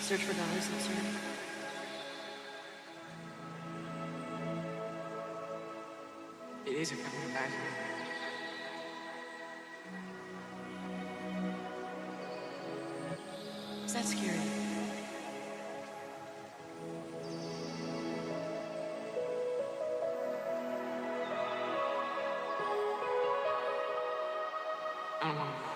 Search for God of some sort. It isn't coming back here. Is that scary? I don't want to.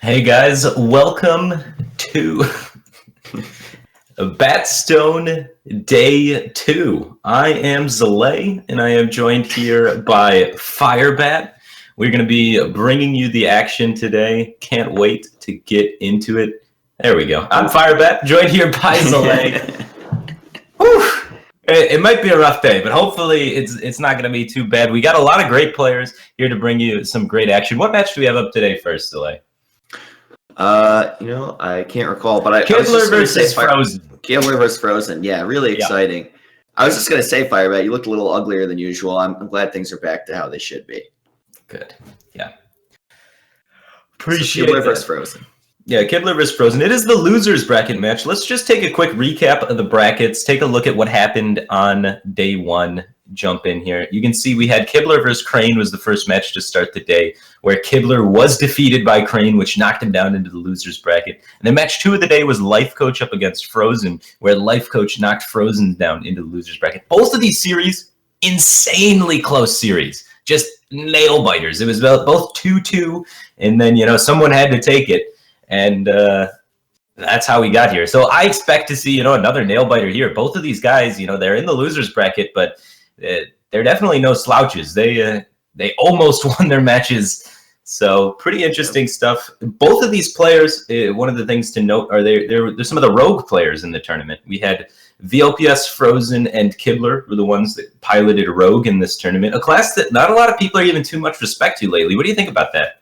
Hey guys, welcome to BatStone Day 2. I am Zalay, and I am joined here by Firebat. We're going to be bringing you the action today. Can't wait to get into it. There we go. I'm Firebat, joined here by Zalay. It might be a rough day, but hopefully it's not going to be too bad. We got a lot of great players here to bring you some great action. What match do we have up today first, Zalay? I can't recall, but Kibler versus Frozen. Kibler versus Frozen. Yeah, really exciting. Yeah. I was just going to say, Firebat, you looked a little uglier than usual. I'm glad things are back to how they should be. Good. Yeah. Appreciate Kibler versus Frozen. Yeah, Kibler versus Frozen. It is the losers bracket match. Let's just take a quick recap of the brackets. Take a look at what happened on day one. Jump in here. You can see we had Kibler versus Crane was the first match to start the day, where Kibler was defeated by Crane, which knocked him down into the losers bracket. And then match 2 of the day was Life Coach up against Frozen, where Life Coach knocked Frozen down into the losers bracket. Both of these series, insanely close series. Just nail biters. It was both 2-2, and then, someone had to take it. And that's how we got here. So I expect to see, another nail biter here. Both of these guys, they're in the losers bracket, but they're definitely no slouches. They almost won their matches. So pretty interesting stuff. Both of these players, one of the things to note are they're some of the rogue players in the tournament. We had VLPS, Frozen, and Kibler were the ones that piloted Rogue in this tournament, a class that not a lot of people are giving too much respect to lately. What do you think about that?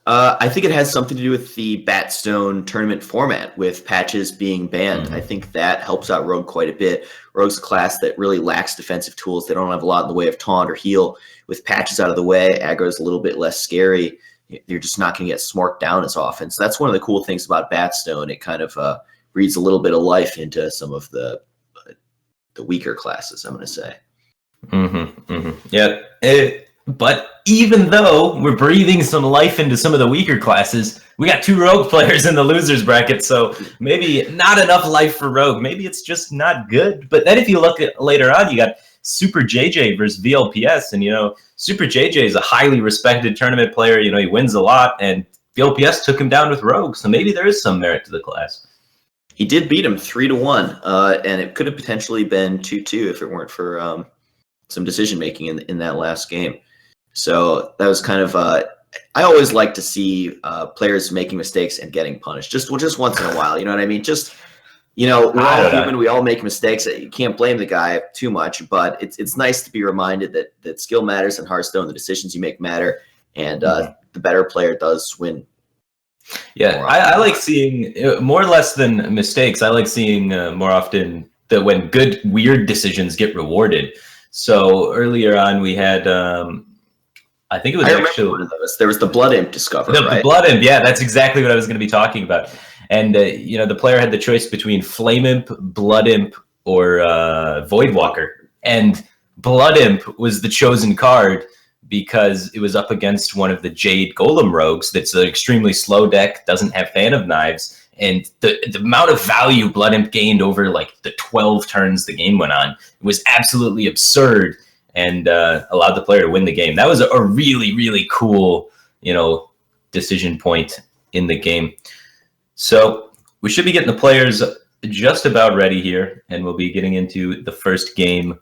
I think it has something to do with the BatStone tournament format, with patches being banned. I think that helps out Rogue quite a bit. Rogue's a class that really lacks defensive tools. They don't have a lot in the way of taunt or heal. With patches out of the way, aggro's a little bit less scary. You're just not going to get smorked down as often. So that's one of the cool things about BatStone. It kind of breathes a little bit of life into some of the weaker classes, I'm going to say. Yeah. But even though we're breathing some life into some of the weaker classes, we got 2 Rogue players in the losers bracket, so maybe not enough life for Rogue. Maybe it's just not good. But then if you look at later on, you got Super JJ versus VLPS, and Super JJ is a highly respected tournament player. He wins a lot, and VLPS took him down with Rogue, so maybe there is some merit to the class. He did beat him 3-1, and it could have potentially been 2-2 if it weren't for some decision making in that last game. So that was kind of I always like to see players making mistakes and getting punished just once in a while. You know what I mean? Just we're all human. We all make mistakes. You can't blame the guy too much, but it's nice to be reminded that skill matters in Hearthstone. The decisions you make matter, and the better player does win. Yeah, I like seeing more or less than mistakes. I like seeing more often that when good weird decisions get rewarded. So earlier on, we had. I think it was actually one of those. There was the Blood Imp discovered, right? The Blood Imp, yeah, that's exactly what I was going to be talking about. And the player had the choice between Flame Imp, Blood Imp, or Voidwalker. And Blood Imp was the chosen card because it was up against one of the Jade Golem rogues that's an extremely slow deck, doesn't have Fan of Knives, and the amount of value Blood Imp gained over like the 12 turns the game went on, it was absolutely absurd. And allowed the player to win the game. That was a really, really cool, decision point in the game. So we should be getting the players just about ready here, and we'll be getting into the first game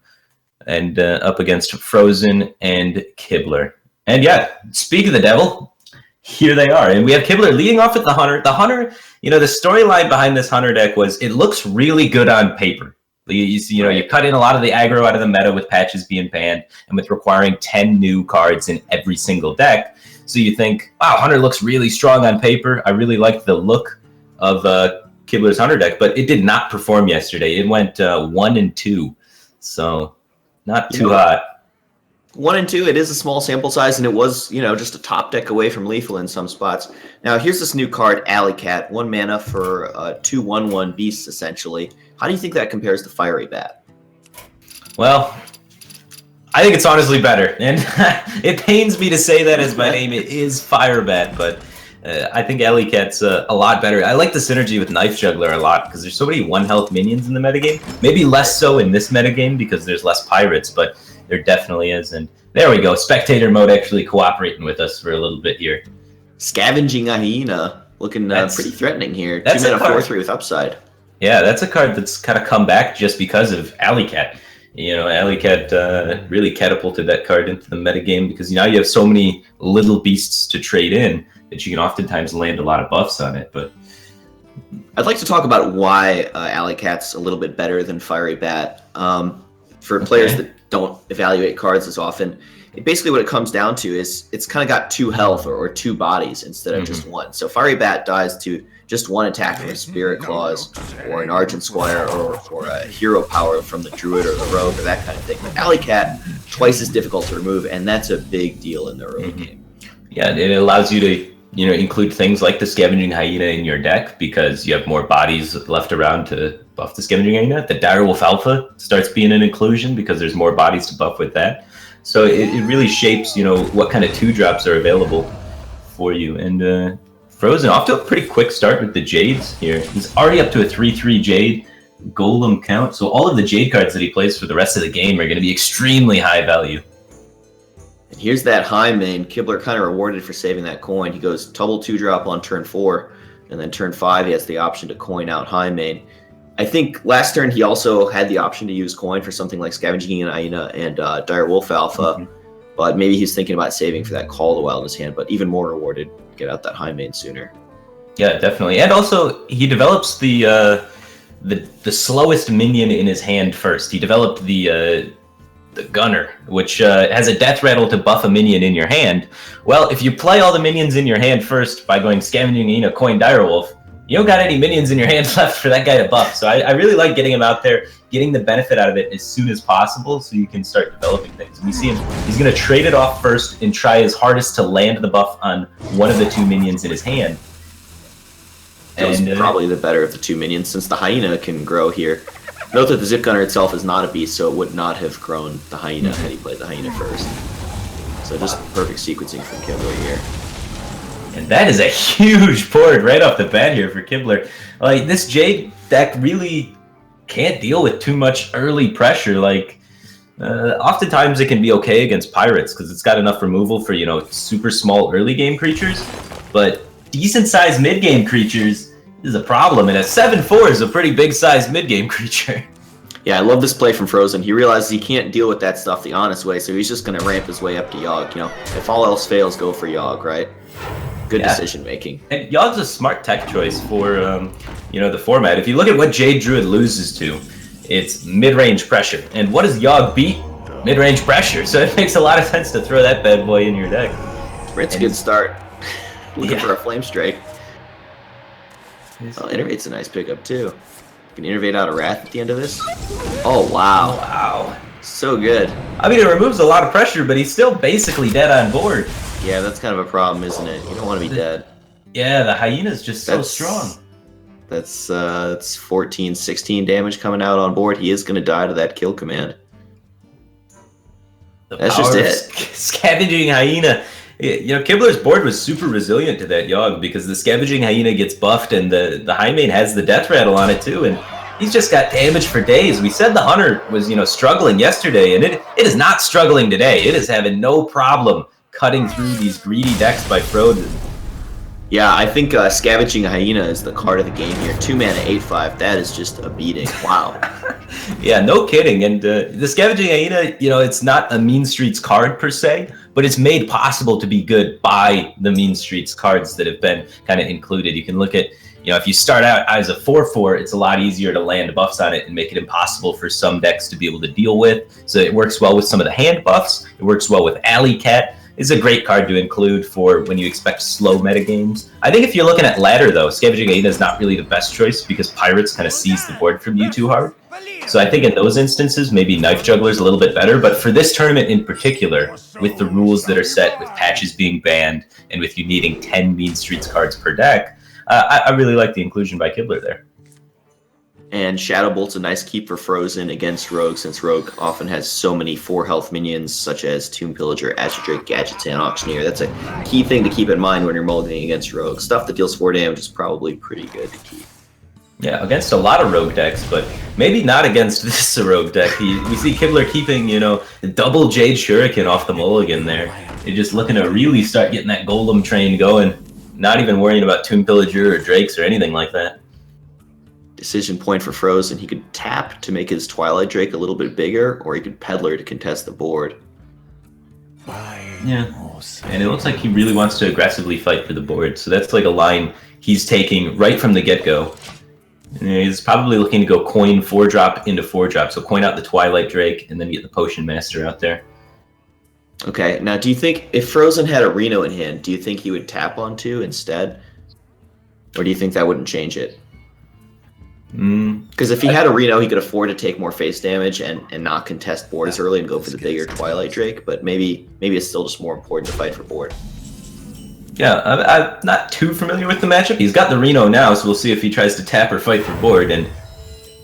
and up against Frozen and Kibler. And yeah, speak of the devil, here they are. And we have Kibler leading off with the Hunter. The Hunter, the storyline behind this Hunter deck was it looks really good on paper. You cut in a lot of the aggro out of the meta with patches being banned and with requiring 10 new cards in every single deck. So you think, wow, Hunter looks really strong on paper. I really like the look of Kibler's Hunter deck, but it did not perform yesterday. It went 1-2, so not too hot. 1-2, it is a small sample size, and it was, just a top deck away from lethal in some spots. Now, here's this new card, Alley Cat, 1 mana for 2/1/1 beasts, essentially. How do you think that compares to Firebat? Well, I think it's honestly better, and it pains me to say that as my name is Firebat, but I think Alley Cat's a lot better. I like the synergy with Knife Juggler a lot because there's so many 1-health minions in the metagame. Maybe less so in this metagame because there's less pirates, but there definitely is. And there we go. Spectator mode actually cooperating with us for a little bit here. Scavenging a Hyena. Looking pretty threatening here. That's 2 mana, a card. 4/3 with upside. Yeah, that's a card that's kind of come back just because of Alley Cat. Alley Cat really catapulted that card into the metagame because now you have so many little beasts to trade in that you can oftentimes land a lot of buffs on it. But I'd like to talk about why Alley Cat's a little bit better than Firebat. For players that don't evaluate cards as often, basically what it comes down to is it's kind of got 2 health or 2 bodies instead of just 1. So Firebat dies to just 1 attack from a Spirit Claws or an Argent Squire or a Hero Power from the Druid or the Rogue or that kind of thing. But Alley Cat, twice as difficult to remove, and that's a big deal in the early game. Yeah, it allows you to include things like the Scavenging Hyena in your deck because you have more bodies left around to buff the Scavenging Hyena. The Direwolf Alpha starts being an inclusion because there's more bodies to buff with that. So it really shapes, what kind of 2-drops are available for you. And Frozen off to a pretty quick start with the Jades here. He's already up to a 3/3 Jade Golem count. So all of the Jade cards that he plays for the rest of the game are going to be extremely high value. And here's that high main. Kibler kind of rewarded for saving that coin. He goes double 2-drop on turn 4, and then turn 5 he has the option to coin out high main. I think last turn he also had the option to use coin for something like Scavenging Hyena and Direwolf Alpha, but maybe he's thinking about saving for that Call of the Wild in his hand, but even more rewarded, get out that high main sooner. Yeah, definitely. And also he develops the slowest minion in his hand first. He developed the Gunner, which has a death rattle to buff a minion in your hand. Well, if you play all the minions in your hand first by going Scavenging Hyena, coin Direwolf, you don't got any minions in your hand left for that guy to buff. So I really like getting him out there, getting the benefit out of it as soon as possible so you can start developing things. And we see him, he's going to trade it off first and try his hardest to land the buff on one of the 2 minions in his hand. And probably the better of the 2 minions since the Hyena can grow here. Note that the Zip Gunner itself is not a beast, so it would not have grown the Hyena had he played the Hyena first. So just perfect sequencing from Kibler here. And that is a huge board right off the bat here for Kibler. Like, this Jade deck really can't deal with too much early pressure. Like, oftentimes it can be okay against Pirates because it's got enough removal for, super small early game creatures. But decent-sized mid-game creatures is a problem. And a 7/4 is a pretty big-sized mid-game creature. Yeah, I love this play from Frozen. He realizes he can't deal with that stuff the honest way, so he's just going to ramp his way up to Yogg. If all else fails, go for Yogg, right? Good decision making. And Yogg's a smart tech choice for the format. If you look at what Jade Druid loses to, it's mid-range pressure. And what does Yogg beat? Mid-range pressure. So it makes a lot of sense to throw that bad boy in your deck. It's a good start. Looking for a Flame Strike. Oh, Innervate's a nice pickup too. You can Innervate out a Wrath at the end of this. Oh wow. Wow. So good. I mean, it removes a lot of pressure, but he's still basically dead on board. Yeah, that's kind of a problem, isn't it? You don't want to be dead. Yeah, the Hyena's just so strong. That's 14, 16 damage coming out on board. He is going to die to that kill command. That's just it. Scavenging Hyena. Kibler's board was super resilient to that Yogg because the Scavenging Hyena gets buffed and the High Main has the death rattle on it too, and he's just got damage for days. We said the Hunter was, struggling yesterday, and it is not struggling today. It is having no problem cutting through these greedy decks by Frozen. Yeah, I think Scavenging Hyena is the card of the game here. 2 mana, 8/5. That is just a beating. Wow. Yeah, no kidding. And the Scavenging Hyena, it's not a Mean Streets card per se, but it's made possible to be good by the Mean Streets cards that have been kind of included. You can look at, if you start out as a 4/4, it's a lot easier to land buffs on it and make it impossible for some decks to be able to deal with. So it works well with some of the hand buffs. It works well with Alley Cat. It's a great card to include for when you expect slow metagames. I think if you're looking at ladder, though, Scavenging Hyena is not really the best choice because Pirates kind of seize the board from you too hard. So I think in those instances, maybe Knife Juggler's a little bit better. But for this tournament in particular, with the rules that are set, with patches being banned, and with you needing 10 Mean Streets cards per deck, I really like the inclusion by Kibler there. And Shadow Bolt's a nice keep for Frozen against Rogue, since Rogue often has so many 4-health minions, such as Tomb Pillager, Azure Drake, Gadgetzan, Auctioneer. That's a key thing to keep in mind when you're mulliganing against Rogue. Stuff that deals 4 damage is probably pretty good to keep. Yeah, against a lot of Rogue decks, but maybe not against this Rogue deck. We see Kibler keeping, the double Jade Shuriken off the mulligan there. They're just looking to really start getting that Golem train going. not even worrying about Tomb Pillager or Drakes or anything like that. Decision point for Frozen. He could tap to make his Twilight Drake a little bit bigger, or he could Peddler to contest the board. Yeah, and it looks like he really wants to aggressively fight for the board, so that's like a line he's taking right from the get-go. He's probably looking to go coin 4-drop into 4-drop, so coin out the Twilight Drake and then get the Potion Master out there. Okay, now do you think if Frozen had a Reno in hand, do you think he would tap on 2 instead? Or do you think that wouldn't change it? Because if he had a Reno, he could afford to take more face damage and not contest boards early and go for the bigger Twilight Drake, but maybe it's still just more important to fight for board. Yeah, I'm not too familiar with the matchup. He's got the Reno now, so we'll see if he tries to tap or fight for board, and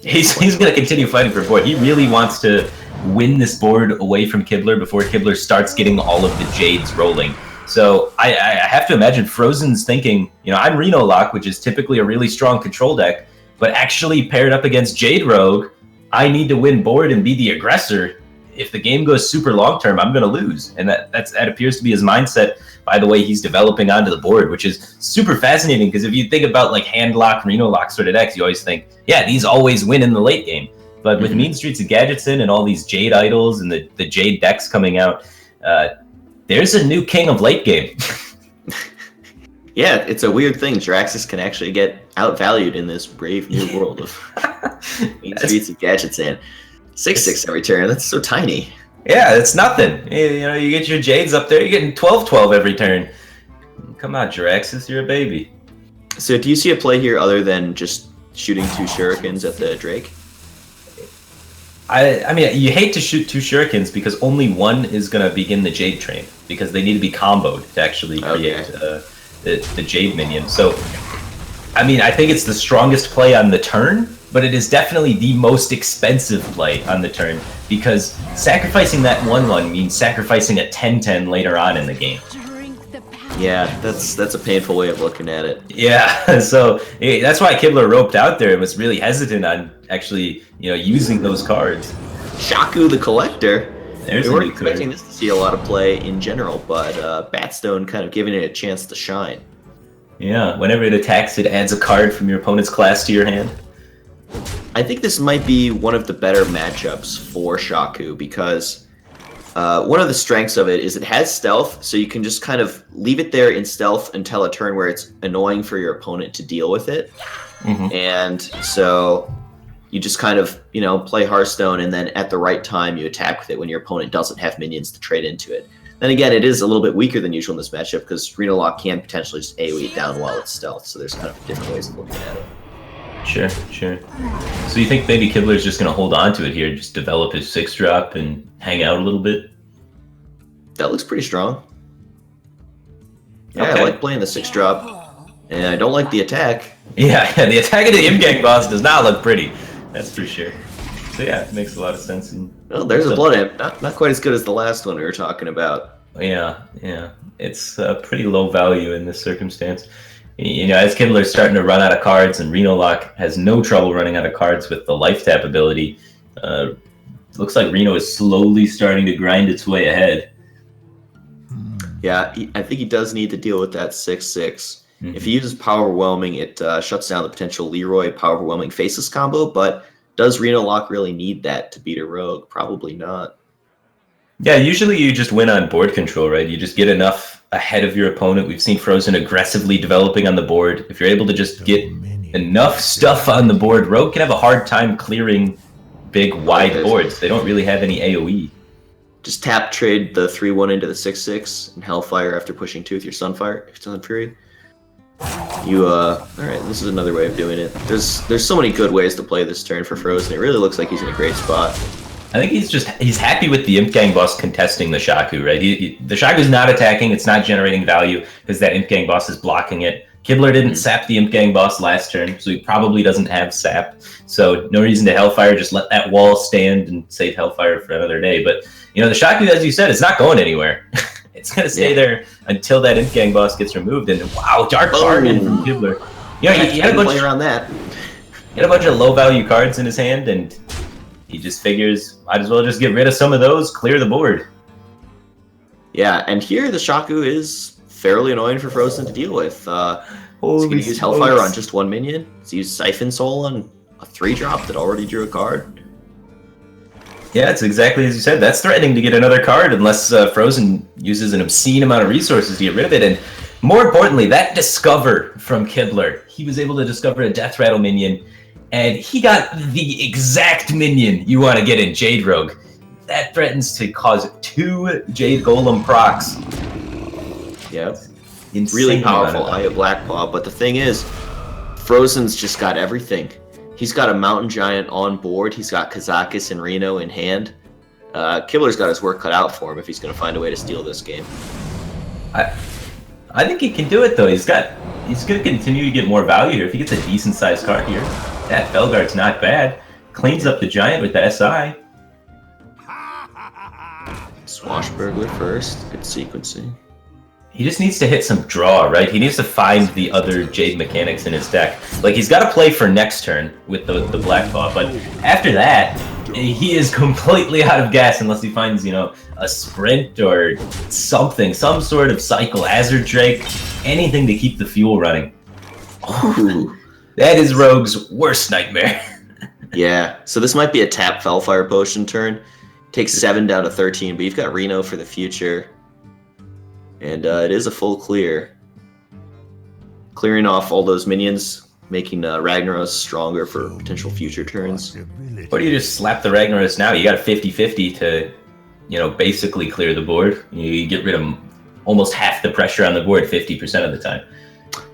he's going to continue fighting for board. He really wants to win this board away from Kibler before Kibler starts getting all of the Jades rolling. So I have to imagine Frozen's thinking, I'm Reno Lock, which is typically a really strong control deck, but actually paired up against Jade Rogue, I need to win board and be the aggressor. If the game goes super long term, I'm going to lose. And that appears to be his mindset by the way he's developing onto the board, which is super fascinating because if you think about like hand lock, Reno Lock sort of decks, you always think, yeah, these always win in the late game. But with Mean Streets of Gadgetzin and all these Jade idols and the Jade decks coming out, there's a new king of late game. Yeah, it's a weird thing. Jiraxxus can actually get outvalued in this brave new world of Mean Streets of Gadgetzin. 6/6 every turn. That's so tiny. Yeah, it's nothing. You get your Jades up there, you're getting 12/12 every turn. Come on, Jiraxxus, you're a baby. So do you see a play here other than just shooting 2 shurikens at the Drake? I mean, you hate to shoot 2 shurikens because only one is going to begin the Jade train because they need to be comboed to actually create the Jade minion. So, I mean, I think it's the strongest play on the turn, but it is definitely the most expensive play on the turn because sacrificing that 1/1 means sacrificing a 10/10 later on in the game. Yeah, that's a painful way of looking at it. Yeah, so that's why Kibler roped out there and was really hesitant on actually, using those cards. Shaku the Collector. There's we weren't expecting this to see a lot of play in general, but BatStone kind of giving it a chance to shine. Yeah, whenever it attacks, it adds a card from your opponent's class to your hand. I think this might be one of the better matchups for Shaku because one of the strengths of it is it has stealth, so you can just kind of leave it there in stealth until a turn where it's annoying for your opponent to deal with it. And so you just kind of, play Hearthstone, and then at the right time you attack with it when your opponent doesn't have minions to trade into it. Then again, it is a little bit weaker than usual in this matchup because Reno Lock can potentially just AoE it down while it's stealth, so there's kind of different ways of looking at it. Sure. So you think maybe Kibler's just going to hold on to it here, just develop his 6-drop and hang out a little bit? That looks pretty strong. Yeah, Okay. I like playing the 6-drop, and I don't like the attack. Yeah, the attack of the Imgang boss does not look pretty. That's for sure. So yeah, it makes a lot of sense. Well, there's a Blood Imp. Not quite as good as the last one we were talking about. Yeah. It's pretty low value in this circumstance. As Kibler's starting to run out of cards, and Reno Lock has no trouble running out of cards with the life tap ability, looks like Reno is slowly starting to grind its way ahead. Yeah, I think he does need to deal with that 6/6. If he uses Power Overwhelming, it shuts down the potential Leroy Power Overwhelming Faceless combo, but does Reno Lock really need that to beat a Rogue? Probably not. Yeah, usually you just win on board control, right? You just get enough ahead of your opponent. We've seen Frozen aggressively developing on the board. If you're able to just get enough stuff on the board, Rogue can have a hard time clearing big, wide boards. They don't really have any AoE. Just tap trade the 3/1 into the 6/6 and Hellfire after pushing 2 with your Sunfire, Sun Fury. Alright, this is another way of doing it. There's so many good ways to play this turn for Frozen. It really looks like he's in a great spot. I think he's happy with the Imp Gang boss contesting the Shaku, right? The Shaku's not attacking, it's not generating value because that Imp Gang boss is blocking it. Kibler didn't sap the Imp Gang boss last turn, so he probably doesn't have sap. So no reason to Hellfire, just let that wall stand and save Hellfire for another day. But the Shaku, as you said, it's not going anywhere. It's going to stay there until that Imp Gang boss gets removed. And wow, Dark Bargain from Kibler. He had a bunch around that. He had a bunch of low value cards in his hand, and he just figures, might as well just get rid of some of those, clear the board. Yeah, and here the Shaku is fairly annoying for Frozen to deal with. He's going to use Hellfire on just one minion. He's used Siphon Soul on a 3-drop that already drew a card. Yeah, it's exactly as you said. That's threatening to get another card unless Frozen uses an obscene amount of resources to get rid of it. And more importantly, that Discover from Kibler. He was able to discover a Death Rattle minion, and he got the exact minion you want to get in Jade Rogue. That threatens to cause 2 Jade Golem procs. Yep. Insane really powerful Eye of Blackpaw, but the thing is, Frozen's just got everything. He's got a Mountain Giant on board, he's got Kazakis and Reno in hand. Kibler's got his work cut out for him if he's going to find a way to steal this game. I think he can do it though. He's going to continue to get more value here if he gets a decent sized card here. That Felguard's not bad. Cleans up the Giant with the SI. Swashbuckler first, good sequencing. He just needs to hit some draw, right? He needs to find the other Jade mechanics in his deck. Like, he's got to play for next turn with the Blackpaw, but after that, he is completely out of gas unless he finds, you know, a Sprint or something, some sort of cycle, Azure Drake, anything to keep the fuel running. Ooh, that is Rogue's worst nightmare. Yeah, so this might be a tap Fellfire Potion turn. Takes 7 down to 13, but you've got Reno for the future. And it is a full clear. Clearing off all those minions, making Ragnaros stronger for potential future turns. Or do you just slap the Ragnaros now? You got a 50-50 to, you know, basically clear the board. You get rid of almost half the pressure on the board 50% of the time.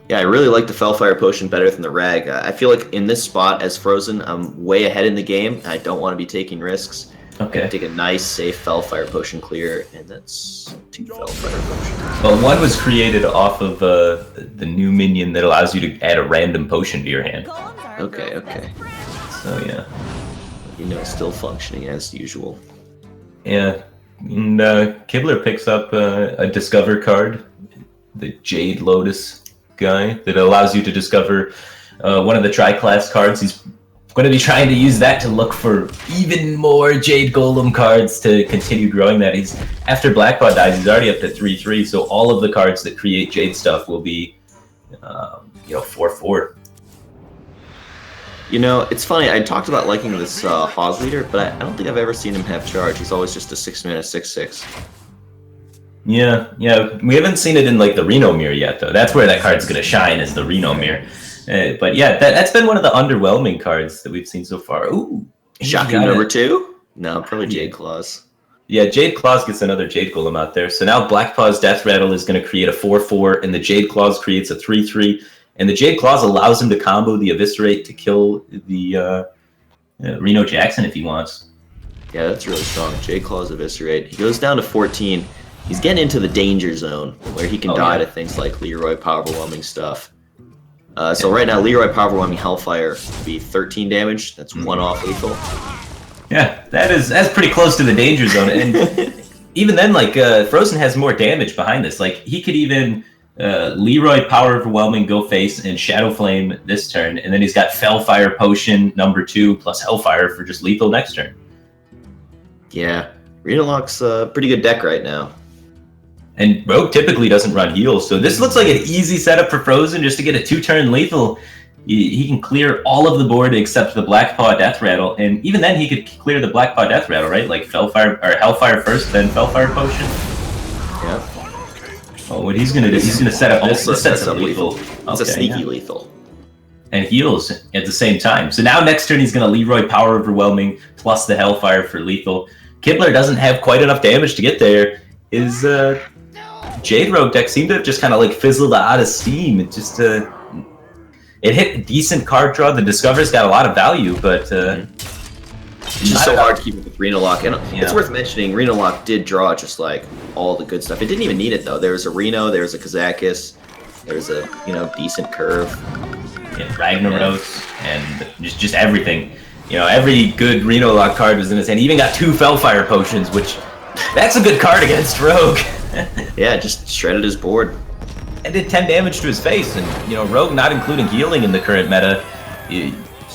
Yeah, I really like the Fellfire Potion better than the Rag. I feel like in this spot as Frozen, I'm way ahead in the game. I don't want to be taking risks. Okay. Take a nice, safe Fellfire Potion clear, and that's 2 Fellfire Potions. Well, one was created off of the new minion that allows you to add a random potion to your hand. Okay, okay. So, yeah. You know, still functioning as usual. Yeah. And Kibler picks up a Discover card, the Jade Lotus guy, that allows you to discover one of the Tri-Class cards. He's going to be trying to use that to look for even more Jade Golem cards to continue growing that. He's after Blackpaw dies, he's already up to 3/3, so all of the cards that create Jade stuff will be, 4/4. You know, it's funny, I talked about liking this Hog Leader, but I don't think I've ever seen him have charge. He's always just a 6-mana 6/6. Yeah, we haven't seen it in like the Reno Mirror yet, though. That's where that card's going to shine, is the Reno Mirror. But yeah, that's been one of the underwhelming cards that we've seen so far. Ooh, Shocking number 2? No, probably Jade Claws. Yeah, Jade Claws gets another Jade Golem out there. So now Blackpaw's Death Rattle is going to create a 4/4, and the Jade Claws creates a 3/3. And the Jade Claws allows him to combo the Eviscerate to kill the Reno Jackson if he wants. Yeah, that's really strong. Jade Claws Eviscerate. He goes down to 14. He's getting into the danger zone where he can die to things like Leroy Power Overwhelming stuff. So right now, Leroy Power Overwhelming Hellfire would be 13 damage. That's 1 off lethal. Yeah, that's pretty close to the danger zone. And even then, like, Frozen has more damage behind this. Like, he could even Leroy Power Overwhelming go face and Shadow Flame this turn, and then he's got Fellfire Potion number 2 plus Hellfire for just lethal next turn. Yeah, Renalock's a pretty good deck right now. And Rogue typically doesn't run heals, so this looks like an easy setup for Frozen just to get a 2-turn lethal. He can clear all of the board except the Blackpaw Death Rattle, and even then he could clear the Blackpaw Death Rattle, right? Like Fellfire or Hellfire first, then Fellfire Potion. Yeah. Oh, what he's gonna do? He's gonna set up this. This sets up lethal. It's a sneaky lethal. And heals at the same time. So now next turn he's gonna Leroy Power Overwhelming plus the Hellfire for lethal. Kibler doesn't have quite enough damage to get there. His Jade Rogue deck seemed to have just kind of like fizzled out of steam. It just it hit a decent card draw. The Discover's got a lot of value, but it's just so hard to keep it with Renalock. And it's worth mentioning, Renalock did draw just like all the good stuff. It didn't even need it though. There was a Reno, there was a Kazakis, there was a decent curve. Yeah, Ragnaros and just everything. Every good Renalock card was in his hand. He even got 2 Fellfire Potions, which that's a good card against Rogue. Yeah, just shredded his board. And did 10 damage to his face. And, Rogue not including healing in the current meta,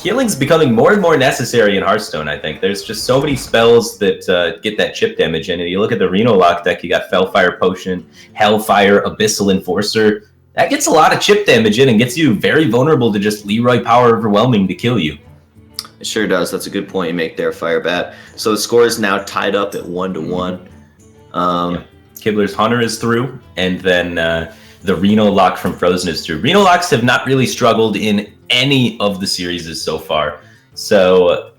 Healing's becoming more and more necessary in Hearthstone, I think. There's just so many spells that get that chip damage in. And you look at the Reno Lock deck, you got Fellfire Potion, Hellfire, Abyssal Enforcer. That gets a lot of chip damage in and gets you very vulnerable to just Leroy Power Overwhelming to kill you. It sure does. That's a good point you make there, Firebat. So the score is now tied up at 1-1. Kibler's Hunter is through, and then the Reno Lock from Frozen is through. Reno Locks have not really struggled in any of the series so far, so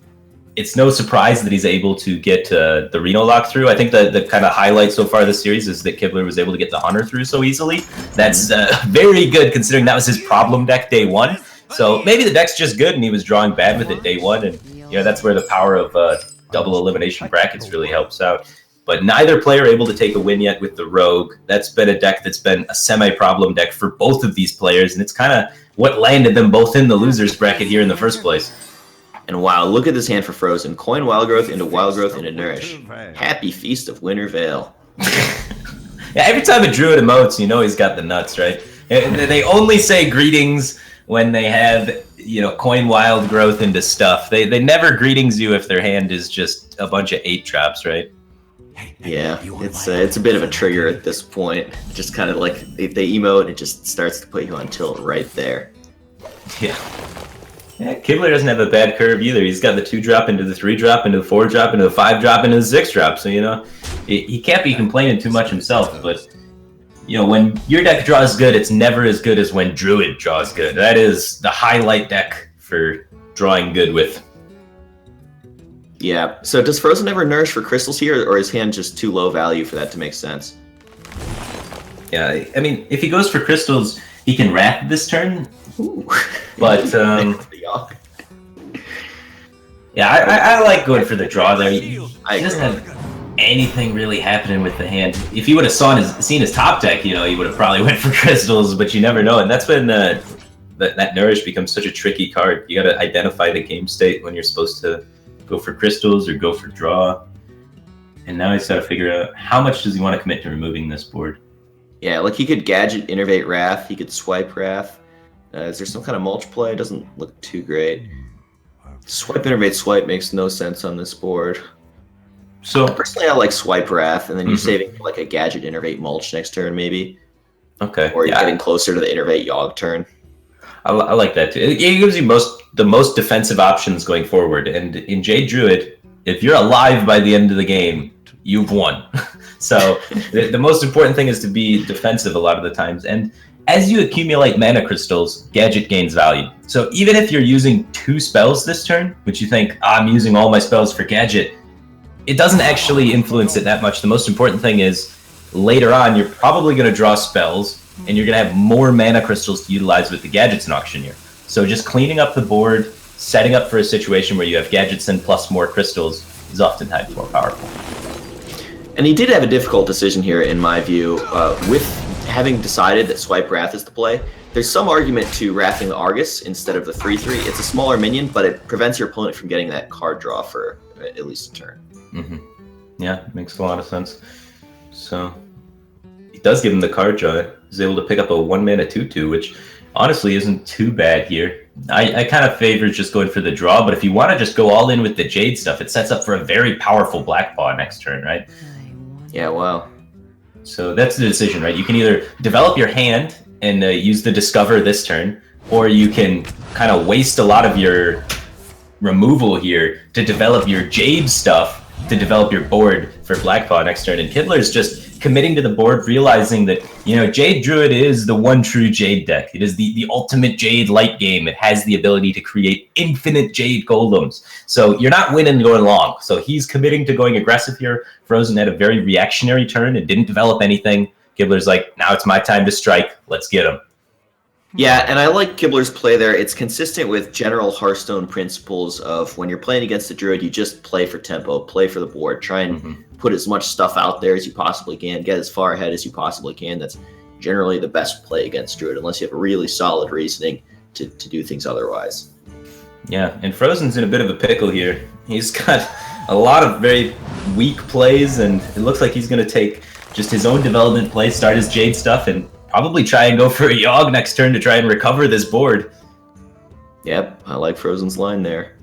it's no surprise that he's able to get the Reno Lock through. I think the kind of highlight so far this series is that Kibler was able to get the Hunter through so easily. That's very good considering that was his problem deck day one. So maybe the deck's just good and he was drawing bad with it day one, and that's where the power of double elimination brackets really helps out. But neither player able to take a win yet with the Rogue. That's been a deck that's been a semi-problem deck for both of these players, and it's kind of what landed them both in the losers bracket here in the first place. And wow, look at this hand for Frozen. Coin Wild Growth into Nourish. Happy Feast of Winter Veil. Yeah, every time a Druid emotes, he's got the nuts, right? They only say greetings when they have, Coin Wild Growth into stuff. They never greetings you if their hand is just a bunch of 8-drops, right? Yeah, it's a bit of a trigger at this point. Just kind of like if they emote, it just starts to put you on tilt right there. Yeah, Kibler doesn't have a bad curve either. He's got the 2-drop into the 3-drop into the 4-drop into the 5-drop into the 6-drop. So he can't be complaining too much himself. But when your deck draws good, it's never as good as when Druid draws good. That is the highlight deck for drawing good with. Yeah, so does Frozen ever nourish for crystals here, or is hand just too low value for that to make sense? Yeah, I mean, if he goes for crystals, he can Wrath this turn. Ooh. But, yeah, I like going for the draw there. He doesn't have anything really happening with the hand. If he would have seen his top deck, he would have probably went for crystals, but you never know. And that's when that Nourish becomes such a tricky card. You got to identify the game state when you're supposed to go for crystals or go for draw. And now he's got to figure out how much does he want to commit to removing this board. Yeah, like he could Gadget Innervate Wrath, he could Swipe Wrath. Is there some kind of mulch play? It doesn't look too great. Swipe Innervate Swipe makes no sense on this board. So personally, I like Swipe Wrath, and then you're saving like a Gadget Innervate Mulch next turn, maybe. Okay. Or you're getting closer to the Innervate Yogg turn. I like that too. It gives you the most defensive options going forward. And in Jade Druid, if you're alive by the end of the game, you've won. So the most important thing is to be defensive a lot of the times. And as you accumulate mana crystals, Gadget gains value. So even if you're using 2 spells this turn, which you think, I'm using all my spells for Gadget, it doesn't actually influence it that much. The most important thing is later on, you're probably going to draw spells, and you're going to have more mana crystals to utilize with the Gadgets in Auctioneer. So just cleaning up the board, setting up for a situation where you have Gadgets and plus more crystals is oftentimes more powerful. And he did have a difficult decision here, in my view, with having decided that Swipe Wrath is the play. There's some argument to Wrathing the Argus instead of the 3/3. It's a smaller minion, but it prevents your opponent from getting that card draw for at least a turn. Mm-hmm. Yeah, makes a lot of sense. So it does give him the card draw. He's able to pick up a 1-mana 2/2, which honestly isn't too bad here. I kind of favor just going for the draw, but if you want to just go all in with the Jade stuff, it sets up for a very powerful Black Paw next turn, right? Yeah, wow. So that's the decision, right? You can either develop your hand and use the Discover this turn, or you can kind of waste a lot of your removal here to develop your Jade stuff, to develop your board for Black Paw next turn. And Kibler's just committing to the board, realizing that, Jade Druid is the one true Jade deck. It is the ultimate Jade light game. It has the ability to create infinite Jade golems. So you're not winning going long. So he's committing to going aggressive here. Frozen had a very reactionary turn and didn't develop anything. Kibler's like, now it's my time to strike. Let's get him. Yeah, and I like Kibler's play there. It's consistent with general Hearthstone principles of when you're playing against the Druid, you just play for tempo, play for the board, try and put as much stuff out there as you possibly can, get as far ahead as you possibly can. That's generally the best play against Druid, unless you have a really solid reasoning to do things otherwise. Yeah, and Frozen's in a bit of a pickle here. He's got a lot of very weak plays, and it looks like he's going to take just his own development play, start his Jade stuff, and probably try and go for a Yogg next turn to try and recover this board. Yep, I like Frozen's line there.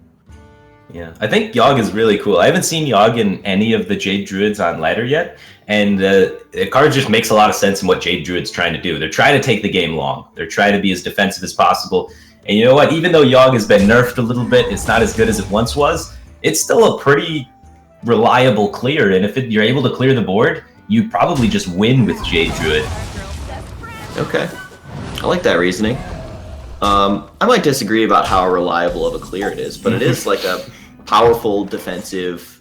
Yeah, I think Yogg is really cool. I haven't seen Yogg in any of the Jade Druids on ladder yet, and the card just makes a lot of sense in what Jade Druid's trying to do. They're trying to take the game long. They're trying to be as defensive as possible. And you know what? Even though Yogg has been nerfed a little bit, it's not as good as it once was. It's still a pretty reliable clear, and if you're able to clear the board, you probably just win with Jade Druid. Okay, I like that reasoning. I might disagree about how reliable of a clear it is, but it is like a powerful defensive,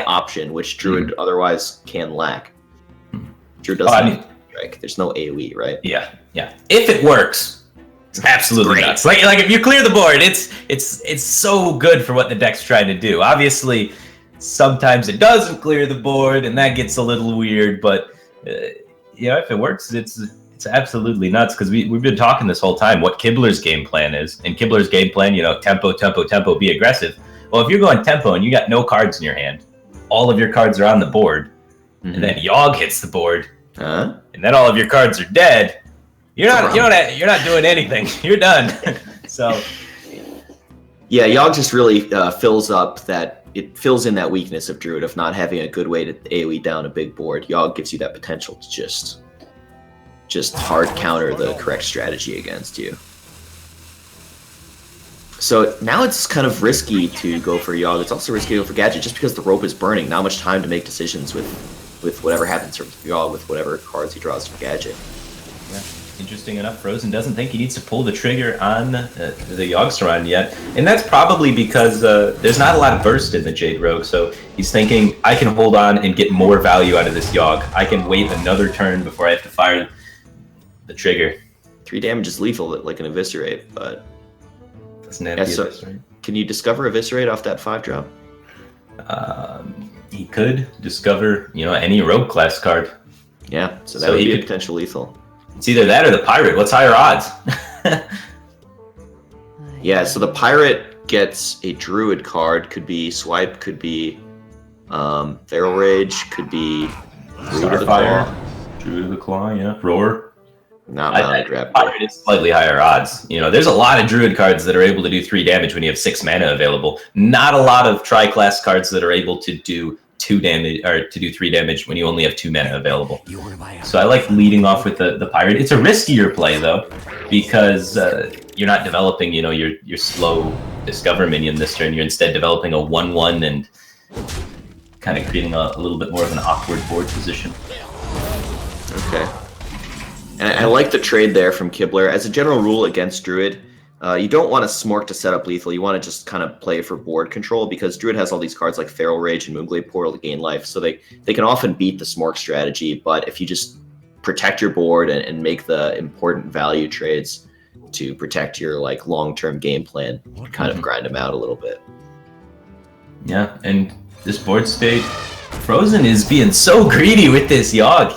option, which Druid otherwise can lack. Druid doesn't strike. There's no AoE, right? Yeah. If it works, it's absolutely nuts. Like if you clear the board, it's so good for what the deck's trying to do. Obviously, sometimes it doesn't clear the board, and that gets a little weird. But if it works, it's absolutely nuts, because we've been talking this whole time what Kibler's game plan is. And Kibler's game plan, tempo, be aggressive. Well, if you're going tempo and you got no cards in your hand, all of your cards are on the board, and then Yogg hits the board, and then all of your cards are dead, you're not doing anything. You're done. So yeah, Yogg just really fills in that weakness of Druid of not having a good way to AoE down a big board. Yogg gives you that potential to just hard counter the correct strategy against you. So now it's kind of risky to go for Yogg. It's also risky to go for Gadget just because the rope is burning. Not much time to make decisions with whatever happens for Yogg, with whatever cards he draws for Gadget. Yeah. Interesting enough, Frozen doesn't think he needs to pull the trigger on the Yogg's yet. And that's probably because there's not a lot of burst in the Jade Rogue, so he's thinking, I can hold on and get more value out of this Yogg. I can wait another turn before I have to fire the trigger. 3 damage is lethal, like an Eviscerate, but... Doesn't have to be Eviscerate. Can you discover Eviscerate off that 5-drop? He could discover, any Rogue class card. Yeah, so that would be a potential lethal. It's either that or the Pirate. What's higher odds? Yeah, so the Pirate gets a Druid card. Could be Swipe, could be Feral Rage, could be Druid of the Claw. Druid of the Claw, yeah. Roar. Not valid draft. Pirate is slightly higher odds. There's a lot of Druid cards that are able to do 3 damage when you have 6 mana available. Not a lot of tri-class cards that are able to do 2 damage or to do 3 damage when you only have 2 mana available. So I like leading off with the Pirate. It's a riskier play though, because you're not developing, your slow Discover minion this turn. You're instead developing a 1/1 and kind of creating a little bit more of an awkward board position. Okay. And I like the trade there from Kibler. As a general rule against Druid, you don't want to Smork to set up lethal. You want to just kind of play for board control, because Druid has all these cards like Feral Rage and Moonglade Portal to gain life. So they can often beat the Smork strategy, but if you just protect your board and make the important value trades to protect your long-term game plan, kind of grind them out a little bit. Yeah, and this board state, Frozen is being so greedy with this Yogg.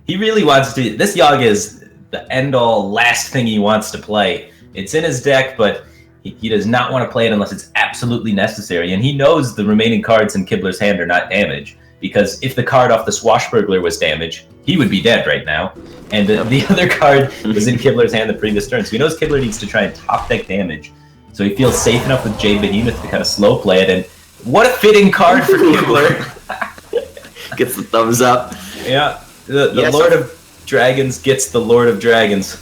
He really wants to. This Yogg is the end-all, last thing he wants to play. It's in his deck, but he does not want to play it unless it's absolutely necessary. And he knows the remaining cards in Kibler's hand are not damage, because if the card off the Swashbuckler was damage, he would be dead right now. And the other card was in Kibler's hand the previous turn, so he knows Kibler needs to try and top deck damage. So he feels safe enough with Jade Behemoth to kind of slow play it. And what a fitting card for Kibler! Gets the thumbs up. Yeah. The Lord of Dragons gets the Lord of Dragons.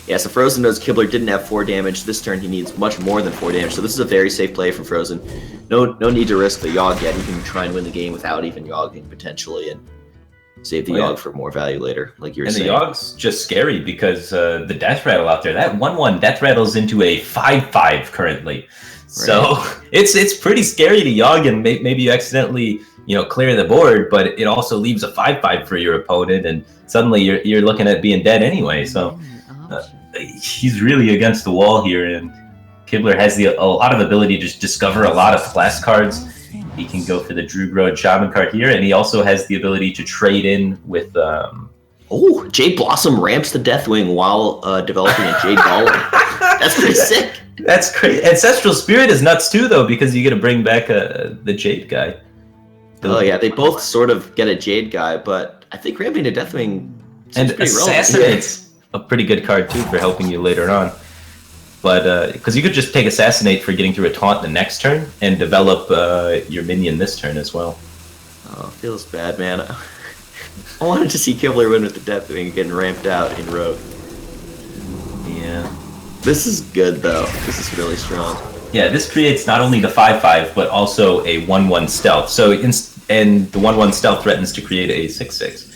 Yeah, so Frozen knows Kibler didn't have 4 damage. This turn he needs much more than 4 damage, so this is a very safe play from Frozen. No need to risk the Yogg yet. He can try and win the game without even Yogging potentially, and save the Yogg for more value later, like you were saying. And the Yogg's just scary because the Death Rattle out there, that 1/1 Death Rattles into a 5/5 currently. So it's pretty scary to Yogg, and maybe you accidentally clear the board, but it also leaves a 5/5 for your opponent, and suddenly you're looking at being dead anyway. So he's really against the wall here, and Kibler has a lot of ability to just discover a lot of class cards. He can go for the Druid Shaman card here, and he also has the ability to trade in with... Jade Blossom ramps the Deathwing while developing a Jade Golem. That's pretty sick. That's great. Ancestral Spirit is nuts too, though, because you get to bring back the Jade guy. Oh yeah, they both sort of get a Jade guy, but I think ramping a Deathwing and Assassinate's a pretty good card too for helping you later on. But because you could just take Assassinate for getting through a taunt the next turn and develop your minion this turn as well. Oh, feels bad, man. I wanted to see Kibler win with the Deathwing getting ramped out in Rogue. Yeah. This is good, though. This is really strong. Yeah, this creates not only the 5/5, but also a 1/1 stealth. So, and the 1/1 stealth threatens to create a 6/6.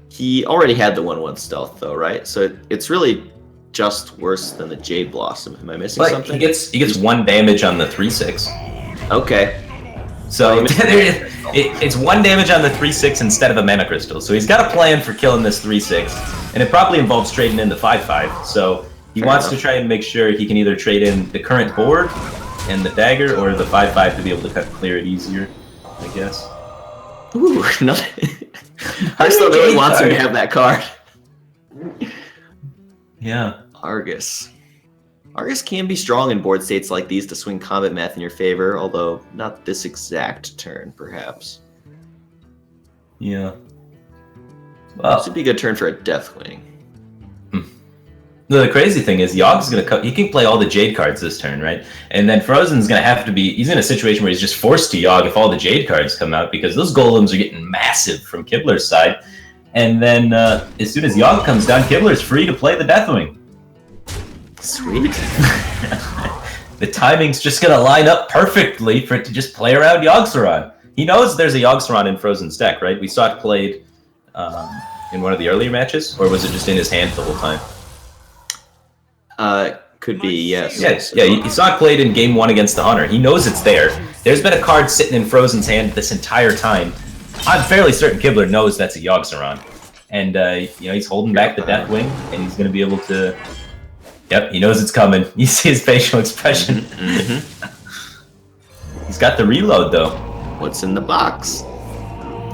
He already had the 1/1 stealth, though, right? So it's really just worse than the Jade Blossom. Am I missing But something? he gets 1 damage on the 3/6. Okay. So it's 1 damage on the 3/6 instead of a mana crystal. So he's got a plan for killing this 3/6, and it probably involves trading in the 5/5. So he wants to try and make sure he can either trade in the current board and the dagger, or the 5/5 to be able to clear it easier, I guess. Ooh, I still really wants him to have that card. Yeah. Argus. Argus can be strong in board states like these to swing combat math in your favor, although not this exact turn, perhaps. Yeah. Well, This would be a good turn for a Deathwing. the crazy thing is, Yogg's gonna he can play all the Jade cards this turn, right? And then Frozen's gonna have to be. He's in a situation where he's just forced to Yogg if all the Jade cards come out, because those golems are getting massive from Kibler's side. And then as soon as Yogg comes down, Kibler's free to play the Deathwing. Sweet. The timing's just gonna line up perfectly for it to just play around Yogg-Saron. He knows there's a Yogg-Saron in Frozen's deck, right? We saw it played in one of the earlier matches, or was it just in his hand the whole time? Could be, yes. Yes, yeah, you saw it played in game 1 against the Hunter. He knows it's there. There's been a card sitting in Frozen's hand this entire time. I'm fairly certain Kibler knows that's a Yogg-Saron. And, he's holding back the Deathwing, and he's going to be able to... Yep, he knows it's coming. You see his facial expression. He's got the reload, though. What's in the box?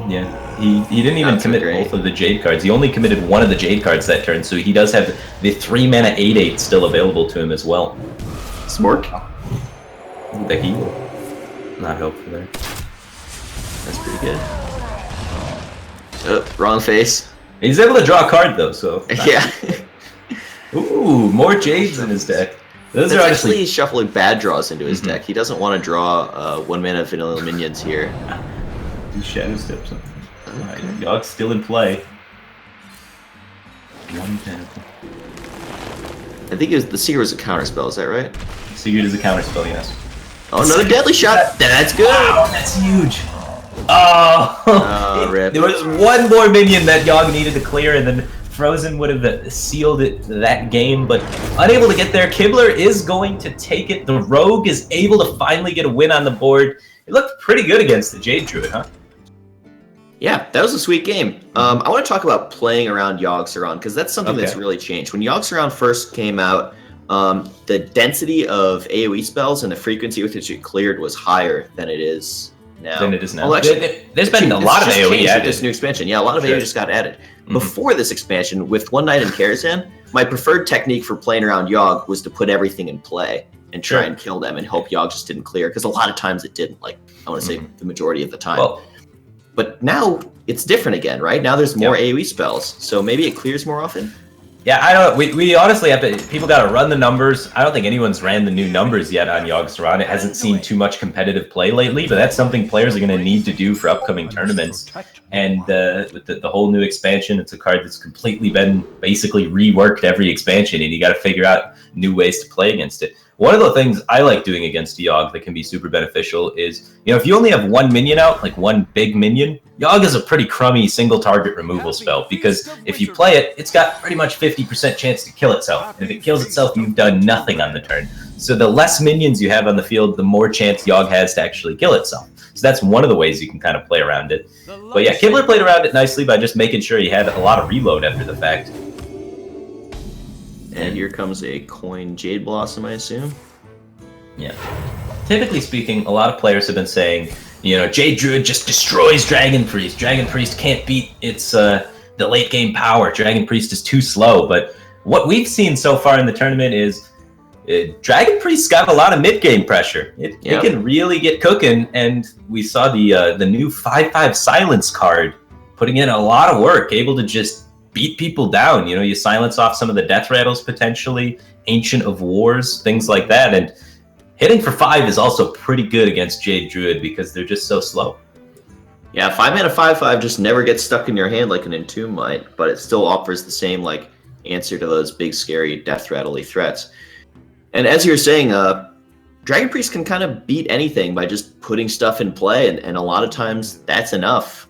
Yeah, he didn't even commit both of the Jade cards. He only committed one of the Jade cards that turn, so he does have the 3 mana 8/8 still available to him as well. Smork? The heal. Not helpful there. That's pretty good. Oh, wrong face. He's able to draw a card, though, so... Yeah. Ooh, more Jades in his deck. Those are actually he's shuffling bad draws into his deck. He doesn't want to draw 1 mana vanilla minions here. He shadow steps something. Right. Yogg's still in play. 1 tentacle. I think the Seer was a counterspell, is that right? Sigurd is a counterspell, yes. Oh, another deadly shot! That's good! Wow, that's huge! Oh! Rip. There was one more minion that Yogg needed to clear, and then Frozen would have sealed it that game, but unable to get there. Kibler is going to take it. The Rogue is able to finally get a win on the board. It looked pretty good against the Jade Druid, huh? Yeah, that was a sweet game. I want to talk about playing around Yogg-Saron, because that's something that's really changed. When Yogg-Saron first came out, the density of AoE spells and the frequency with which it cleared was higher than it is now. Well, actually, there's been a lot of AoE added. This new expansion. Yeah, a lot of AoE just got added. Before this expansion, with One Night in Karazhan, my preferred technique for playing around Yogg was to put everything in play and try and kill them and hope Yogg just didn't clear, because a lot of times it didn't, like, I want to say the majority of the time. Well, but now it's different again, right? Now there's more AoE spells, so maybe it clears more often? Yeah, I don't. We honestly have to. People got to run the numbers. I don't think anyone's ran the new numbers yet on Yogg-Saron. It hasn't seen too much competitive play lately, but that's something players are going to need to do for upcoming tournaments. And with the whole new expansion, it's a card that's completely been basically reworked every expansion, and you got to figure out new ways to play against it. One of the things I like doing against Yogg that can be super beneficial is, if you only have one minion out, like one big minion, Yogg is a pretty crummy single target removal spell, because if you play it, it's got pretty much 50% chance to kill itself. And if it kills itself, you've done nothing on the turn. So the less minions you have on the field, the more chance Yogg has to actually kill itself. So that's one of the ways you can kind of play around it. But yeah, Kibler played around it nicely by just making sure he had a lot of reload after the fact. And here comes a coin Jade Blossom, I assume. Yeah. Typically speaking, a lot of players have been saying, Jade Druid just destroys Dragon Priest. Dragon Priest can't beat its the late game power. Dragon Priest is too slow. But what we've seen so far in the tournament is Dragon Priest's got a lot of mid game pressure. It can really get cooking, and we saw the new 5/5 Silence card putting in a lot of work, able to just beat people down. You know, you silence off some of the death rattles potentially, Ancient of Wars, things like that. And hitting for 5 is also pretty good against Jade Druid because they're just so slow. Yeah, 5-mana 5/5 just never gets stuck in your hand like an Entomb might, but it still offers the same like answer to those big, scary, death rattly threats. And as you were saying, Dragon Priest can kind of beat anything by just putting stuff in play, and a lot of times that's enough.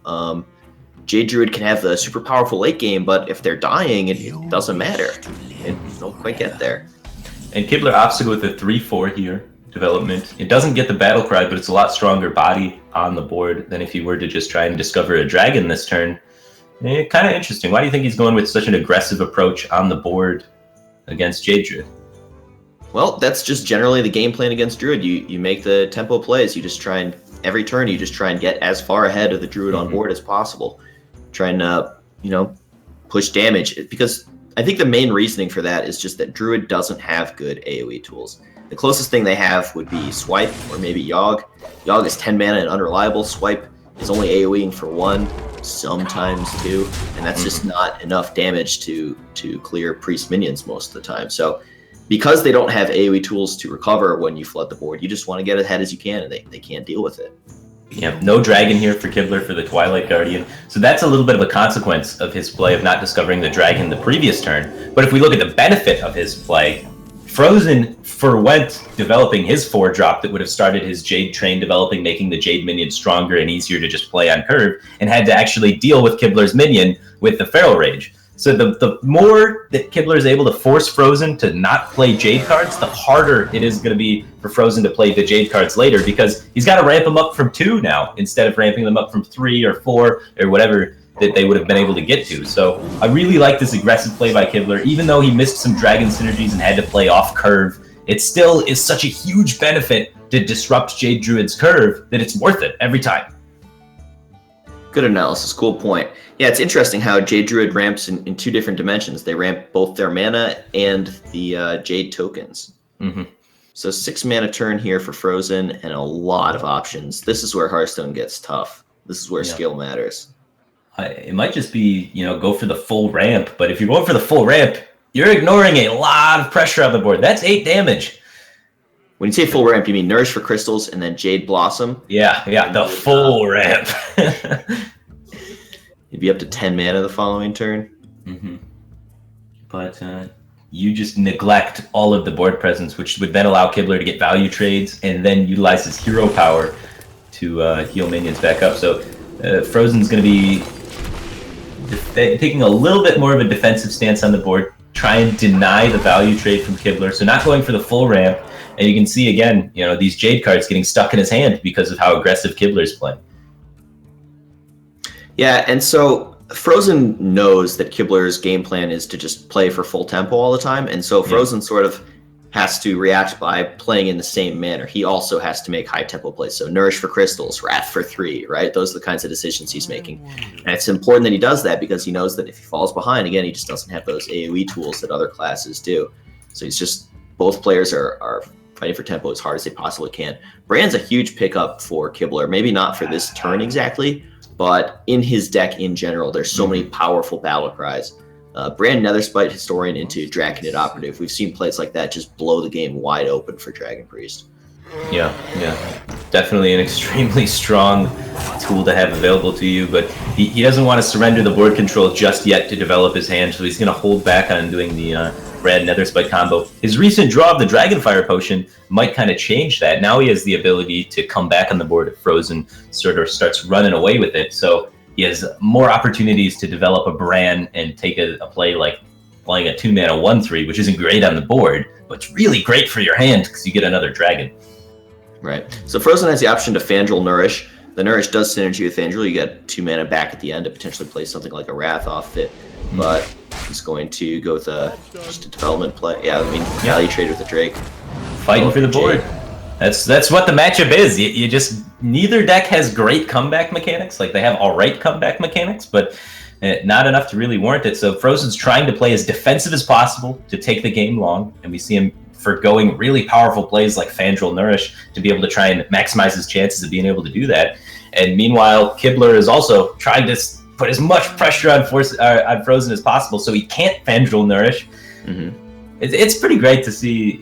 Jade Druid can have the super powerful late game, but if they're dying, it doesn't matter. It don't quite get there. And Kibler opts to go with a 3/4 here. Development. It doesn't get the battle cry, but it's a lot stronger body on the board than if you were to just try and discover a dragon this turn. Kind of interesting. Why do you think he's going with such an aggressive approach on the board against Jade Druid? Well, that's just generally the game plan against Druid. You make the tempo plays. You just try and every turn you just try and get as far ahead of the Druid on board as possible. Try and push damage, because I think the main reasoning for that is just that Druid doesn't have good AoE tools. The closest thing they have would be Swipe or maybe Yogg. Yogg is 10 mana and unreliable. Swipe is only AoEing for 1, sometimes 2, and that's just not enough damage to clear Priest minions most of the time. So because they don't have AoE tools to recover when you flood the board, you just want to get as ahead as you can, and they can't deal with it. Yeah, no dragon here for Kibler for the Twilight Guardian. So that's a little bit of a consequence of his play of not discovering the dragon the previous turn. But if we look at the benefit of his play, Frozen forwent developing his 4-drop that would have started his Jade train developing, making the Jade minion stronger and easier to just play on curve, and had to actually deal with Kibler's minion with the Feral Rage. So the more that Kibler is able to force Frozen to not play Jade cards, the harder it is going to be for Frozen to play the Jade cards later, because he's got to ramp them up from 2 now instead of ramping them up from 3 or 4 or whatever that they would have been able to get to. So I really like this aggressive play by Kibler. Even though he missed some dragon synergies and had to play off curve, it still is such a huge benefit to disrupt Jade Druid's curve that it's worth it every time. Good analysis, cool point. Yeah, it's interesting how Jade Druid ramps in 2 different dimensions. They ramp both their mana and the Jade tokens. So 6 mana turn here for Frozen and a lot of options. This is where Hearthstone gets tough. This is where skill matters. It might just be, go for the full ramp, but if you're going for the full ramp, you're ignoring a lot of pressure on the board. That's 8 damage. When you say full ramp, you mean Nourish for Crystals and then Jade Blossom? Yeah, the full ramp. You'd be up to 10 mana the following turn. But you just neglect all of the board presence, which would then allow Kibler to get value trades and then utilize his hero power to heal minions back up. So Frozen's going to be taking a little bit more of a defensive stance on the board, try and deny the value trade from Kibler, so not going for the full ramp. And you can see again, these Jade cards getting stuck in his hand because of how aggressive Kibler's playing. Yeah, and so Frozen knows that Kibler's game plan is to just play for full tempo all the time, and so Frozen sort of has to react by playing in the same manner. He also has to make high tempo plays. So Nourish for Crystals, Wrath for 3, right? Those are the kinds of decisions he's making. And it's important that he does that because he knows that if he falls behind, again, he just doesn't have those AoE tools that other classes do. So he's just, both players are fighting for tempo as hard as they possibly can. Brand's a huge pickup for Kibler. Maybe not for this turn exactly, but in his deck in general, there's so many powerful battle cries. Brand Netherspite Historian into Draconid Operative. We've seen plays like that just blow the game wide open for Dragon Priest. Yeah. Definitely an extremely strong tool to have available to you, but he doesn't want to surrender the board control just yet to develop his hand, so he's going to hold back on doing the Brand Netherspite combo. His recent draw of the Dragonfire Potion might kind of change that. Now he has the ability to come back on the board if Frozen sort of starts running away with it, so he has more opportunities to develop a Bran and take a play like playing a 2-mana 1/3, which isn't great on the board, but it's really great for your hand because you get another dragon. Right. So Frozen has the option to Fandral Nourish. The Nourish does synergy with Fandral. You get 2 mana back at the end to potentially play something like a Wrath off it. But he's going to go with just a development play. Yeah, value trade with the Drake. Fighting for the board. That's what the matchup is. You just, neither deck has great comeback mechanics. Like, they have all right comeback mechanics, but not enough to really warrant it. So Frozen's trying to play as defensive as possible to take the game long, and we see him forgoing really powerful plays like Fandral Nourish to be able to try and maximize his chances of being able to do that. And meanwhile, Kibler is also trying to put as much pressure on Frozen as possible, so he can't Fandral Nourish. Mm-hmm. It's pretty great to see,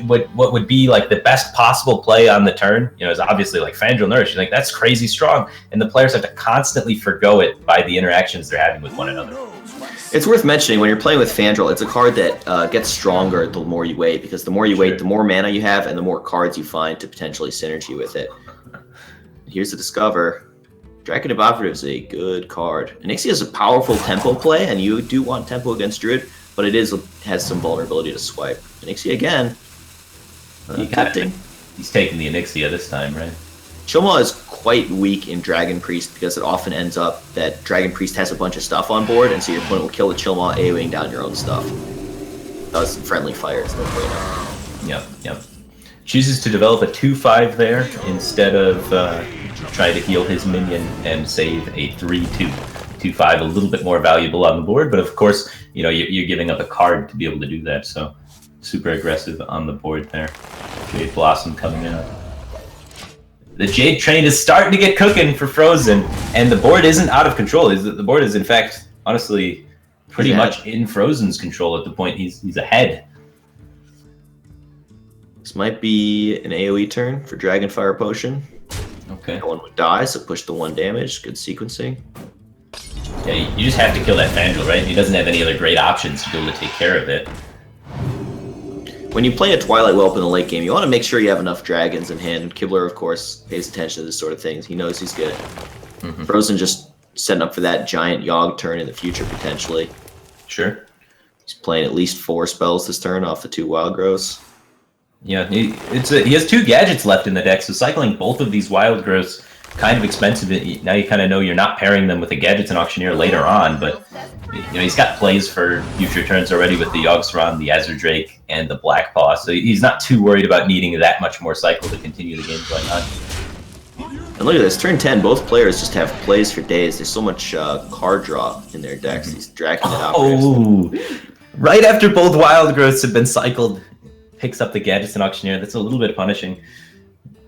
what would be like the best possible play on the turn, is obviously like Fandral Nourish. You're like, that's crazy strong, and the players have to constantly forgo it by the interactions they're having with one another. It's worth mentioning, when you're playing with Fandral, it's a card that gets stronger the more you wait, because the more you wait, the more mana you have, and the more cards you find to potentially synergy with it. Here's the Discover. Dragon of Operative is a good card. Anixia is a powerful tempo play, and you do want tempo against Druid, but it has some vulnerability to swipe. Anixia again. He's taking the Anixia this time, right? Chilmaw is quite weak in Dragon Priest because it often ends up that Dragon Priest has a bunch of stuff on board, and so your opponent will kill the Chilmaw, AoEing down your own stuff. Does friendly fire, it's no bueno. Yep. Chooses to develop a 2/5 there instead of trying to heal his minion and save a 3/2. 2/5 a little bit more valuable on the board, but of course, you're giving up a card to be able to do that, so super aggressive on the board there. Jade Blossom coming in. The Jade train is starting to get cooking for Frozen, and the board isn't out of control. The board is, in fact, honestly, pretty much in Frozen's control at the point he's ahead. This might be an AoE turn for Dragonfire Potion. Okay. No one would die, so push the 1 damage. Good sequencing. Yeah, you just have to kill that Fandral, right? He doesn't have any other great options to be able to take care of it. When you play a Twilight Whelp in the late game, you want to make sure you have enough dragons in hand. And Kibler, of course, pays attention to this sort of things. He knows he's good. Mm-hmm. Frozen just setting up for that giant Yogg turn in the future, potentially. Sure. He's playing at least 4 spells this turn off the 2 Wild Growths. Yeah, he has 2 gadgets left in the deck, so cycling both of these Wild Growths kind of expensive. Now you kind of know you're not pairing them with the Gadgets and Auctioneer later on, but he's got plays for future turns already with the Yogg-Saron, the Azure Drake, and the Black Paw, so he's not too worried about needing that much more cycle to continue the game going on. And look at this, turn 10, both players just have plays for days. There's so much card draw in their decks. These Dragon and Operators. Right after both Wild Growths have been cycled, picks up the Gadgets and Auctioneer. That's a little bit punishing.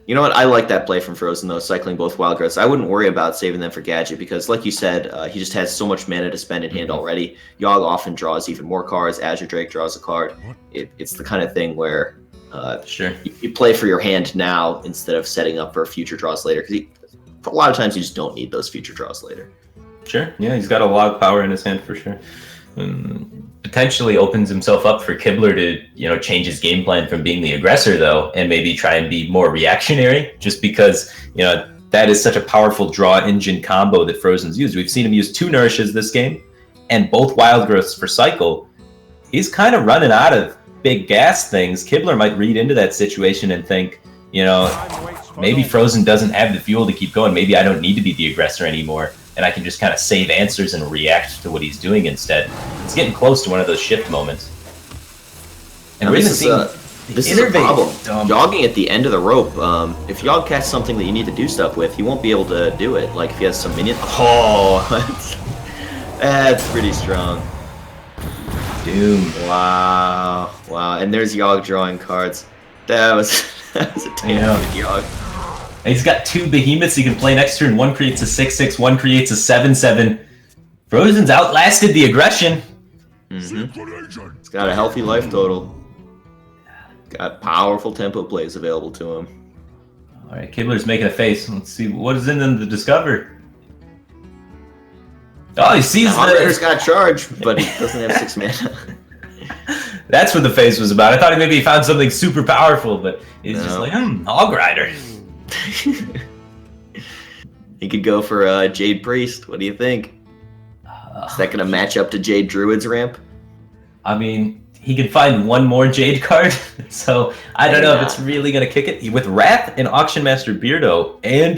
You know what? I like that play from Frozen, though, cycling both Wild Growths. I wouldn't worry about saving them for Gadget because, like you said, he just has so much mana to spend in hand already. Yogg often draws even more cards. Azure Drake draws a card. It's the kind of thing where you play for your hand now instead of setting up for future draws later, because a lot of times you just don't need those future draws later. Sure. Yeah, he's got a lot of power in his hand for sure. Potentially opens himself up for Kibler to, change his game plan from being the aggressor, though, and maybe try and be more reactionary, just because, that is such a powerful draw engine combo that Frozen's used. We've seen him use 2 Nourishes this game, and both Wild Growths for cycle. He's kind of running out of big gas things. Kibler might read into that situation and think, maybe Frozen doesn't have the fuel to keep going. Maybe I don't need to be the aggressor anymore, and I can just kind of save answers and react to what he's doing instead. It's getting close to one of those shift moments. And this is a problem. Yogging at the end of the rope. If Yogg catches something that you need to do stuff with, he won't be able to do it. Like if he has some minion. Oh, that's pretty strong. Doom. Wow. And there's Yogg drawing cards. That was a damn good Yogg. And he's got 2 behemoths he can play next turn. One creates a 6/6, one creates a 7/7. Frozen's outlasted the aggression. Mm-hmm. He's got a healthy life total. Got powerful tempo plays available to him. All right, Kibler's making a face. Let's see what is in them to discover. Oh, he sees the Operator's got charge, but he doesn't have 6 mana. That's what the face was about. I thought maybe he found something super powerful, but he's just like, Hog Rider. He could go for Jade Priest. What do you think? Is that going to match up to Jade Druid's ramp? I mean, he can find one more Jade card, so I don't know if it's really going to kick it. With Wrath and Auction Master Beardo and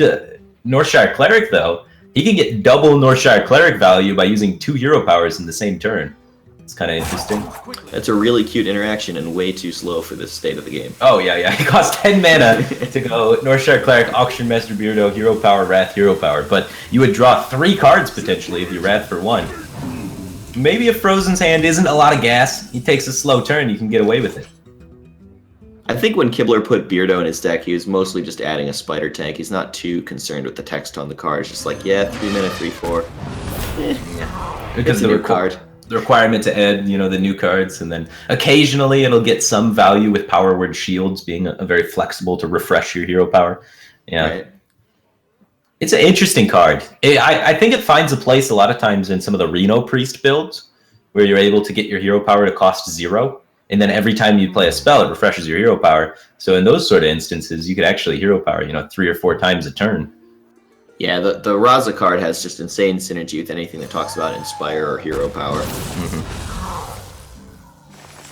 Northshire Cleric, though, he can get double Northshire Cleric value by using 2 hero powers in the same turn. It's kind of interesting. That's a really cute interaction and way too slow for this state of the game. Oh, yeah. It costs 10 mana to go Northshire Cleric, Auction Master Beardo, Hero Power, Wrath, Hero Power. But you would draw 3 cards, potentially, if you Wrath for 1. Maybe if Frozen's hand isn't a lot of gas, he takes a slow turn, you can get away with it. I think when Kibler put Beardo in his deck, he was mostly just adding a spider tank. He's not too concerned with the text on the card. It's just like, yeah, 3 mana, 3/4. Yeah. Because It's a the new card. the requirement to add, the new cards, and then occasionally it'll get some value with Power Word Shields being a very flexible to refresh your hero power. Yeah. Right. It's an interesting card. I think it finds a place a lot of times in some of the Reno Priest builds, where you're able to get your hero power to cost 0, and then every time you play a spell, it refreshes your hero power. So in those sort of instances, you could actually hero power, 3 or 4 times a turn. Yeah, the Raza card has just insane synergy with anything that talks about Inspire or hero power.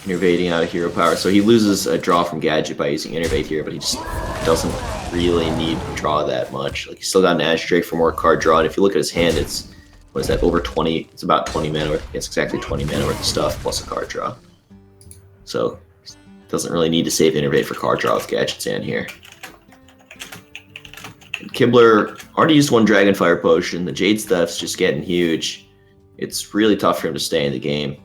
Innervating out of hero power. So he loses a draw from Gadget by using Innervate here, but he just doesn't really need to draw that much. Like, he's still got an Ash Drake for more card draw, and if you look at his hand, it's, what is that, over 20, it's about 20 mana worth, it's exactly 20 mana worth of stuff, plus a card draw. So, doesn't really need to save Innervate for card draw with Gadget's hand here. And Kibler already used 1 Dragonfire Potion, the Jade stuff's just getting huge. It's really tough for him to stay in the game.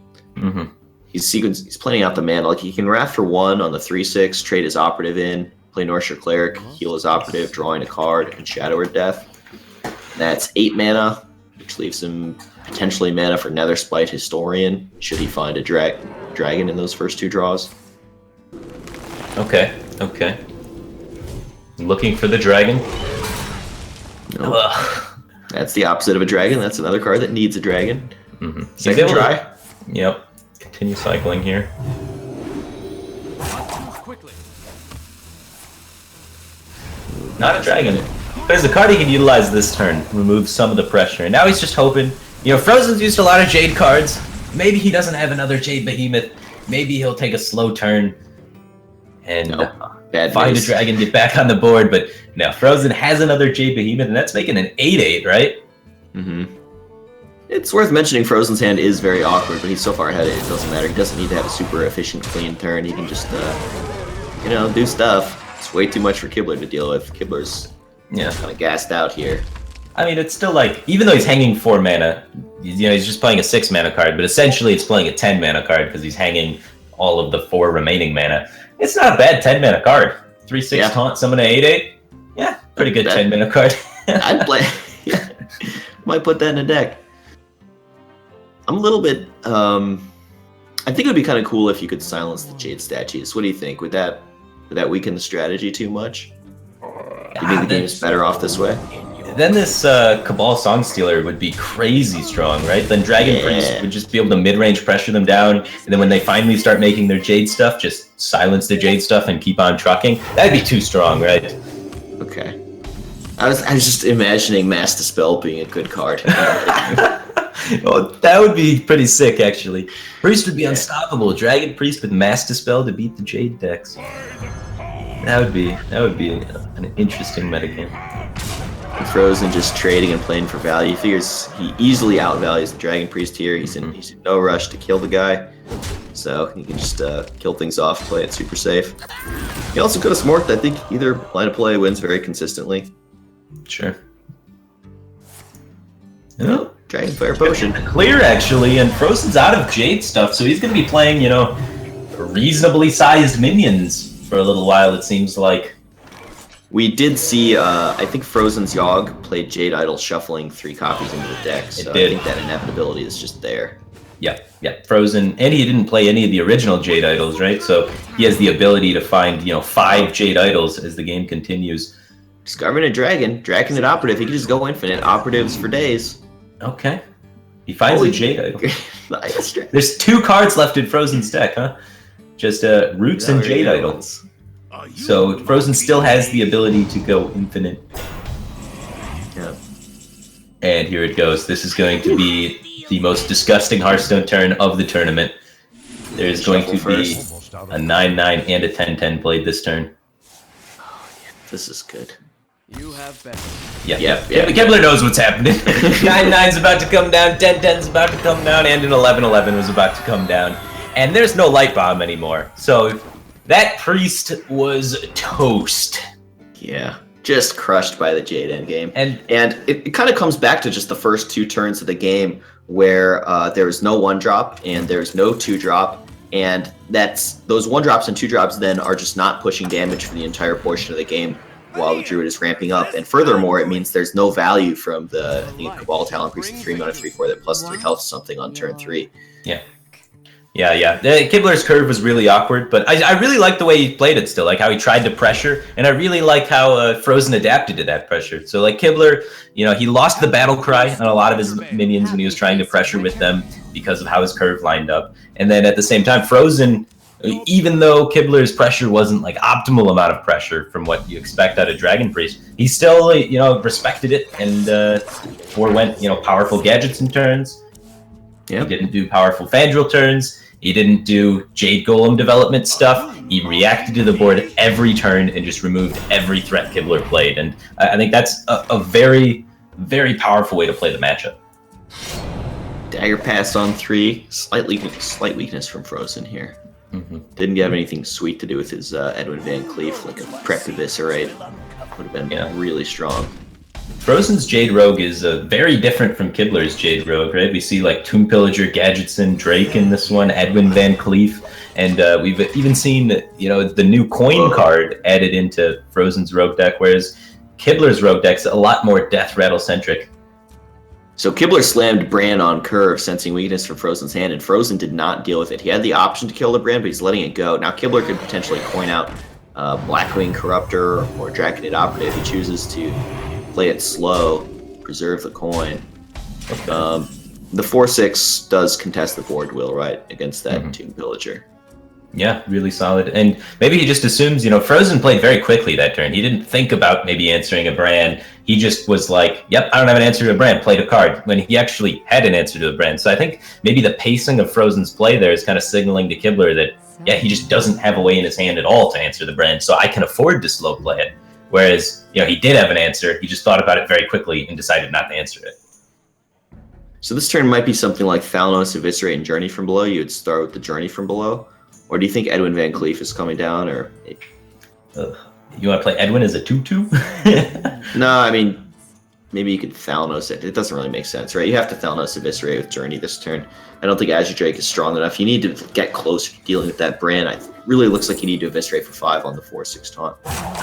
He's planning out the mana. Like, he can Wrath for 1 on the 3/6, trade his Operative in, play Northshire Cleric, heal his Operative, drawing a card, and Shadow or Death. That's 8 mana, which leaves him potentially mana for Nether Spite Historian, should he find a dragon in those first 2 draws. Okay. Looking for the dragon. No. That's the opposite of a dragon. That's another card that needs a dragon. Second try. Yep. Continue cycling here. Not a dragon. But as a card he can utilize this turn, remove some of the pressure. And now he's just hoping, Frozen's used a lot of Jade cards. Maybe he doesn't have another Jade Behemoth. Maybe he'll take a slow turn and find a dragon, get back on the board. But now Frozen has another Jade Behemoth, and that's making an 8/8, right? It's worth mentioning Frozen's hand is very awkward, but he's so far ahead it doesn't matter. He doesn't need to have a super efficient, clean turn. He can just, do stuff. It's way too much for Kibler to deal with. Kibler's kind of gassed out here. I mean, it's still like, even though he's hanging 4 mana, he's just playing a 6 mana card, but essentially it's playing a 10 mana card because he's hanging all of the 4 remaining mana. It's not a bad 10 mana card. 3/6 taunt, summon an 8/8. Yeah, pretty good 10 mana card. I'd play. Yeah, might put that in a deck. I'm a little bit. I think it would be kind of cool if you could silence the Jade statues. What do you think? Would that weaken the strategy too much? Do you think the game is better off this way? Then this Cabal Songstealer would be crazy strong, right? Then Dragon Priest would just be able to mid-range pressure them down, and then when they finally start making their Jade stuff, just silence their Jade stuff and keep on trucking. That'd be too strong, right? Okay. I was just imagining Mass Dispel being a good card. Oh, that would be pretty sick, actually. Priest would be unstoppable. Dragon Priest with Mass Dispel to beat the Jade decks. That would be an interesting metagame. Frozen just trading and playing for value. He figures he easily outvalues the Dragon Priest here. He's in no rush to kill the guy, so he can just kill things off, play it super safe. He also could have smorked. I think either line of play wins very consistently. Sure. Oh, Dragonfire Potion. Clear, actually, and Frozen's out of Jade stuff, so he's going to be playing, reasonably sized minions for a little while, it seems like. We did see, I think Frozen's Yogg played Jade Idol shuffling 3 copies into the deck, so I think that inevitability is just there. Yeah. Frozen, and he didn't play any of the original Jade Idols, right? So he has the ability to find, 5 Jade Idols as the game continues. Discovering a dragon, Draconid Operative, he can just go infinite. Operatives for days. Okay. He finds a Jade Idol. Nice. There's 2 cards left in Frozen's deck, huh? Just Roots and Jade Idols. So Frozen still has the ability to go infinite. Yeah. And here it goes. This is going to be the most disgusting Hearthstone turn of the tournament. There's going to be a 9/9 and a 10/10 played this turn. Oh, yeah, this is good. You have been. Yeah. Kibler knows what's happening. 9/9's about to come down, 10/10's about to come down, and an 11/11 was about to come down. And there's no light bomb anymore. So that Priest was toast. Yeah, just crushed by the Jade endgame. And it kind of comes back to just the first 2 turns of the game where there was no 1-drop and there's no 2-drop, and those 1-drops and 2-drops then are just not pushing damage for the entire portion of the game while the Druid is ramping up. And furthermore, it means there's no value from the, I think, Cabal Talent increasing 3 mana 3/4 that plus 3 health something on turn 3. Yeah. Kibler's curve was really awkward, but I really liked the way he played it still, like how he tried to pressure, and I really like how Frozen adapted to that pressure. So like Kibler, he lost the battle cry on a lot of his minions when he was trying to pressure with them because of how his curve lined up. And then at the same time, Frozen, even though Kibler's pressure wasn't like optimal amount of pressure from what you expect out of Dragon Priest, he still, respected it and forewent, powerful gadgets and turns. Yep. He didn't do powerful Fandral turns. He didn't do Jade Golem development stuff. He reacted to the board every turn and just removed every threat Kibler played. And I think that's a very, very powerful way to play the matchup. Dagger Pass on 3. Slight weakness from Frozen here. Mm-hmm. Didn't have anything sweet to do with his Edwin Van Cleef, like a Prep Eviscerate. Would have been really strong. Frozen's Jade Rogue is very different from Kibler's Jade Rogue, right? We see like Tomb Pillager, Gadgetson, Drake in this one, Edwin Van Cleef, and we've even seen the new coin card added into Frozen's Rogue deck, whereas Kibler's Rogue deck's a lot more Death Rattle centric. So Kibler slammed Bran on curve, sensing weakness from Frozen's hand, and Frozen did not deal with it. He had the option to kill the Bran, but he's letting it go. Now Kibler could potentially coin out Blackwing Corruptor or Draconid Operative if he chooses to play it slow, preserve the coin. Okay. The 4/6 does contest the board will, right, against that Tomb Pillager. Yeah, really solid. And maybe he just assumes, Frozen played very quickly that turn. He didn't think about maybe answering a Bran. He just was like, yep, I don't have an answer to a Bran, played a card, when he actually had an answer to a Bran. So I think maybe the pacing of Frozen's play there is kind of signaling to Kibler that, he just doesn't have a way in his hand at all to answer the Bran, so I can afford to slow play it. Whereas, he did have an answer, he just thought about it very quickly and decided not to answer it. So this turn might be something like Thalanos, Eviscerate, and Journey from Below. You would start with the Journey from Below. Or do you think Edwin Van Cleef is coming down? Or you want to play Edwin as a 2/2? No, I mean, maybe you could Thalanos it. It doesn't really make sense, right? You have to Thalanos Eviscerate with Journey this turn. I don't think Azure Drake is strong enough. You need to get closer to dealing with that Bran. It really looks like you need to Eviscerate for 5 on the 4/6 taunt.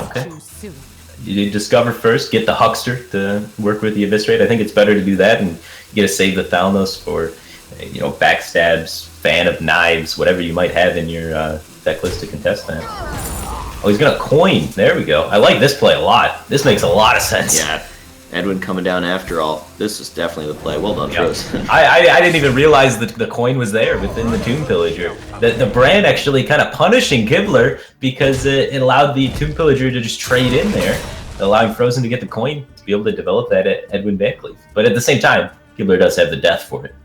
Okay. You discover first, get the Huckster to work with the Eviscerate. I think it's better to do that, and you get to save the Thalanos for, backstabs, Fan of Knives, whatever you might have in your deck list to contest that. Oh, he's going to coin. There we go. I like this play a lot. This makes a lot of sense. Yeah, Edwin coming down after all. This is definitely the play. Well done, Frozen. I didn't even realize that the coin was there within the Tomb Pillager. The Bran actually kind of punishing Kibler because it allowed the Tomb Pillager to just trade in there, allowing Frozen to get the coin to be able to develop that at Edwin Van Cleef. But at the same time, Kibler does have the death for it.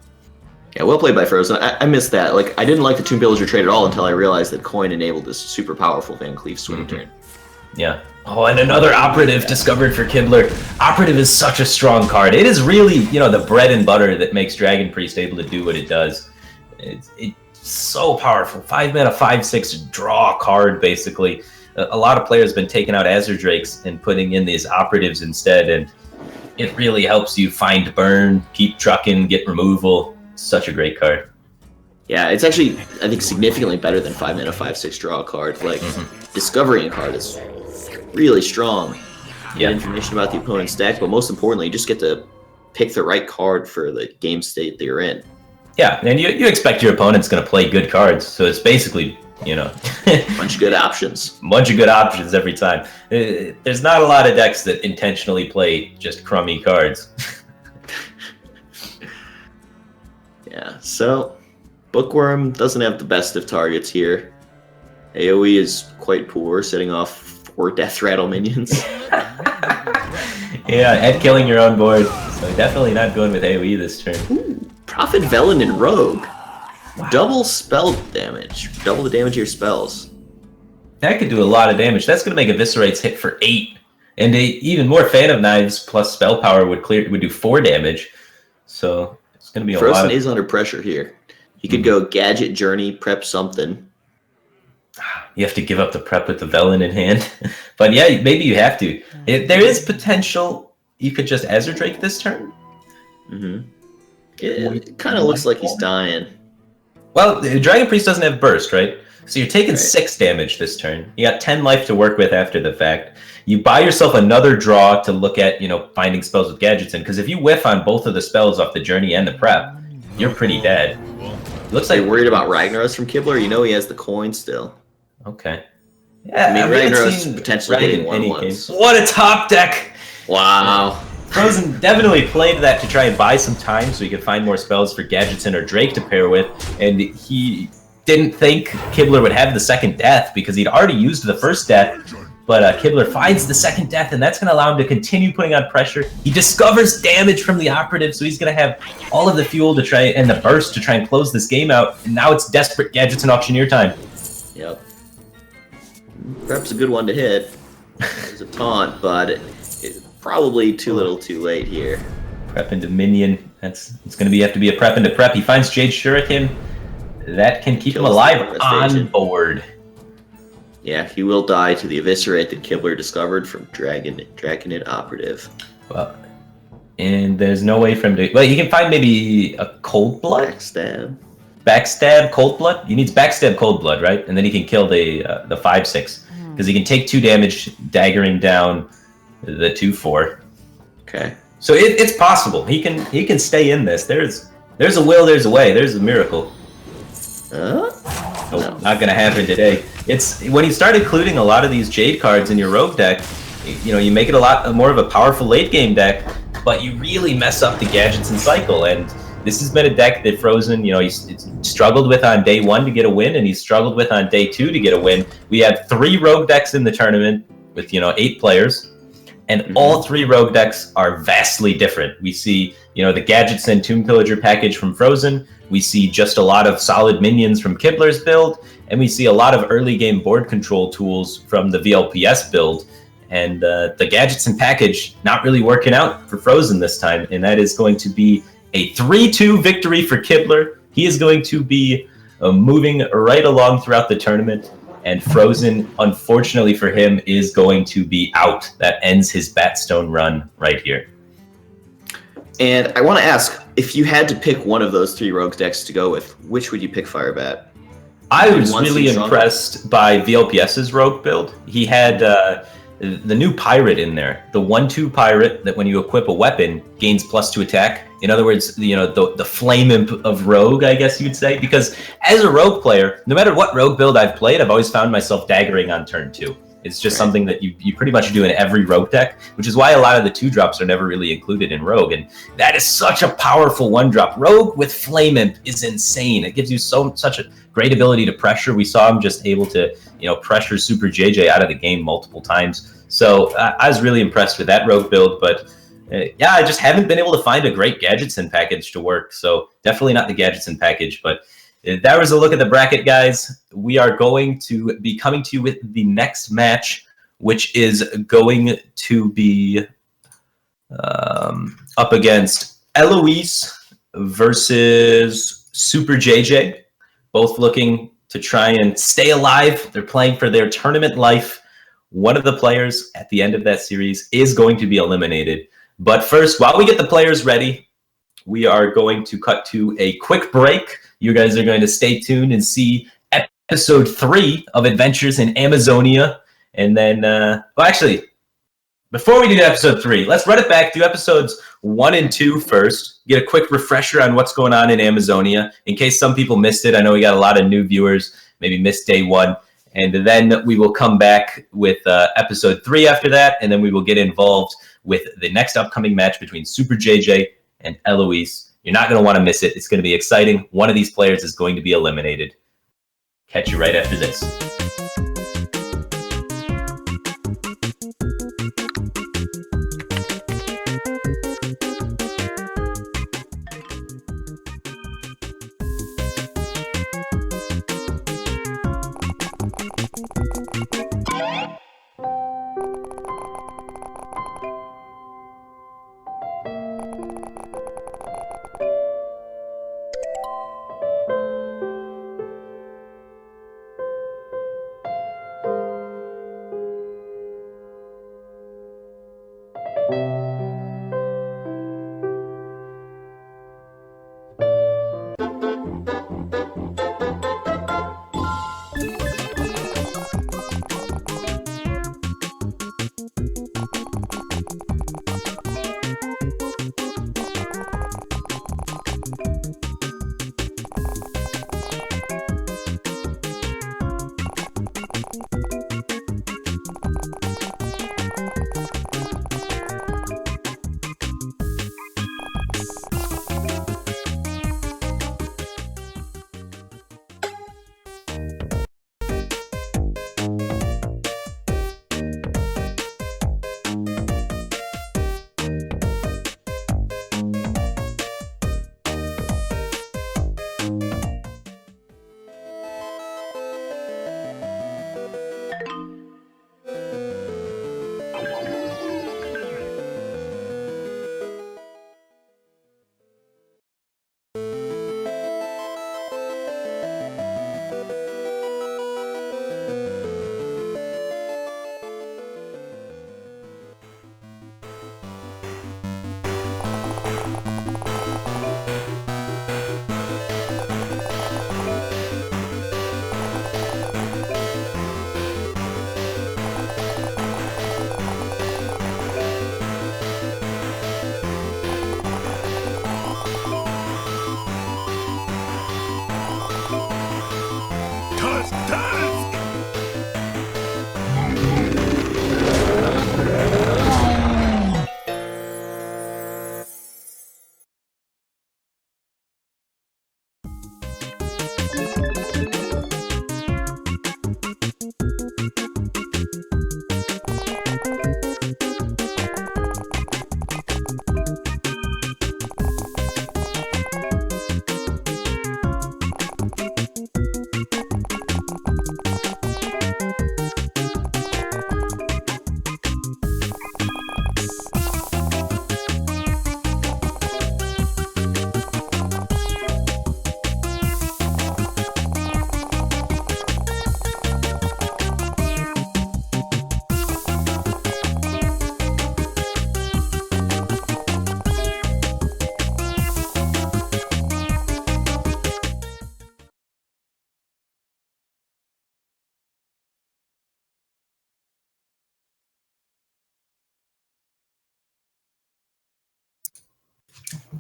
Yeah, well played by Frozen. I missed that. I didn't like the Tomb Pillager trade at all until I realized that coin enabled this super powerful Van Cleef swing turn. Yeah. Oh, and another Operative discovered for Kibler. Operative is such a strong card. It is really, the bread and butter that makes Dragon Priest able to do what it does. It's so powerful. 5 mana, 5/6 draw card, basically. A lot of players have been taking out Azure Drakes and putting in these Operatives instead, and it really helps you find burn, keep trucking, get removal. Such a great card. Yeah, it's actually, I think, significantly better than 5 mana, 5/6 draw card. Discovering a card is really strong. You get information about the opponent's deck, but most importantly, you just get to pick the right card for the game state that you're in. Yeah, and you expect your opponent's going to play good cards, so it's basically, bunch of good options. Bunch of good options every time. There's not a lot of decks that intentionally play just crummy cards. Yeah, so Bookworm doesn't have the best of targets here. AoE is quite poor, setting off 4 Death Rattle minions. Yeah, and killing your own board. So definitely not going with AoE this turn. Ooh, Prophet Velen and Rogue. Wow. Double spell damage. Double the damage of your spells. That could do a lot of damage. That's going to make Eviscerates hit for 8. And even more Fan of Knives plus spell power would do 4 damage. So it's going to be a lot of... Frozen is under pressure here. He could go Gadget, Journey, prep something. You have to give up the prep with the Velen in hand. But yeah, maybe you have to. There is potential you could just Azure Drake this turn. Mm-hmm. It kind of looks like he's dying. Well, the Dragon Priest doesn't have burst, right? So you're taking Right. 6 damage this turn. You got 10 life to work with after the fact. You buy yourself another draw to look at, finding spells with gadgets in. Because if you whiff on both of the spells off the journey and the prep, you're pretty dead. Looks Are like you worried about Ragnaros from Kibler? You know he has the coin still. Okay. Yeah, I mean, we haven't Ragnaros seen potentially Rag getting in one any once. game. What a top deck! Wow. Frozen definitely played that to try and buy some time so he could find more spells for Gadgetzin or Drake to pair with, and he didn't think Kibler would have the second death because he'd already used the first death, but Kibler finds the second death, and that's going to allow him to continue putting on pressure. He discovers damage from the operative, so he's going to have all of the fuel to try and the burst to try and close this game out, and now it's desperate Gadgetzin Auctioneer time. Yep. Perhaps a good one to hit. It was a taunt, but it's probably too little too late here. Prep into minion. It's going to have to be a prep into prep. He finds Jade Shuriken. That can keep him Kills alive the on devastation. board. Yeah, he will die to the eviscerate that Kibler discovered from Dragonid Operative. Well, and there's no way for him to... Well, you can find maybe a Cold Blood? Backstab. Backstab Cold Blood? He needs Backstab Cold Blood, right? And then he can kill the 5/6. Because he can take 2 damage, daggering down the 2/4. Okay. So it's possible. He can stay in this. There's a will, there's a way. There's a miracle. No. Not gonna happen today. It's when you start including a lot of these Jade cards in your Rogue deck, you make it a lot more of a powerful late game deck, but you really mess up the Gadgetzin cycle. And this has been a deck that Frozen, he's struggled with on day 1 to get a win, and he's struggled with on day 2 to get a win. We have 3 Rogue decks in the tournament with 8 players, and all 3 Rogue decks are vastly different. We see the Gadgetzin Tomb Pillager package from Frozen. We see just a lot of solid minions from Kibler's build, and we see a lot of early game board control tools from the VLPS build. And the Gadgetzin package not really working out for Frozen this time, and that is going to be a 3-2 victory for Kibler. He is going to be moving right along throughout the tournament, and Frozen, unfortunately for him, is going to be out. That ends his BatStone run right here. And I want to ask, if you had to pick one of those 3 Rogue decks to go with, which would you pick Firebat? I was Once really he's impressed by VLPS's Rogue build. He had the new Pirate in there, the 1/2 Pirate that when you equip a weapon gains +2 attack. In other words, the Flame Imp of Rogue, I guess you would say. Because as a Rogue player, no matter what Rogue build I've played, I've always found myself daggering on turn 2. It's just something that you pretty much do in every Rogue deck, which is why a lot of the 2-drops are never really included in Rogue. And that is such a powerful 1-drop. Rogue with Flame Imp is insane. It gives you such a great ability to pressure. We saw him just able to pressure Super JJ out of the game multiple times. So I was really impressed with that Rogue build. But I just haven't been able to find a great Gadgetzin package to work. So definitely not the Gadgetzin package, but that was a look at the bracket, guys. We are going to be coming to you with the next match, which is going to be up against Eloise versus Super JJ. Both looking to try and stay alive. They're playing for their tournament life. One of the players at the end of that series is going to be eliminated. But first, while we get the players ready, we are going to cut to a quick break. You guys are going to stay tuned and see episode 3 of Adventures in Amazonia. And then, actually, before we do episode 3, let's run it back, do episodes 1 and 2 first, get a quick refresher on what's going on in Amazonia, in case some people missed it. I know we got a lot of new viewers, maybe missed day 1. And then we will come back with episode 3 after that, and then we will get involved with the next upcoming match between Super JJ and Eloise. You're not going to want to miss it. It's going to be exciting. One of these players is going to be eliminated. Catch you right after this.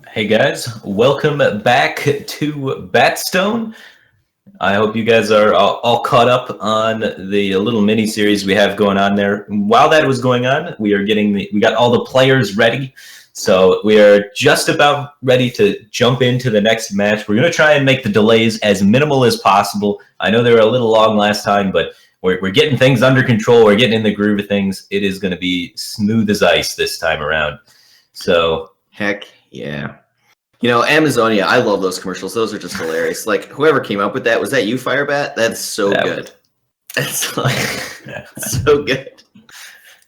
Hey guys, welcome back to BatStone. I hope you guys are all caught up on the little mini series we have going on there. While that was going on, we got all the players ready. So we are just about ready to jump into the next match. We're going to try and make the delays as minimal as possible. I know they were a little long last time, but we're getting things under control. We're getting in the groove of things. It is going to be smooth as ice this time around. So Heck yeah. You know, Amazonia, I love those commercials. Those are just hilarious. Like, whoever came up with that, was that you, Firebat? That's so good. That's like so good.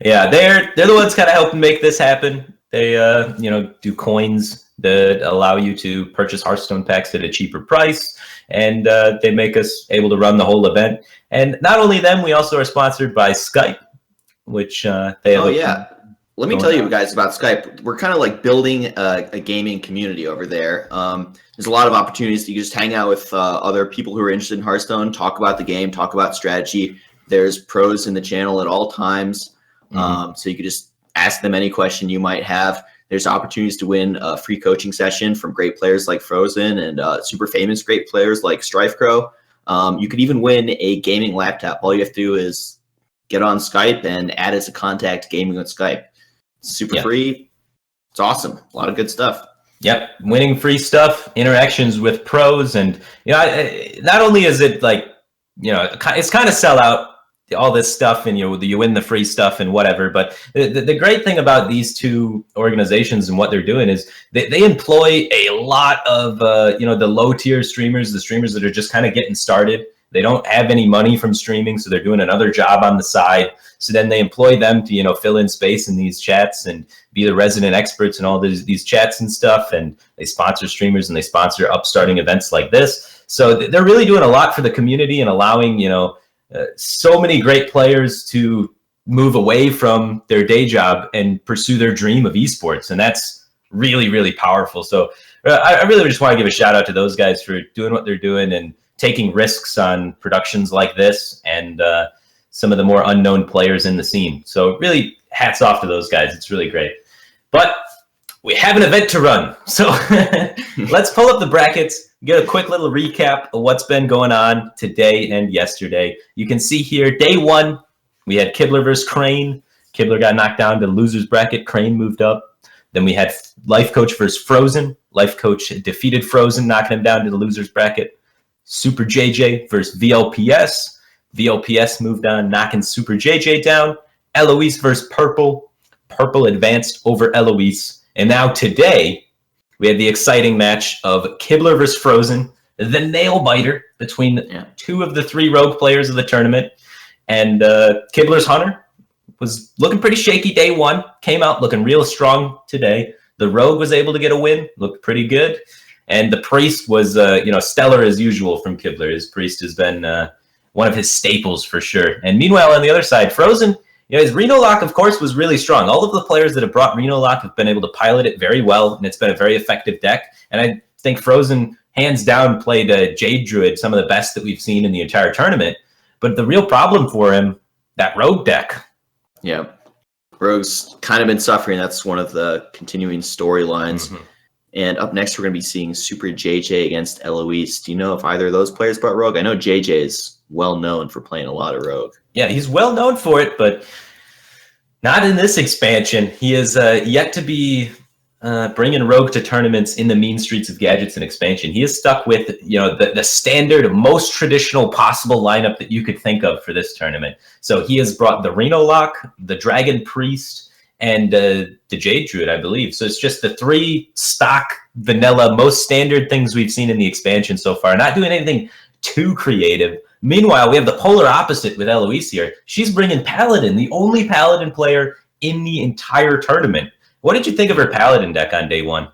Yeah, they're the ones kind of helping make this happen. They do coins that allow you to purchase Hearthstone packs at a cheaper price, and they make us able to run the whole event. And not only them, we also are sponsored by Skype, which they have. Oh yeah. Let me tell you guys about Skype. We're kind of like building a gaming community over there. There's a lot of opportunities to just hang out with other people who are interested in Hearthstone, talk about the game, talk about strategy. There's pros in the channel at all times. So you could just ask them any question you might have. There's opportunities to win a free coaching session from great players like Frozen and super famous great players like StrifeCrow. You could even win a gaming laptop. All you have to do is get on Skype and add as a contact gaming with Skype. Super free. It's awesome. A lot of good stuff. Yep, winning free stuff, interactions with pros, and not only is it like it's kind of sell out all this stuff, and you win the free stuff and whatever. But the great thing about these two organizations and what they're doing is they employ a lot of the low tier streamers, the streamers that are just kind of getting started. They don't have any money from streaming, so they're doing another job on the side. So then they employ them to, fill in space in these chats and be the resident experts in all these chats and stuff. And they sponsor streamers and they sponsor upstarting events like this. So they're really doing a lot for the community and allowing, so many great players to move away from their day job and pursue their dream of esports. And that's really, really powerful. So I really just want to give a shout out to those guys for doing what they're doing and taking risks on productions like this and some of the more unknown players in the scene. So really hats off to those guys. It's really great. But we have an event to run. So let's pull up the brackets, get a quick little recap of what's been going on today and yesterday. You can see here, day one, we had Kibler versus Crane. Kibler got knocked down to the loser's bracket. Crane moved up. Then we had Life Coach versus Frozen. Life Coach defeated Frozen, knocking him down to the loser's bracket. Super JJ versus VLPS. VLPS moved on, knocking Super JJ down. Eloise versus Purple. Purple advanced over Eloise. And now today, we had the exciting match of Kibler versus Frozen, the nail biter between two of the three rogue players of the tournament. And Kibler's Hunter was looking pretty shaky day one, came out looking real strong today. The rogue was able to get a win, looked pretty good. And the Priest was, stellar as usual from Kibler. His Priest has been one of his staples for sure. And meanwhile, on the other side, Frozen, his Reno Lock, of course, was really strong. All of the players that have brought Reno Lock have been able to pilot it very well, and it's been a very effective deck. And I think Frozen, hands down, played Jade Druid, some of the best that we've seen in the entire tournament. But the real problem for him, that Rogue deck. Yeah. Rogue's kind of been suffering. That's one of the continuing storylines. And up next, we're going to be seeing Super JJ against Eloise. Do you know if either of those players brought Rogue? I know JJ is well known for playing a lot of Rogue. Yeah, he's well known for it, but not in this expansion. He is yet to be bringing Rogue to tournaments in the Mean Streets of Gadgets and expansion. He is stuck with the standard, most traditional possible lineup that you could think of for this tournament. So he has brought the Reno Lock, the Dragon Priest, and the Jade Druid, I believe. So it's just the three stock, vanilla, most standard things we've seen in the expansion so far. Not doing anything too creative. Meanwhile, we have the polar opposite with Eloise here. She's bringing Paladin, the only Paladin player in the entire tournament. What did you think of her Paladin deck on day one?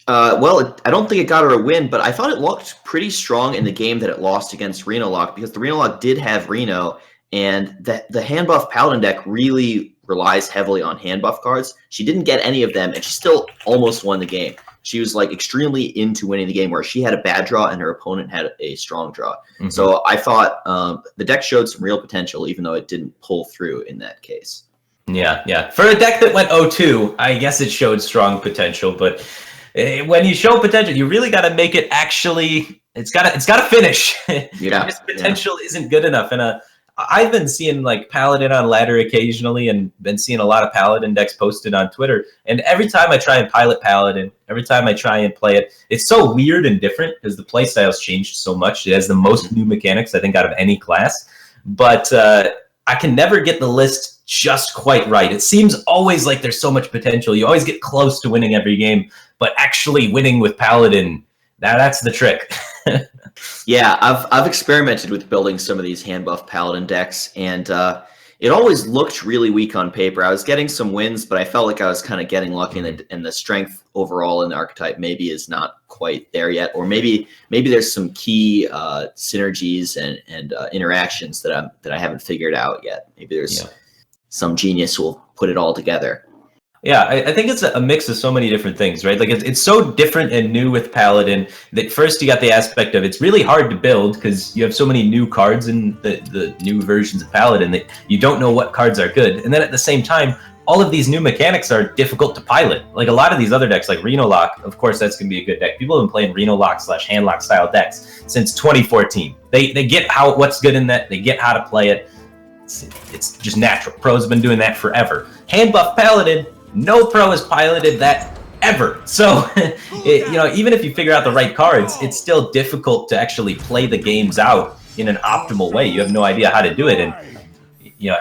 I don't think it got her a win, but I thought it looked pretty strong in the game that it lost against Reno Lock, because the Reno Lock did have Reno, and the hand buff Paladin deck really relies heavily on hand buff cards. She didn't get any of them, and she still almost won the game. She was like extremely into winning the game, where she had a bad draw and her opponent had a strong draw. So I thought the deck showed some real potential, even though it didn't pull through in that case. Yeah. For a deck that went 0-2, I guess it showed strong potential, but when you show potential, you really got to make it actually. It's got to finish. Yeah, Just potential isn't good enough. And I've been seeing like Paladin on ladder occasionally, and been seeing a lot of Paladin decks posted on Twitter. And every time I try and pilot Paladin, every time I try and play it, it's so weird and different because the playstyle's changed so much. It has the most new mechanics I think out of any class, but I can never get the list just quite right. It seems always like there's so much potential. You always get close to winning every game, but actually winning with Paladin, that's the trick. Yeah, I've experimented with building some of these hand buff Paladin decks, and it always looked really weak on paper. I was getting some wins, but I felt like I was kind of getting lucky, and the strength overall in the archetype maybe is not quite there yet, or maybe there's some key synergies and interactions that I haven't figured out yet. Maybe there's some genius who will put it all together. Yeah, I think it's a mix of so many different things, right? Like it's so different and new with Paladin that first you got the aspect of it's really hard to build because you have so many new cards in the new versions of Paladin that you don't know what cards are good. And then at the same time, all of these new mechanics are difficult to pilot. Like a lot of these other decks, like Reno Lock, of course, that's going to be a good deck. People have been playing Reno Lock / hand lock style decks since 2014. They get what's good in that. They get how to play it. It's just natural. Pros have been doing that forever. Hand buff Paladin, no pro has piloted that ever. So, even if you figure out the right cards, it's still difficult to actually play the games out in an optimal way. You have no idea how to do it. And,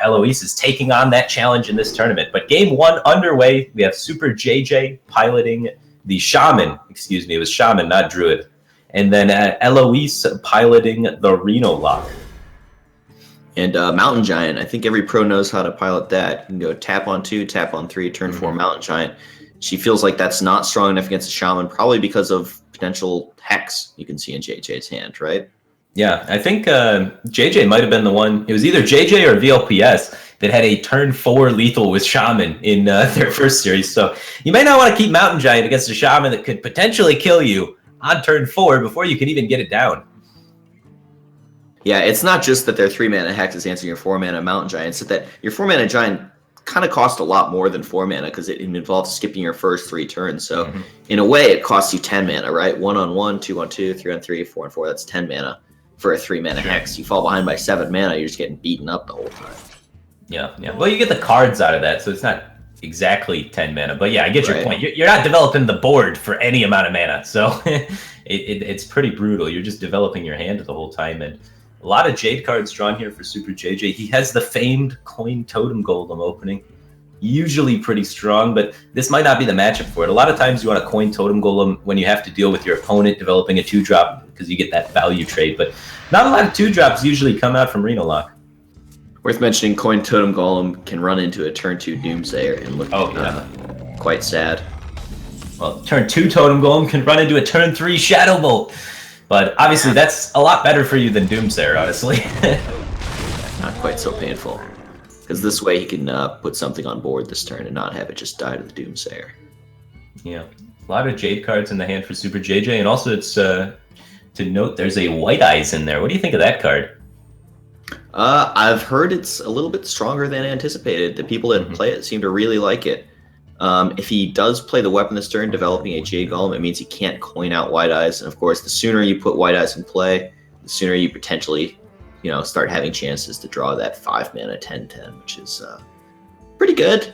Eloise is taking on that challenge in this tournament. But game 1 underway, we have Super JJ piloting the Shaman. Excuse me, it was Shaman, not Druid. And then Eloise piloting the Reno Lock. And Mountain Giant, I think every pro knows how to pilot that. You can go tap on 2, tap on 3, turn 4 Mountain Giant. She feels like that's not strong enough against a Shaman, probably because of potential hex you can see in JJ's hand, right? Yeah, I think JJ might have been the one. It was either JJ or VLPS that had a turn 4 lethal with Shaman in their first series. So you may not want to keep Mountain Giant against a Shaman that could potentially kill you on turn 4 before you can even get it down. Yeah, it's not just that their 3-mana hex is answering your 4-mana Mountain Giant. It's that your 4-mana Giant kind of costs a lot more than 4 mana because it involves skipping your first 3 turns. So in a way, it costs you 10 mana, right? 1 on 1, 2 on 2, 3 on 3, 4 on 4. That's 10 mana for a 3-mana hex. You fall behind by 7 mana, you're just getting beaten up the whole time. Yeah. Well, you get the cards out of that, so it's not exactly 10 mana. But yeah, I get your point. You're not developing the board for any amount of mana, so it's pretty brutal. You're just developing your hand the whole time. And a lot of Jade cards drawn here for Super JJ. He has the famed Coin Totem Golem opening. Usually pretty strong, but this might not be the matchup for it. A lot of times you want a Coin Totem Golem when you have to deal with your opponent developing a 2-drop because you get that value trade. But not a lot of 2-drops usually come out from Reno Lock. Worth mentioning, Coin Totem Golem can run into a turn 2 Doomsayer and look quite sad. Well, turn 2 Totem Golem can run into a turn 3 Shadow Bolt. But obviously, that's a lot better for you than Doomsayer, honestly. Not quite so painful. Because this way he can put something on board this turn and not have it just die to the Doomsayer. Yeah. A lot of Jade cards in the hand for Super JJ. And also, it's to note there's a White Eyes in there. What do you think of that card? I've heard it's a little bit stronger than anticipated. The people that play it seem to really like it. If he does play the weapon this turn, developing a Jade Golem, it means he can't coin out White Eyes. And of course, the sooner you put White Eyes in play, the sooner you potentially, start having chances to draw that 5-mana 10/10, which is pretty good.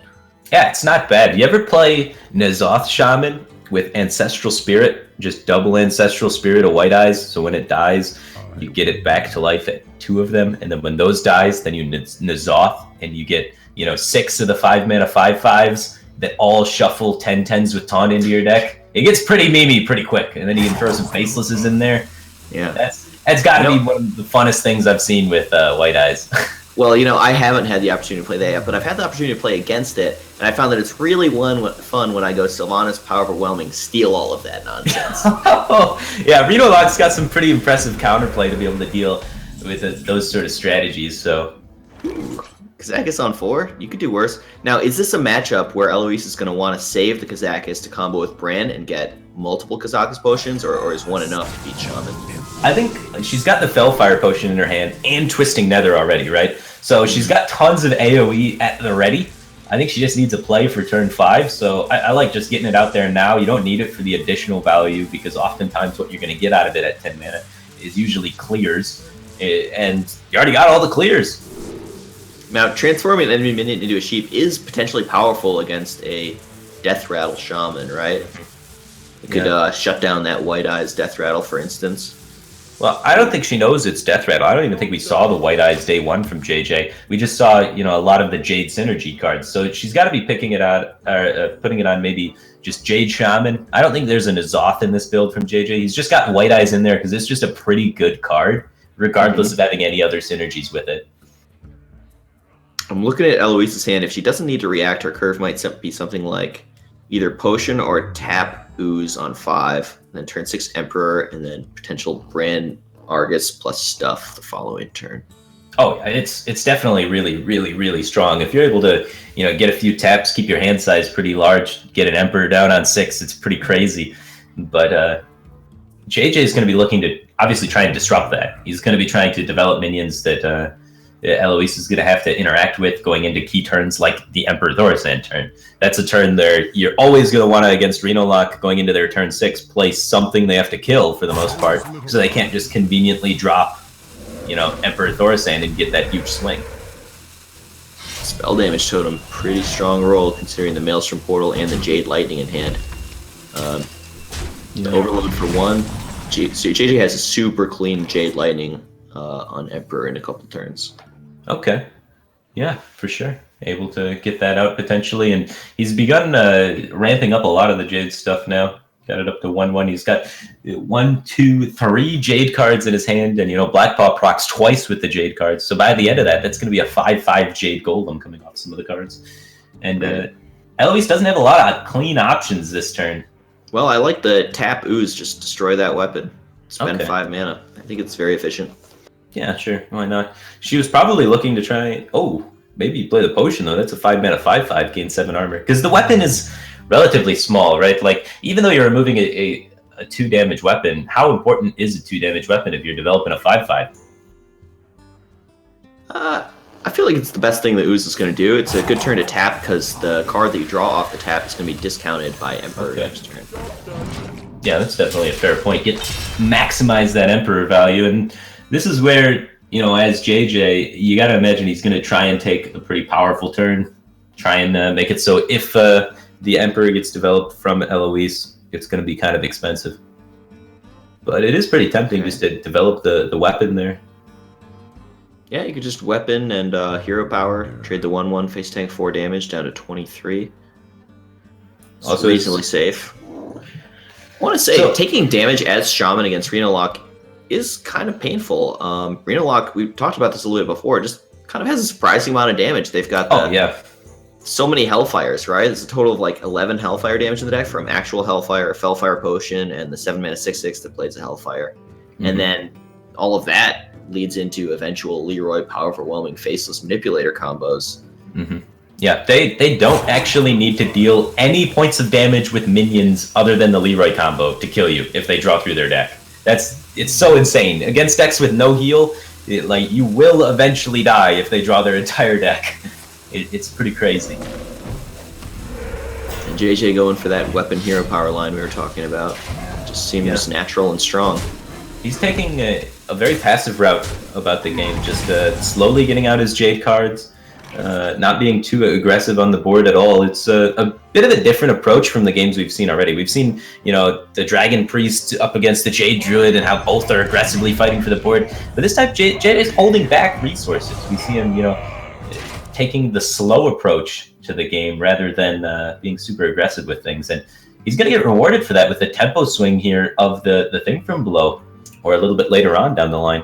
Yeah, it's not bad. You ever play N'Zoth Shaman with Ancestral Spirit? Just double Ancestral Spirit of White Eyes, so when it dies, you get it back to life at 2 of them, and then when those dies, then you N'Zoth, and you get 6 of the 5-mana 5/5s that all shuffle 10/10s with Taunt into your deck. It gets pretty memey pretty quick, and then you can throw some Facelesses in there. Yeah, that's got to be one of the funnest things I've seen with White Eyes. Well, I haven't had the opportunity to play that yet, but I've had the opportunity to play against it, and I found that it's really fun when I go Sylvanas Power Overwhelming, steal all of that nonsense. Yeah, Reno Lock's got some pretty impressive counterplay to be able to deal with those sort of strategies, so... Kazakus on 4? You could do worse. Now, is this a matchup where Eloise is going to want to save the Kazakus to combo with Bran and get multiple Kazakus potions, or is one enough to beat Shaman? I think she's got the Fellfire potion in her hand and Twisting Nether already, right? So she's got tons of AoE at the ready. I think she just needs a play for turn 5, so I like just getting it out there now. You don't need it for the additional value, because oftentimes what you're going to get out of it at 10 mana is usually clears, and you already got all the clears. Now, transforming an enemy minion into a sheep is potentially powerful against a Death Rattle Shaman, right? It could shut down that White Eyes Death Rattle, for instance. Well, I don't think she knows it's Death Rattle. I don't even think we saw the White Eyes day 1 from JJ. We just saw, a lot of the Jade Synergy cards. So she's got to be picking it out, or putting it on maybe just Jade Shaman. I don't think there's an Azoth in this build from JJ. He's just got White Eyes in there because it's just a pretty good card, regardless of having any other synergies with it. I'm looking at Eloise's hand. If she doesn't need to react, her curve might be something like either Potion or tap Ooze on 5, and then turn 6 Emperor, and then potential Brand Argus plus stuff the following turn. Oh, it's definitely really, really, really strong. If you're able to, get a few taps, keep your hand size pretty large, get an Emperor down on 6, it's pretty crazy. But JJ is going to be looking to obviously try and disrupt that. He's going to be trying to develop minions that Eloise is going to have to interact with going into key turns like the Emperor Thorsan turn. That's a turn there you're always going to want to, against Reno Lock, going into their turn 6, play something they have to kill for the most part, so they can't just conveniently drop, Emperor Thorsan and get that huge swing. Spell damage totem, pretty strong roll considering the Maelstrom Portal and the Jade Lightning in hand. The Overload for 1. So JJ has a super clean Jade Lightning on Emperor in a couple turns. Okay. Yeah, for sure. Able to get that out potentially. And he's begun ramping up a lot of the Jade stuff now. Got it up to 1/1. He's got 1, 2, 3 Jade cards in his hand. And, Blackpaw procs twice with the Jade cards. So by the end of that, that's going to be a 5/5 Jade Golem coming off some of the cards. And Eloise doesn't have a lot of clean options this turn. Well, I like the tap Ooze. Just destroy that weapon. Spend 5 mana. I think it's very efficient. Yeah, sure. Why not? She was probably looking to try... Oh, maybe play the Potion, though. That's a 5 mana, 5/5, gain 7 armor. Because the weapon is relatively small, right? Like, even though you're removing a 2 damage weapon, how important is a 2 damage weapon if you're developing a 5/5? I feel like it's the best thing that Ooze is going to do. It's a good turn to tap because the card that you draw off the tap is going to be discounted by Emperor next turn. Yeah, that's definitely a fair point. Maximize that Emperor value, and this is where, as JJ, you got to imagine he's going to try and take a pretty powerful turn, try and make it so if the Emperor gets developed from Eloise, it's going to be kind of expensive. But it is pretty tempting just to develop the weapon there. Yeah, you could just weapon and hero power, trade the 1/1 face tank 4 damage down to 23. Also reasonably safe. I want to say, taking damage as Shaman against Reno Lock is kind of painful. Reno Lock, we talked about this a little bit before, just kind of has a surprising amount of damage. They've got so many Hellfires, right? It's a total of like 11 Hellfire damage in the deck from actual Hellfire, Fellfire Potion, and the 7 mana 6/6 that plays a Hellfire. Mm-hmm. And then all of that leads into eventual Leroy Power Overwhelming Faceless Manipulator combos. Mm-hmm. Yeah, they don't actually need to deal any points of damage with minions other than the Leroy combo to kill you if they draw through their deck. It's so insane. Against decks with no heal, you will eventually die if they draw their entire deck. It's pretty crazy. And JJ going for that weapon hero power line we were talking about. Just seems natural and strong. He's taking a very passive route about the game, just slowly getting out his Jade cards, not being too aggressive on the board at all. It's a bit of a different approach from the games we've seen already. We've seen, the Dragon Priest up against the Jade Druid and how both are aggressively fighting for the board. But this time, Jade is holding back resources. We see him, taking the slow approach to the game rather than being super aggressive with things. And he's going to get rewarded for that with the tempo swing here of the thing from below, or a little bit later on down the line.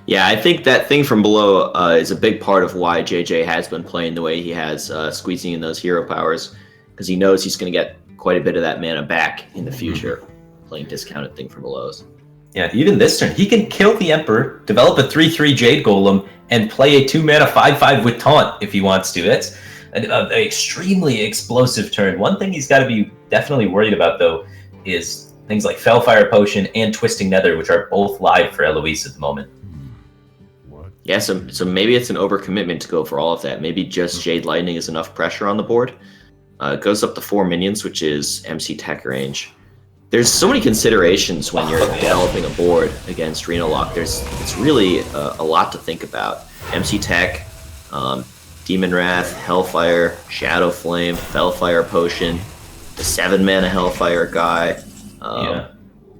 Yeah, I think that thing from below is a big part of why JJ has been playing the way he has, squeezing in those hero powers, because he knows he's going to get quite a bit of that mana back in the future, playing discounted thing from belows. Yeah, even this turn, he can kill the Emperor, develop a 3/3 Jade Golem, and play a 2 mana 5/5 with Taunt if he wants to. That's an extremely explosive turn. One thing he's got to be definitely worried about, though, is things like Fellfire Potion and Twisting Nether, which are both live for Eloise at the moment. Yeah, so maybe it's an overcommitment to go for all of that. Maybe just Jade Lightning is enough pressure on the board. It goes up to 4 minions, which is MC Tech range. There's so many considerations when you're developing a board against Reno Lock. It's really a lot to think about. MC Tech, Demon Wrath, Hellfire, Shadow Flame, Fellfire Potion, the 7-mana Hellfire guy,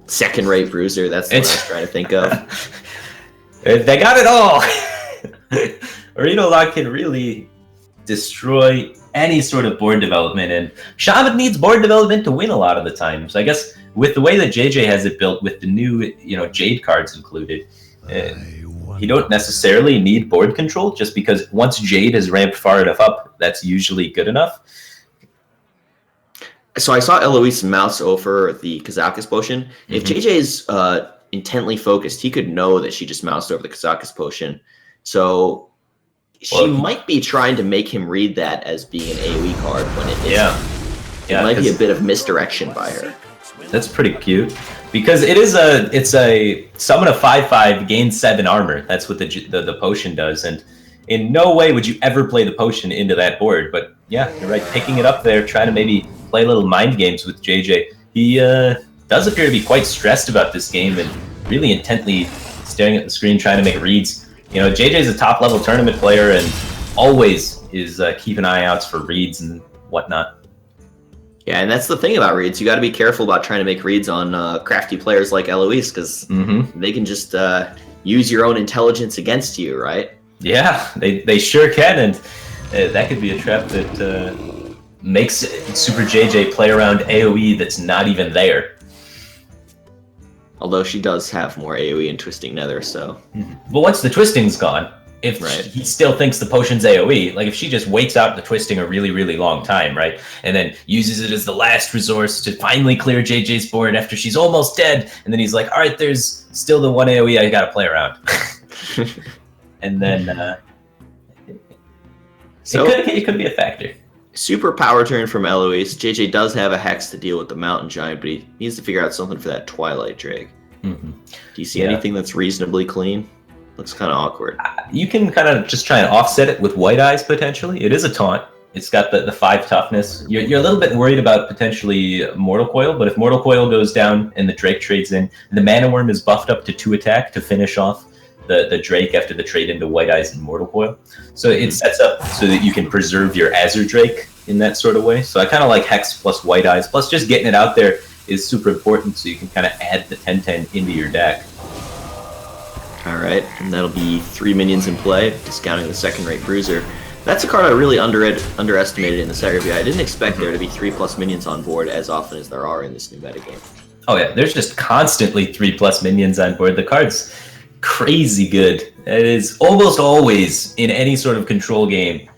second rate Bruiser. That's what I was trying to think of. They got it all. Reno Lock can really destroy any sort of board development, and Shaman needs board development to win a lot of the time. So I guess with the way that JJ has it built, with the new Jade cards included, you don't necessarily need board control, just because once Jade is ramped far enough up, that's usually good enough. So I saw Eloise mouse over the Kazakus potion. If JJ's intently focused, he could know that she just moused over the Kazakus potion. So she might be trying to make him read that as being an AoE card when it isn't. It might be a bit of misdirection by her. That's pretty cute, because it's a summon a 5/5, gain 7 armor. That's what the potion does, and in no way would you ever play the potion into that board. But yeah, you're right, picking it up there, trying to maybe play little mind games with JJ. He does appear to be quite stressed about this game and really intently staring at the screen, trying to make reads. JJ's a top level tournament player and always is keep an eye out for reads and whatnot. Yeah, and that's the thing about reads. You got to be careful about trying to make reads on crafty players like Eloise, because they can just use your own intelligence against you, right? Yeah, they sure can, and that could be a trap that makes Super JJ play around AoE that's not even there. Although she does have more AoE in Twisting Nether, so... But once the Twisting's gone, if he still thinks the potion's AoE, like if she just waits out the Twisting a really, really long time, right? And then uses it as the last resource to finally clear JJ's board after she's almost dead, and then he's like, all right, there's still the 1 AoE I gotta play around. And then it could be a factor. Super power turn from Eloise. JJ does have a Hex to deal with the Mountain Giant, but he needs to figure out something for that Twilight Drake. Do you see anything that's reasonably clean? Looks kind of awkward. You can kind of just try and offset it with White Eyes, potentially. It is a taunt. It's got the 5 toughness. You're a little bit worried about potentially Mortal Coil, but if Mortal Coil goes down and the Drake trades in, the Mana Worm is buffed up to 2 attack to finish off the Drake after the trade into White Eyes and Mortal Coil. So it sets up so that you can preserve your Azure Drake in that sort of way. So I kind of like Hex plus White Eyes, plus just getting it out there is super important, so you can kind of add the 10/10 into your deck. All right, and that'll be 3 minions in play, discounting the second-rate Bruiser. That's a card I really underestimated in the set review. I didn't expect there to be 3+ minions on board as often as there are in this new metagame. Oh yeah, there's just constantly 3+ minions on board. The card's crazy good. It is almost always, in any sort of control game,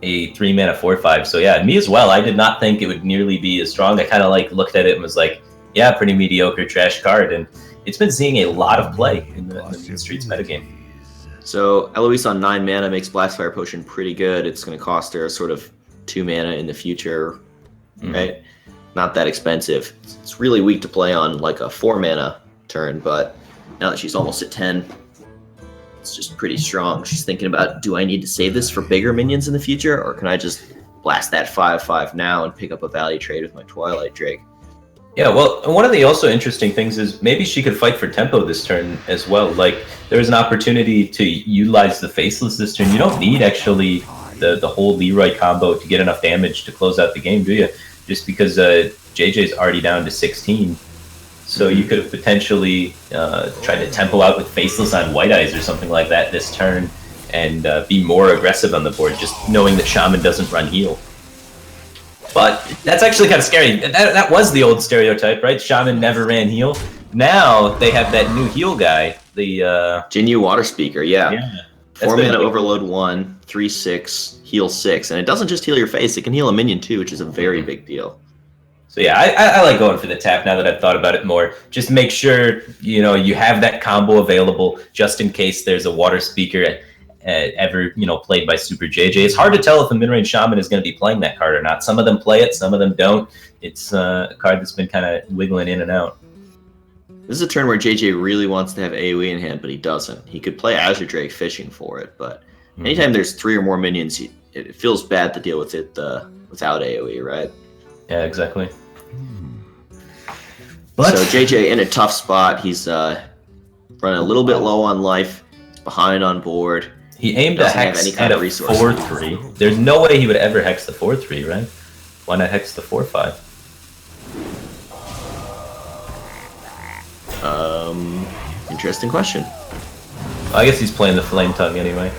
a 3-mana 4/5. So yeah, me as well. I did not think it would nearly be as strong. I kind of looked at it and was like, yeah, pretty mediocre trash card. And it's been seeing a lot of play in the Mean Streets metagame. So Eloise on 9 mana makes Blastfire Potion pretty good. It's going to cost her a sort of 2 mana in the future, right? Not that expensive. It's really weak to play on like a 4 mana turn, but now that she's almost at 10, it's just pretty strong. She's thinking about, do I need to save this for bigger minions in the future, or can I just blast that 5/5 now and pick up a value trade with my Twilight Drake? Yeah, well, one of the also interesting things is maybe she could fight for tempo this turn as well. Like, there's an opportunity to utilize the Faceless this turn. You don't need, actually, the whole Leroy combo to get enough damage to close out the game, do you? Just because JJ's already down to 16. So you could have potentially tried to tempo out with Faceless on White Eyes or something like that this turn and be more aggressive on the board, just knowing that Shaman doesn't run heal. But that's actually kind of scary. That was the old stereotype, right? Shaman never ran heal. Now they have that new heal guy, the Jinyu Water Speaker, yeah. 4 mana Overload 1, 3/6, heal 6, and it doesn't just heal your face; it can heal a minion too, which is a very big deal. So yeah, I like going for the tap now that I've thought about it more. Just make sure you have that combo available just in case there's a Water Speaker ever played by Super JJ. It's hard to tell if a mid-range Shaman is going to be playing that card or not. Some of them play it, some of them don't. It's a card that's been kind of wiggling in and out. This is a turn where JJ really wants to have AoE in hand, but he doesn't. He could play Azure Drake fishing for it, but anytime there's 3 or more minions, it feels bad to deal with it without AoE, right? Yeah, exactly. But so JJ in a tough spot. He's running a little bit low on life. He's behind on board. He aimed a hex at a 4-3. There's no way he would ever hex the 4-3, right? Why not hex the 4-5? Interesting question. I guess he's playing the Flame Tongue anyway.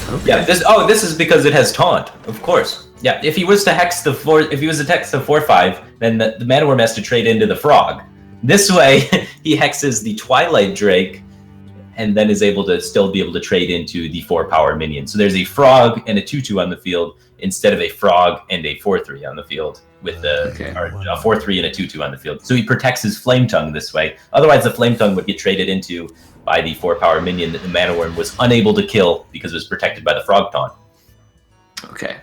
Okay. Yeah. This is because it has taunt, of course. Yeah. If he was to hex the 4-5, then the Mana Worm has to trade into the Frog. This way, he hexes the Twilight Drake, and then is able to still be able to trade into the 4-power minion. So there's a Frog and a 2/2 on the field instead of a Frog and a 4-3 on the field, with a 4-3 and a 2/2 on the field. So he protects his Flame Tongue this way. Otherwise, the Flame Tongue would get traded into by the 4-power minion that the Mana Worm was unable to kill because it was protected by the Frog Taunt. Okay.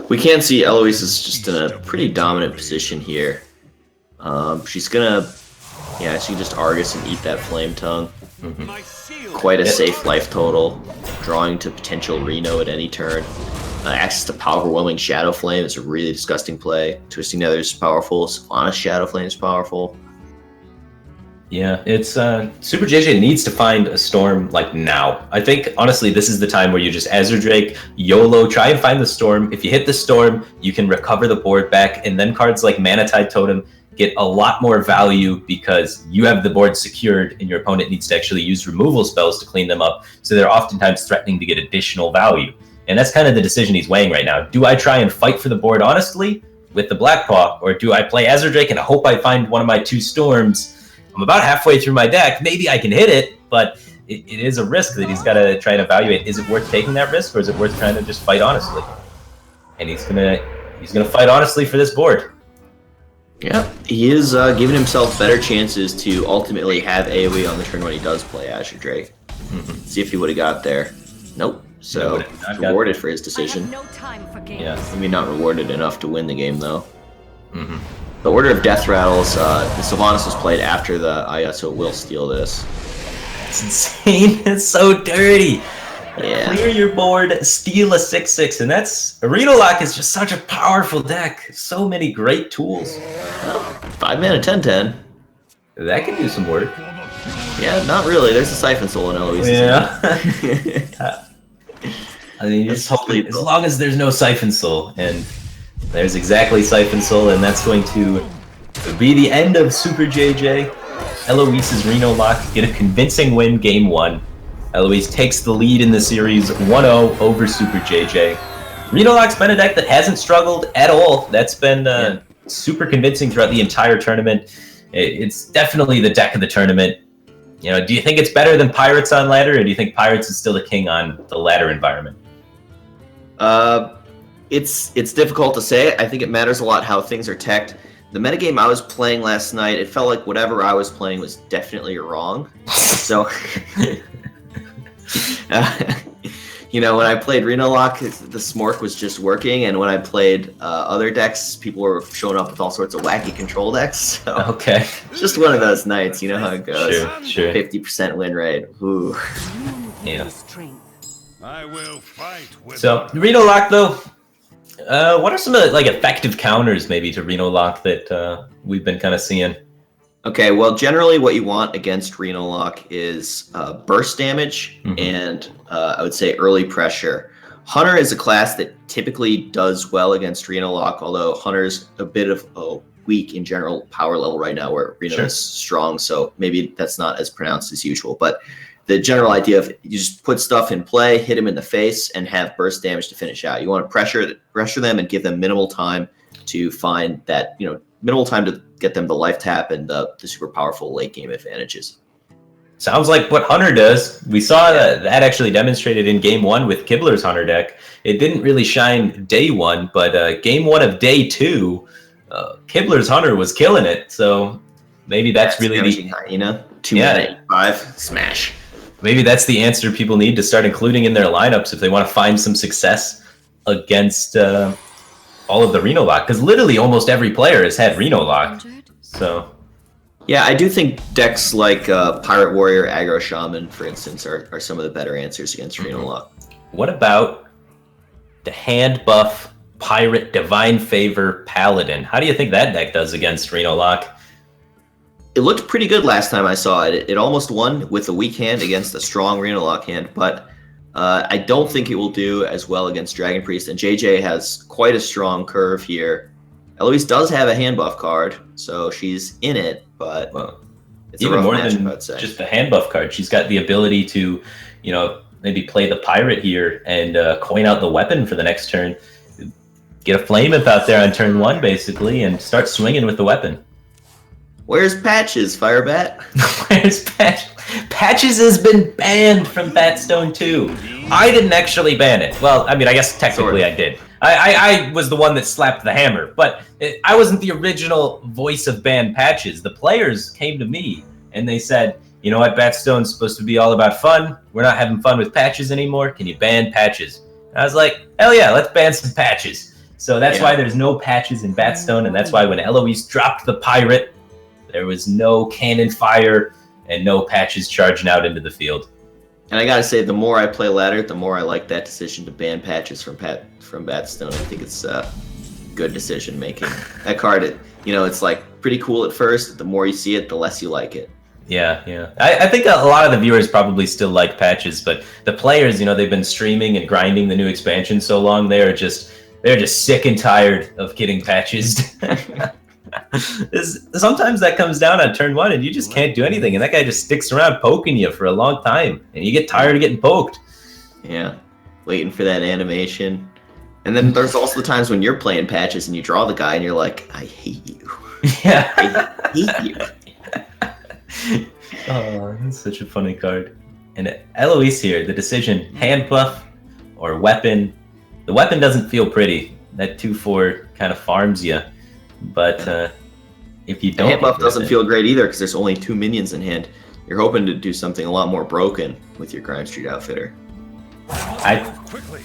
We can see Eloise is just in a pretty dominant position here. She's gonna, she can just Argus and eat that Flame Tongue. Quite a safe life total. Drawing to potential Reno at any turn. Access to Power-Overwhelming Shadow Flame is a really disgusting play. Twisting Nether is powerful. Sylvanas Shadow Flame is powerful. Yeah, it's Super JJ needs to find a storm like now. I think honestly this is the time where you just Azure Drake, YOLO, try and find the storm. If you hit the storm, you can recover the board back, and then cards like Mana Tide Totem get a lot more value because you have the board secured and your opponent needs to actually use removal spells to clean them up, so they're oftentimes threatening to get additional value. And that's kind of the decision he's weighing right now. Do I try and fight for the board honestly with the Black Paw, or do I play Azure Drake and hope I find one of my 2 storms? I'm about halfway through my deck. Maybe I can hit it, but it is a risk that he's got to try and evaluate. Is it worth taking that risk, or is it worth trying to just fight honestly? And he's gonna fight honestly for this board. Yeah, he is giving himself better chances to ultimately have AoE on the turn when he does play Azure Drake. See if he would have got there. Nope. So rewarded for his decision. No time for games. Yeah. Maybe not rewarded enough to win the game though. The Order of Death Rattles, the Sylvanas was played after the so it will steal this. It's insane. It's so dirty. Yeah. Clear your board, steal a 6/6, and that's Arena Lock is just such a powerful deck. So many great tools. 5 mana 10/10. That can do some work. Yeah, not really. There's a Siphon Soul in Eloise. Yeah. I mean, just hopefully, as long as there's no Siphon Soul, and there's exactly Siphon Soul, and that's going to be the end of Super JJ. Eloise's Reno Lock get a convincing win game 1. Eloise takes the lead in the series 1-0 over Super JJ. Reno Lock's been a deck that hasn't struggled at all. That's been super convincing throughout the entire tournament. It's definitely the deck of the tournament. You know, do you think it's better than Pirates on ladder, or do you think Pirates is still the king on the ladder environment? It's difficult to say. I think it matters a lot how things are teched. The metagame I was playing last night, it felt like whatever I was playing was definitely wrong. So, you know, when I played Reno Lock, the Smork was just working, and when I played other decks, people were showing up with all sorts of wacky control decks. So okay. Just one of those nights, you know how it goes. Sure. 50% win rate. Ooh. Yeah. I will fight with So Reno Lock, though, what are some of the, like, effective counters maybe to Reno Lock that we've been kind of seeing? Okay, well, generally what you want against Reno Lock is burst damage and I would say early pressure. Hunter is a class that typically does well against Reno Lock, although Hunter's a bit of a weak in general power level right now, where Reno is strong, so maybe that's not as pronounced as usual. But the general idea of you just put stuff in play, hit them in the face, and have burst damage to finish out. You want to pressure them and give them minimal time to find that, you know, minimal time to get them the life tap and the super powerful late game advantages. Sounds like what Hunter does. We saw that actually demonstrated in game 1 with Kibler's Hunter deck. It didn't really shine day 1, but game 1 of day 2, Kibler's Hunter was killing it. So maybe that's really the hyena. 2 mana 5 smash. Maybe that's the answer people need to start including in their lineups if they want to find some success against all of the Reno Lock, because literally almost every player has had Reno Lock. So Yeah, I do think decks like Pirate Warrior, Aggro Shaman, for instance, are some of the better answers against Reno Lock. what about the hand buff Pirate Divine Favor Paladin? How do you think that deck does against Reno Lock? It looked pretty good last time I saw it. It almost won with a weak hand against a strong Reno Lock hand, but I don't think it will do as well against Dragon Priest, and JJ has quite a strong curve here. Eloise does have a hand buff card, so she's in it, but it's Even a rough more matchup, than I'd say. just the hand buff card, she's got the ability to, maybe play the Pirate here and coin out the weapon for the next turn. Get a Flame Imp out there on turn 1, basically, and start swinging with the weapon. Where's Patches, Firebat? Where's Patches? Patches has been banned from BatStone 2. I didn't actually ban it. Well, I mean, I guess technically I did. I was the one that slapped the hammer, but I wasn't the original voice of ban Patches. The players came to me and they said, you know what, BatStone's supposed to be all about fun. We're not having fun with Patches anymore. Can you ban Patches? And I was like, hell yeah, let's ban some Patches. So that's why there's no Patches in BatStone, and that's why when Eloise dropped the Pirate, there was no cannon fire and no Patches charging out into the field. And I gotta say, the more I play Ladder, the more I like that decision to ban Patches from BatStone. I think it's good decision making. That card, it's like pretty cool at first. The more you see it, the less you like it. Yeah. I think a lot of the viewers probably still like Patches, but the players, they've been streaming and grinding the new expansion so long, they're just sick and tired of getting Patches. Sometimes that comes down on turn 1 and you just can't do anything, and that guy just sticks around poking you for a long time and you get tired of getting poked. Yeah, waiting for that animation. And then there's also the times when you're playing Patches and you draw the guy and you're like, I hate you. Yeah. I hate you. Oh, that's such a funny card. And Eloise here, the decision, hand buff or weapon. The weapon doesn't feel pretty. That 2/4 kind of farms you. But if you don't, hand buff doesn't feel great either because there's only 2 minions in hand. You're hoping to do something a lot more broken with your Grime Street Outfitter. I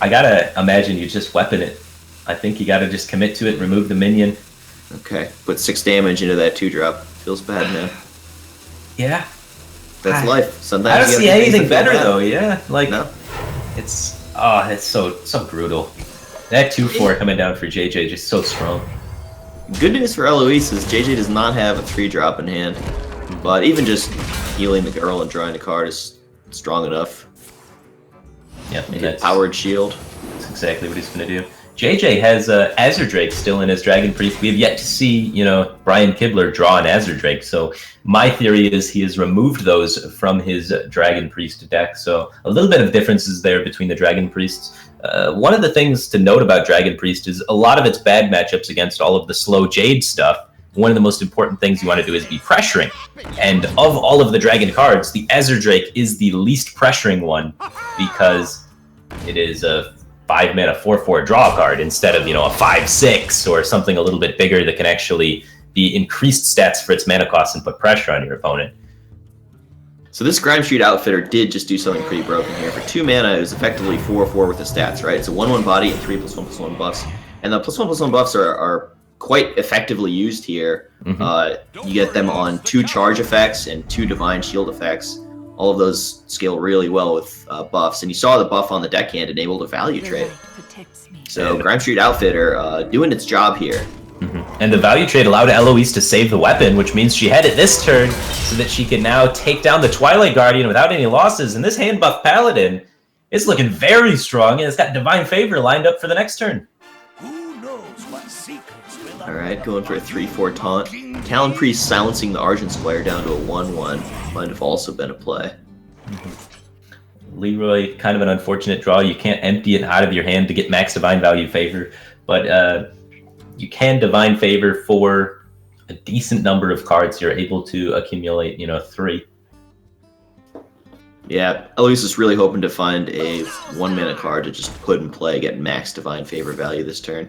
gotta imagine you just weapon it. I think you gotta just commit to it, remove the minion. Okay, put 6 damage into that 2-drop. Feels bad, man. Yeah, that's life. Sometimes I don't see anything better bad. though. Yeah, like No? it's so brutal. That 2/4 coming down for JJ just so strong. Good news for Eloise is JJ does not have a 3-drop in hand, but even just healing the girl and drawing a card is strong enough. Yeah, I mean, that's Powered shield. That's exactly what he's going to do. JJ has Azure Drake still in his Dragon Priest. We have yet to see, Brian Kibler draw an Azure Drake. So my theory is he has removed those from his Dragon Priest deck. So a little bit of differences there between the Dragon Priests. One of the things to note about Dragon Priest is a lot of its bad matchups against all of the slow Jade stuff. One of the most important things you want to do is be pressuring. And of all of the Dragon cards, the Azure Drake is the least pressuring one because it is a 5-mana 4/4 draw card instead of, a 5/6 or something a little bit bigger that can actually be increased stats for its mana cost and put pressure on your opponent. So this Grime Street Outfitter did just do something pretty broken here. For 2 mana, it was effectively 4/4 with the stats, right? It's a 1/1 body and 3+1/+1 buffs. And the +1/+1 buffs are quite effectively used here. You get them on 2 charge effects and 2 divine shield effects. All of those scale really well with buffs. And you saw the buff on the deckhand enabled a value trade. So Grime Street Outfitter doing its job here. And the value trade allowed Eloise to save the weapon, which means she had it this turn so that she can now take down the Twilight Guardian without any losses. And this hand buff Paladin is looking very strong, and it's got Divine Favor lined up for the next turn. Alright, going for a 3/4 taunt. Talon Priest silencing the Argent Squire down to a 1/1 might have also been a play. Leroy, kind of an unfortunate draw. You can't empty it out of your hand to get max Divine Value Favor, but you can Divine Favor for a decent number of cards. You're able to accumulate, 3. Yeah, Eloise is really hoping to find a 1-mana card to just put in play, get max Divine Favor value this turn.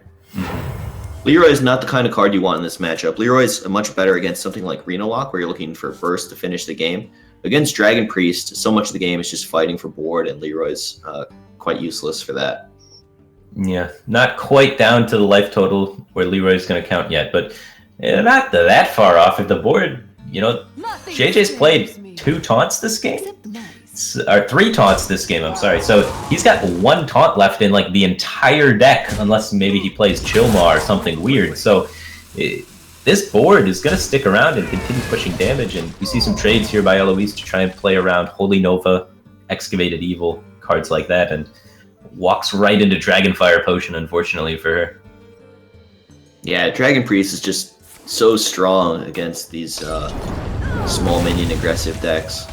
Leroy is not the kind of card you want in this matchup. Leroy's much better against something like Reno Lock, where you're looking for burst to finish the game. Against Dragon Priest, so much of the game is just fighting for board, and Leroy's quite useless for that. Yeah, not quite down to the life total where Leroy's going to count yet, but not that far off at the board. You know, JJ's played 2 taunts this game, or 3 taunts this game. I'm sorry. So he's got 1 taunt left in like the entire deck, unless maybe he plays Chilma or something weird. So this board is going to stick around and continue pushing damage. And we see some trades here by Eloise to try and play around Holy Nova, Excavated Evil, cards like that, and walks right into Dragonfire Potion, unfortunately for her. Yeah, Dragon Priest is just so strong against these small minion aggressive decks.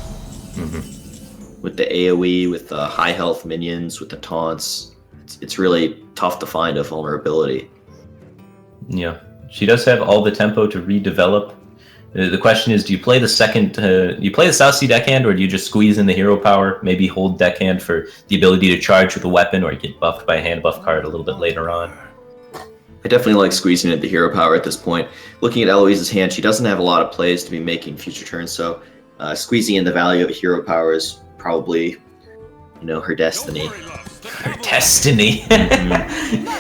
With the AoE, with the high health minions, with the taunts, it's really tough to find a vulnerability. Yeah, she does have all the tempo to redevelop. The question is, do you play the second, you play the South Sea deckhand, or do you just squeeze in the hero power, maybe hold deckhand for the ability to charge with a weapon, or you get buffed by a hand buff card a little bit later on? I definitely like squeezing at the hero power at this point. Looking at Eloise's hand, she doesn't have a lot of plays to be making future turns, so squeezing in the value of a hero power is probably, her destiny. Her destiny.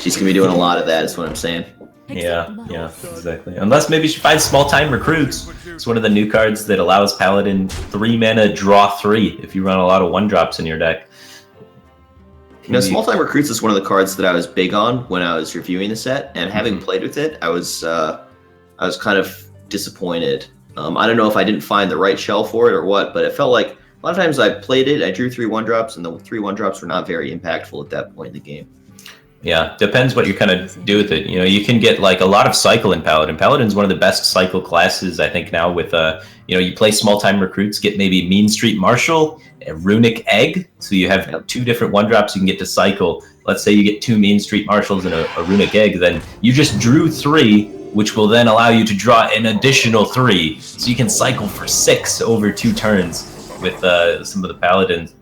She's going to be doing a lot of that, is what I'm saying. Yeah, exactly. Unless maybe she finds Small Time Recruits. It's one of the new cards that allows Paladin 3 mana, draw 3 if you run a lot of 1-drops in your deck. Small Time Recruits is one of the cards that I was big on when I was reviewing the set, and having played with it, I was kind of disappointed. I don't know if I didn't find the right shell for it or what, but it felt like a lot of times I played it, I drew 3 1-drops, and the 3 1-drops were not very impactful at that point in the game. Yeah, depends what you're kind of do with it. You can get like a lot of cycle in Paladin. Paladin's one of the best cycle classes, I think, now with, you play Small Time Recruits, get maybe Mean Street Marshal, a Runic Egg. So you have 2 different 1-drops you can get to cycle. Let's say you get 2 Mean Street Marshals and a Runic Egg, then you just drew 3, which will then allow you to draw an additional 3. So you can cycle for 6 over 2 turns with some of the Paladins.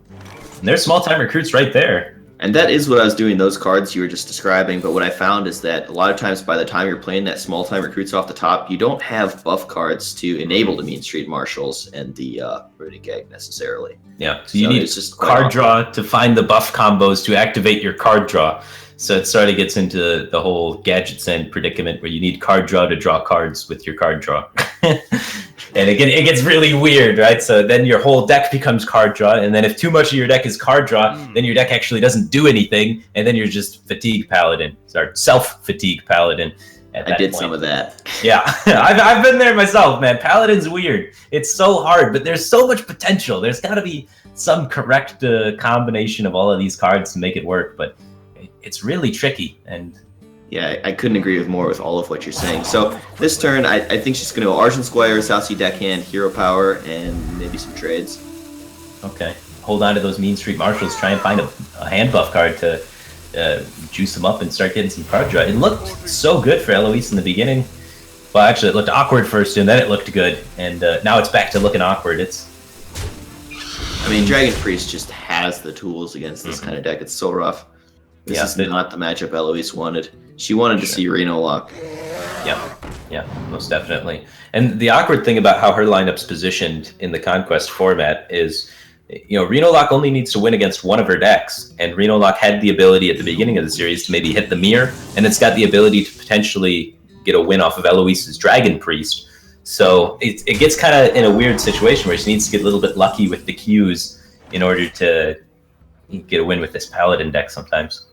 And there's Small Time Recruits right there. And that is what I was doing, those cards you were just describing, but what I found is that a lot of times by the time you're playing that Small Time Recruits off the top, you don't have buff cards to enable the Mean Street Marshals and the Runic Egg necessarily. Yeah, so you need just card draw to find the buff combos to activate your card draw. So it sort of gets into the whole Gadgets End predicament where you need card draw to draw cards with your card draw. And it gets really weird, right? So then your whole deck becomes card draw, and then if too much of your deck is card draw, then your deck actually doesn't do anything, and then you're just Fatigue Paladin, or Self-Fatigue Paladin. I did some of that. Yeah, I've been there myself, man. Paladin's weird. It's so hard, but there's so much potential. There's got to be some correct combination of all of these cards to make it work, but it's really tricky. And yeah, I couldn't agree with all of what you're saying. So this turn, I think she's going to go Argent Squire, South Sea Deckhand, Hero Power, and maybe some trades. Okay. Hold on to those Mean Street Marshals. Try and find a hand buff card to juice them up and start getting some card draw. It looked so good for Eloise in the beginning. Well, actually, it looked awkward first, and then it looked good. And now it's back to looking awkward. I mean, Dragon Priest just has the tools against this kind of deck. It's so rough. This is not the matchup Eloise wanted. She wanted to see Reno lock. Yeah, most definitely. And the awkward thing about how her lineup's positioned in the Conquest format is, Reno Lock only needs to win against one of her decks, and Reno Lock had the ability at the beginning of the series to maybe hit the mirror, and it's got the ability to potentially get a win off of Eloise's Dragon Priest. So it gets kind of in a weird situation where she needs to get a little bit lucky with the Qs in order to get a win with this Paladin deck sometimes.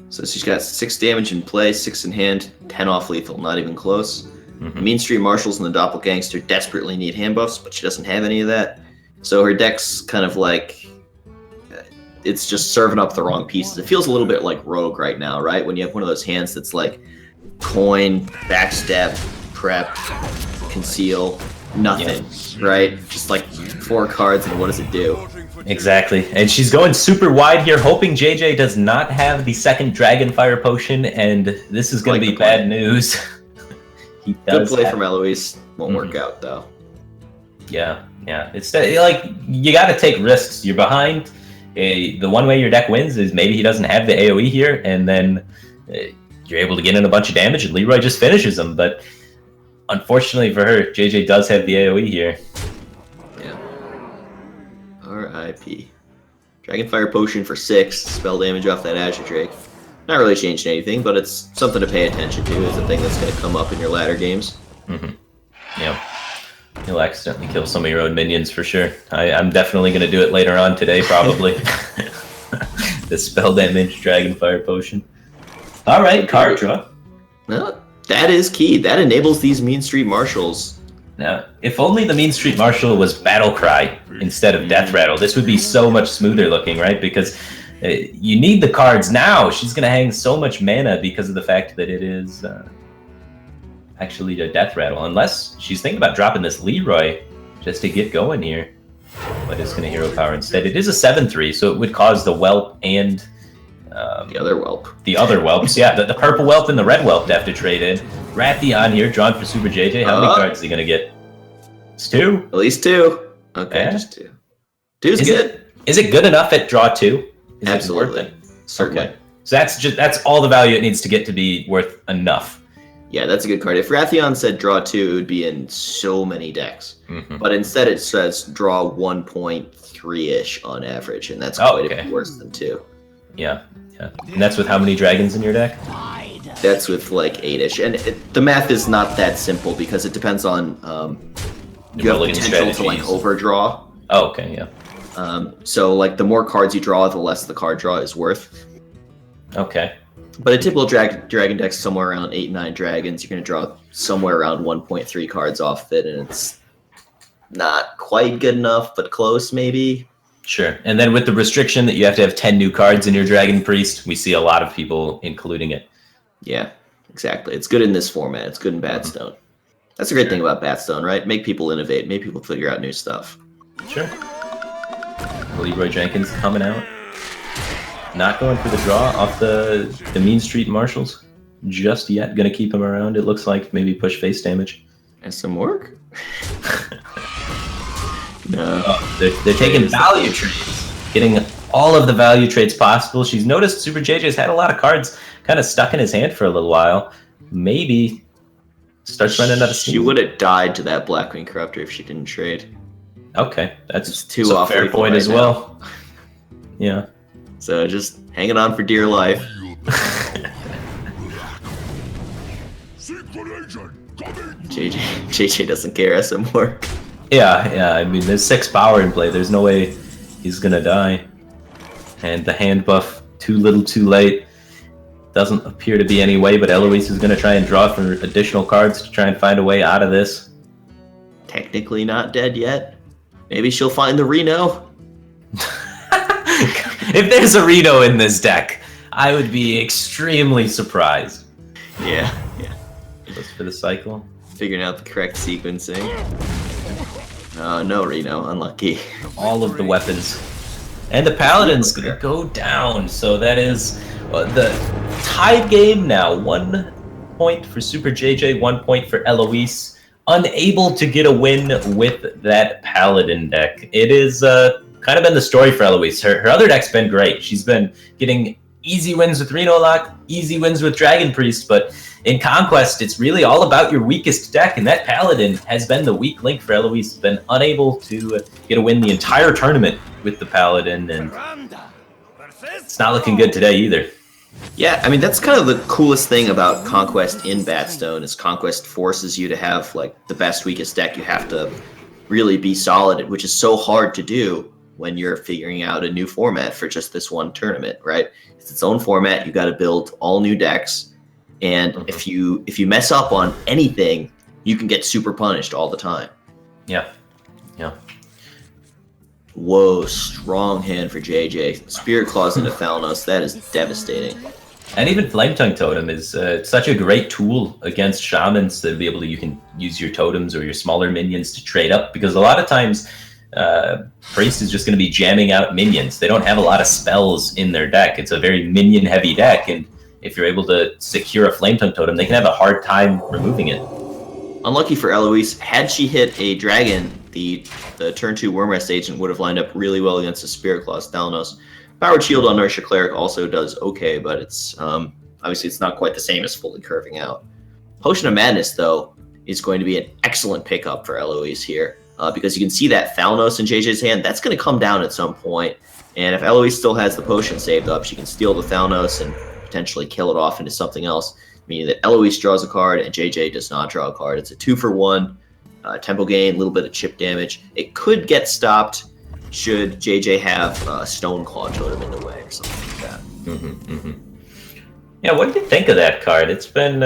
So she's got 6 damage in play, 6 in hand, 10 off lethal, not even close. Mean Street Marshals and the Doppelgangster desperately need hand buffs, but she doesn't have any of that. So her deck's kind of like, it's just serving up the wrong pieces. It feels a little bit like Rogue right now, right? When you have one of those hands that's like coin, backstep, prep, conceal, nothing, right? Just like 4 cards, and what does it do? Exactly. And she's going super wide here, hoping JJ does not have the second Dragonfire Potion, and this is going to be bad news. He does Good play from Eloise. Won't work out, though. Yeah. It's like, you got to take risks. You're behind. The one way your deck wins is maybe he doesn't have the AoE here, and then you're able to get in a bunch of damage, and Leroy just finishes him. But unfortunately for her, JJ does have the AoE here. Yeah. R.I.P. Dragonfire Potion for 6. Spell damage off that Azure Drake. Not really changed anything, but it's something to pay attention to. It's a thing that's going to come up in your latter games. Yeah. You'll accidentally kill some of your own minions for sure. I'm definitely going to do it later on today, probably. The spell damage Dragonfire Potion. All right, card draw. Well, that is key. That enables these Mean Street Marshals. Now, if only the Mean Street Marshal was Battle Cry instead of Death Rattle, this would be so much smoother looking, right? Because you need the cards now. She's going to hang so much mana because of the fact that it is actually a Death Rattle. Unless she's thinking about dropping this Leroy just to get going here. But it's going to Hero Power instead. It is a 7/3, so it would cause the Whelp and... the other Whelp. The other Whelps, yeah. The purple Whelp and the red Whelp to have to trade in. Rathion here, drawn for Super JJ. How many cards is he going to get? It's 2. At least 2. Okay, Yeah. just 2. 2's good. Is it good enough at draw 2? Is Absolutely. it worth it? Certainly. Okay. So that's all the value it needs to get to be worth enough. Yeah, that's a good card. If Rathion said draw 2, it would be in so many decks. But instead it says draw 1.3-ish on average, and that's quite a bit worse than 2. Yeah. And that's with how many dragons in your deck? That's with like 8-ish. And the math is not that simple because it depends on you have Building potential to like strategies. overdraw. Oh, okay, yeah. So like the more cards you draw, the less the card draw is worth. Okay. But a typical dragon deck's somewhere around 8-9 dragons. You're going to draw somewhere around 1.3 cards off of it, and it's not quite good enough, but close maybe. Sure. And then with the restriction that you have to have 10 new cards in your Dragon Priest, we see a lot of people including it. Yeah, exactly. It's good in this format. It's good in BatStone. That's a great thing about BatStone, right? Make people innovate. Make people figure out new stuff. Sure. Leroy Jenkins coming out. Not going for the draw off the Mean Street Marshals just yet. Gonna keep him around, it looks like. Maybe push face damage. And some work? No. Oh, they're taking value trades. Getting all of the value trades possible. She's noticed Super JJ's had a lot of cards kind of stuck in his hand for a little while. Maybe starts running out of steam. She would have died to that Blackwing Corruptor if she didn't trade. Okay, that's too a fair point as well. Yeah. So just hanging on for dear life. JJ doesn't care some work. Yeah. I mean, there's 6 power in play. There's no way he's gonna die. And the hand buff, too little, too late. Doesn't appear to be any way, but Eloise is gonna try and draw for additional cards to try and find a way out of this. Technically not dead yet. Maybe she'll find the Reno. If there's a Reno in this deck, I would be extremely surprised. Yeah. Just for the cycle. Figuring out the correct sequencing. No Reno, unlucky. All of the weapons. And the Paladin's gonna go down, so that is the tied game now. 1 point for Super JJ, 1 point for Eloise. Unable to get a win with that Paladin deck. It is kind of been the story for Eloise. Her other deck's been great. She's been getting easy wins with Reno Lock, easy wins with Dragon Priest, but in Conquest, it's really all about your weakest deck, and that Paladin has been the weak link for Eloise. Been unable to get a win the entire tournament with the Paladin, and it's not looking good today either. Yeah, I mean, that's kind of the coolest thing about Conquest in BatStone is Conquest forces you to have like the best, weakest deck. You have to really be solid, which is so hard to do when you're figuring out a new format for just this one tournament, right? It's its own format. You got to build all new decks, and if you mess up on anything, you can get super punished all the time. Yeah. Whoa, strong hand for JJ. Spirit Claws into Thalnos, that is devastating. And even Flametongue Totem is such a great tool against Shamans to be able to, you can use your totems or your smaller minions to trade up, because a lot of times Priest is just going to be jamming out minions. They don't have a lot of spells in their deck. It's a very minion heavy deck, and if you're able to secure a Flametongue Totem, they can have a hard time removing it. Unlucky for Eloise, had she hit a dragon, the turn 2 Wormrest Agent would have lined up really well against the Spirit Claws Thalnos. Powered Shield on Nourisher Cleric also does okay, but it's obviously it's not quite the same as fully curving out. Potion of Madness, though, is going to be an excellent pickup for Eloise here, because you can see that Thalnos in JJ's hand. That's going to come down at some point, and if Eloise still has the potion saved up, she can steal the Thalnos and potentially kill it off into something else, meaning that Eloise draws a card and JJ does not draw a card. It's a 2-for-1 tempo gain, a little bit of chip damage. It could get stopped should JJ have a Stone Claw Totem in the way or something like that. Yeah, what do you think of that card? It's been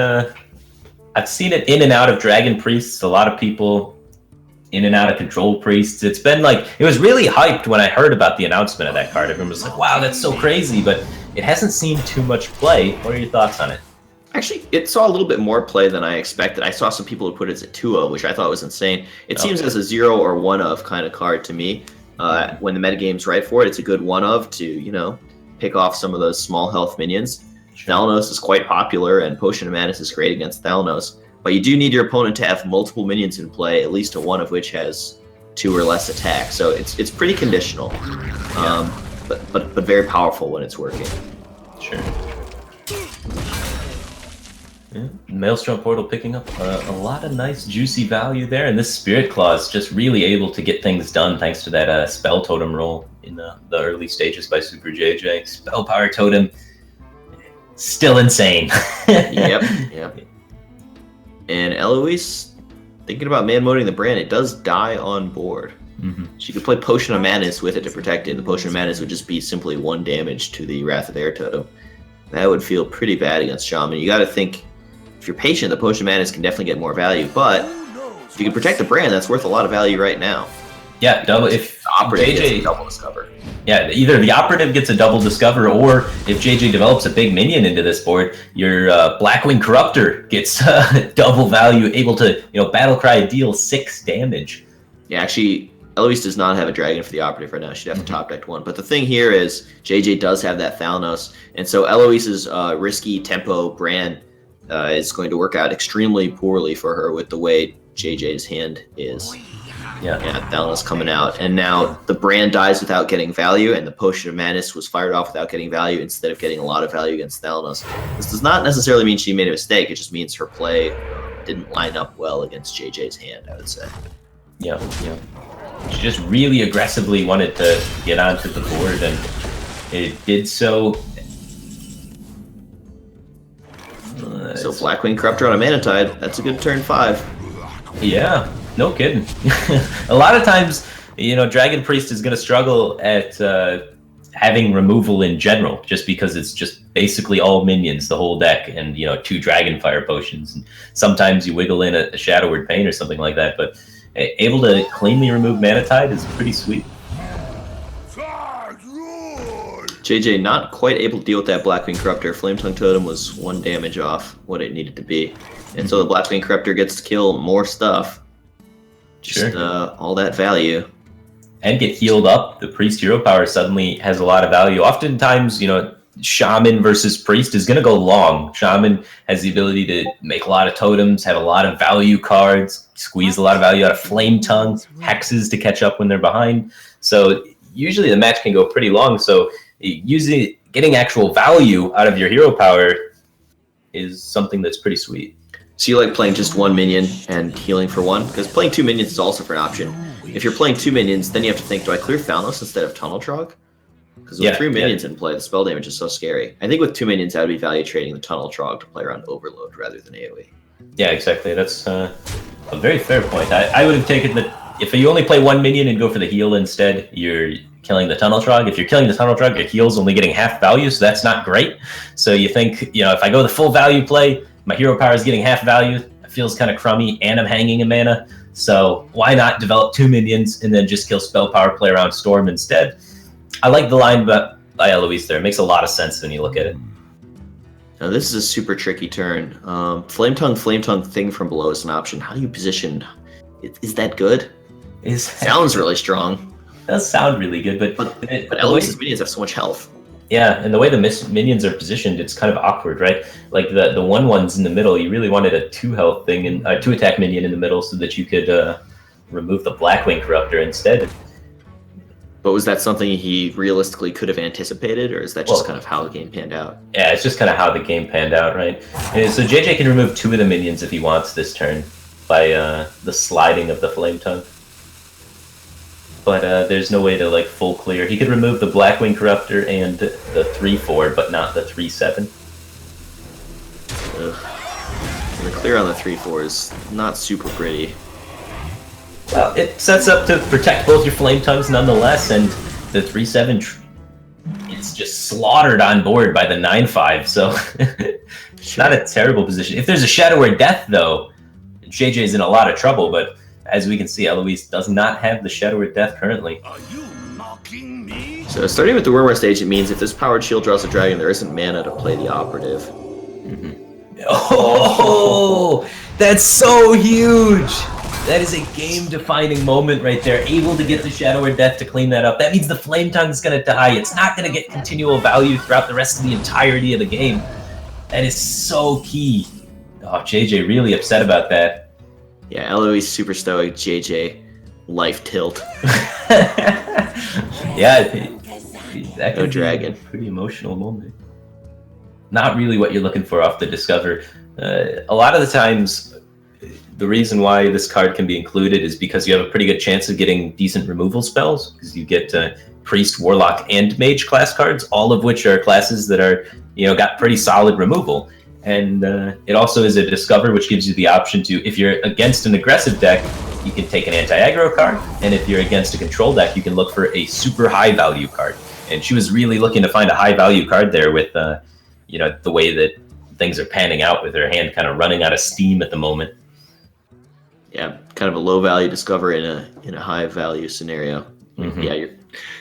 I've seen it in and out of Dragon Priests. A lot of people in and out of Control Priests. It's been like, it was really hyped when I heard about the announcement of that card. Everyone was like, wow, that's so crazy, but it hasn't seen too much play. What are your thoughts on it? Actually, it saw a little bit more play than I expected. I saw some people who put it as a 2-0, which I thought was insane. It seems as a 0 or 1-of kind of card to me. When the metagame's right for it, it's a good 1-of to, you know, pick off some of those small health minions. Thalanos is quite popular, and Potion of Madness is great against Thalanos. But you do need your opponent to have multiple minions in play, at least one of which has 2 or less attack. So it's pretty conditional, but very powerful when it's working. Sure. Yeah. Maelstrom Portal picking up a lot of nice juicy value there, and this Spirit Claw is just really able to get things done thanks to that Spell Totem roll in the early stages by Super JJ. Spell Power Totem, still insane. Yep. And Eloise, thinking about man-moding the brand, it does die on board. She could play Potion of Madness with it to protect it. The Potion of Madness would just be simply 1 damage to the Wrath of Air Totem. That would feel pretty bad against Shaman. You got to think, if you're patient, the Potion of Madness can definitely get more value, but if you can protect the brand, that's worth a lot of value right now. Yeah, double if the operative JJ gets a double discover. Yeah, either the operative gets a double discover, or if JJ develops a big minion into this board, your Blackwing Corruptor gets double value, able to Battlecry deal 6 damage. Yeah, actually, Eloise does not have a dragon for the operative right now. She'd have to top deck 1. But the thing here is JJ does have that Thalanos, and so Eloise's risky tempo brand is going to work out extremely poorly for her with the way JJ's hand is. Yeah, Thalanos coming out, and now the brand dies without getting value, and the Potion of Madness was fired off without getting value instead of getting a lot of value against Thalanos. This does not necessarily mean she made a mistake. It just means her play didn't line up well against JJ's hand, I would say. Yeah. She just really aggressively wanted to get onto the board, and it did so. So Blackwing Corruptor on a Mana Tide, that's a good turn 5. Yeah, no kidding. A lot of times, Dragon Priest is going to struggle at having removal in general, just because it's just basically all minions, the whole deck, and 2 Dragonfire potions. And sometimes you wiggle in a Shadow Word Pain or something like that, but able to cleanly remove Mana Tide is pretty sweet. JJ not quite able to deal with that Blackwing Corruptor. Flame Tongue Totem was 1 damage off what it needed to be. And so the Blackwing Corruptor gets to kill more stuff. Just all that value. And get healed up. The Priest hero power suddenly has a lot of value. Oftentimes, Shaman versus Priest is going to go long. Shaman has the ability to make a lot of totems, have a lot of value cards, squeeze a lot of value out of Flame Tongue, hexes to catch up when they're behind. So usually the match can go pretty long. So getting actual value out of your hero power is something that's pretty sweet. So you like playing just 1 minion and healing for 1? Because playing 2 minions is also an option. If you're playing 2 minions, then you have to think, do I clear Thalanos instead of Tunnel Trog? Because with 3 minions in play, the spell damage is so scary. I think with 2 minions, I would be value trading the Tunnel Trog to play around Overload rather than AoE. Yeah, exactly. That's a very fair point. I would have taken that if you only play 1 minion and go for the heal instead, you're killing the Tunnel Trog. If you're killing the Tunnel Trog, your heal's only getting half value, so that's not great. So you think, if I go the full value play, my hero power is getting half value, it feels kind of crummy, and I'm hanging a mana. So why not develop 2 minions and then just kill spell power, play around Storm instead? I like the line by Eloise there. It makes a lot of sense when you look at it. Now this is a super tricky turn. Flame Tongue, Thing from below is an option. How do you position? Is that good? Sounds really strong. Does sound really good, but Eloise's minions have so much health. Yeah, and the way the minions are positioned, it's kind of awkward, right? Like the 1/1s in the middle, you really wanted a 2 health thing and a 2 attack minion in the middle so that you could remove the Blackwing Corruptor instead. But was that something he realistically could have anticipated, or is that just kind of how the game panned out? Yeah, it's just kind of how the game panned out, right? And so JJ can remove 2 of the minions if he wants this turn by the sliding of the Flame Tongue. But there's no way to full clear. He could remove the Blackwing Corruptor and the 3/4, but not the 3/7. And the clear on the 3/4 is not super pretty. Well, it sets up to protect both your Flame Tongues nonetheless, and the 3/7, it's just slaughtered on board by the 9/5, so it's not a terrible position. If there's a Shadow or Death, though, JJ's in a lot of trouble, but as we can see, Eloise does not have the Shadow or Death currently. Are you mocking me? So starting with the Worm Stage, it means if this powered shield draws a dragon, there isn't mana to play the operative. Oh, that's so huge! That is a game-defining moment right there. Able to get the Shadow or Death to clean that up. That means the Flame Tongue's going to die. It's not going to get continual value throughout the rest of the entirety of the game. That is so key. Oh, JJ really upset about that. Yeah, Eloise super stoic, JJ life tilt. Yeah, that No could dragon. be a pretty emotional moment. Not really what you're looking for off the Discover. A lot of the times, the reason why this card can be included is because you have a pretty good chance of getting decent removal spells, because you get Priest, Warlock, and Mage class cards, all of which are classes that are, got pretty solid removal. And it also is a Discover, which gives you the option to, if you're against an aggressive deck, you can take an anti-aggro card, and if you're against a control deck, you can look for a super high value card. And she was really looking to find a high value card there with, the way that things are panning out with her hand kind of running out of steam at the moment. Yeah, kind of a low value Discover in a high value scenario. Mm-hmm. Yeah,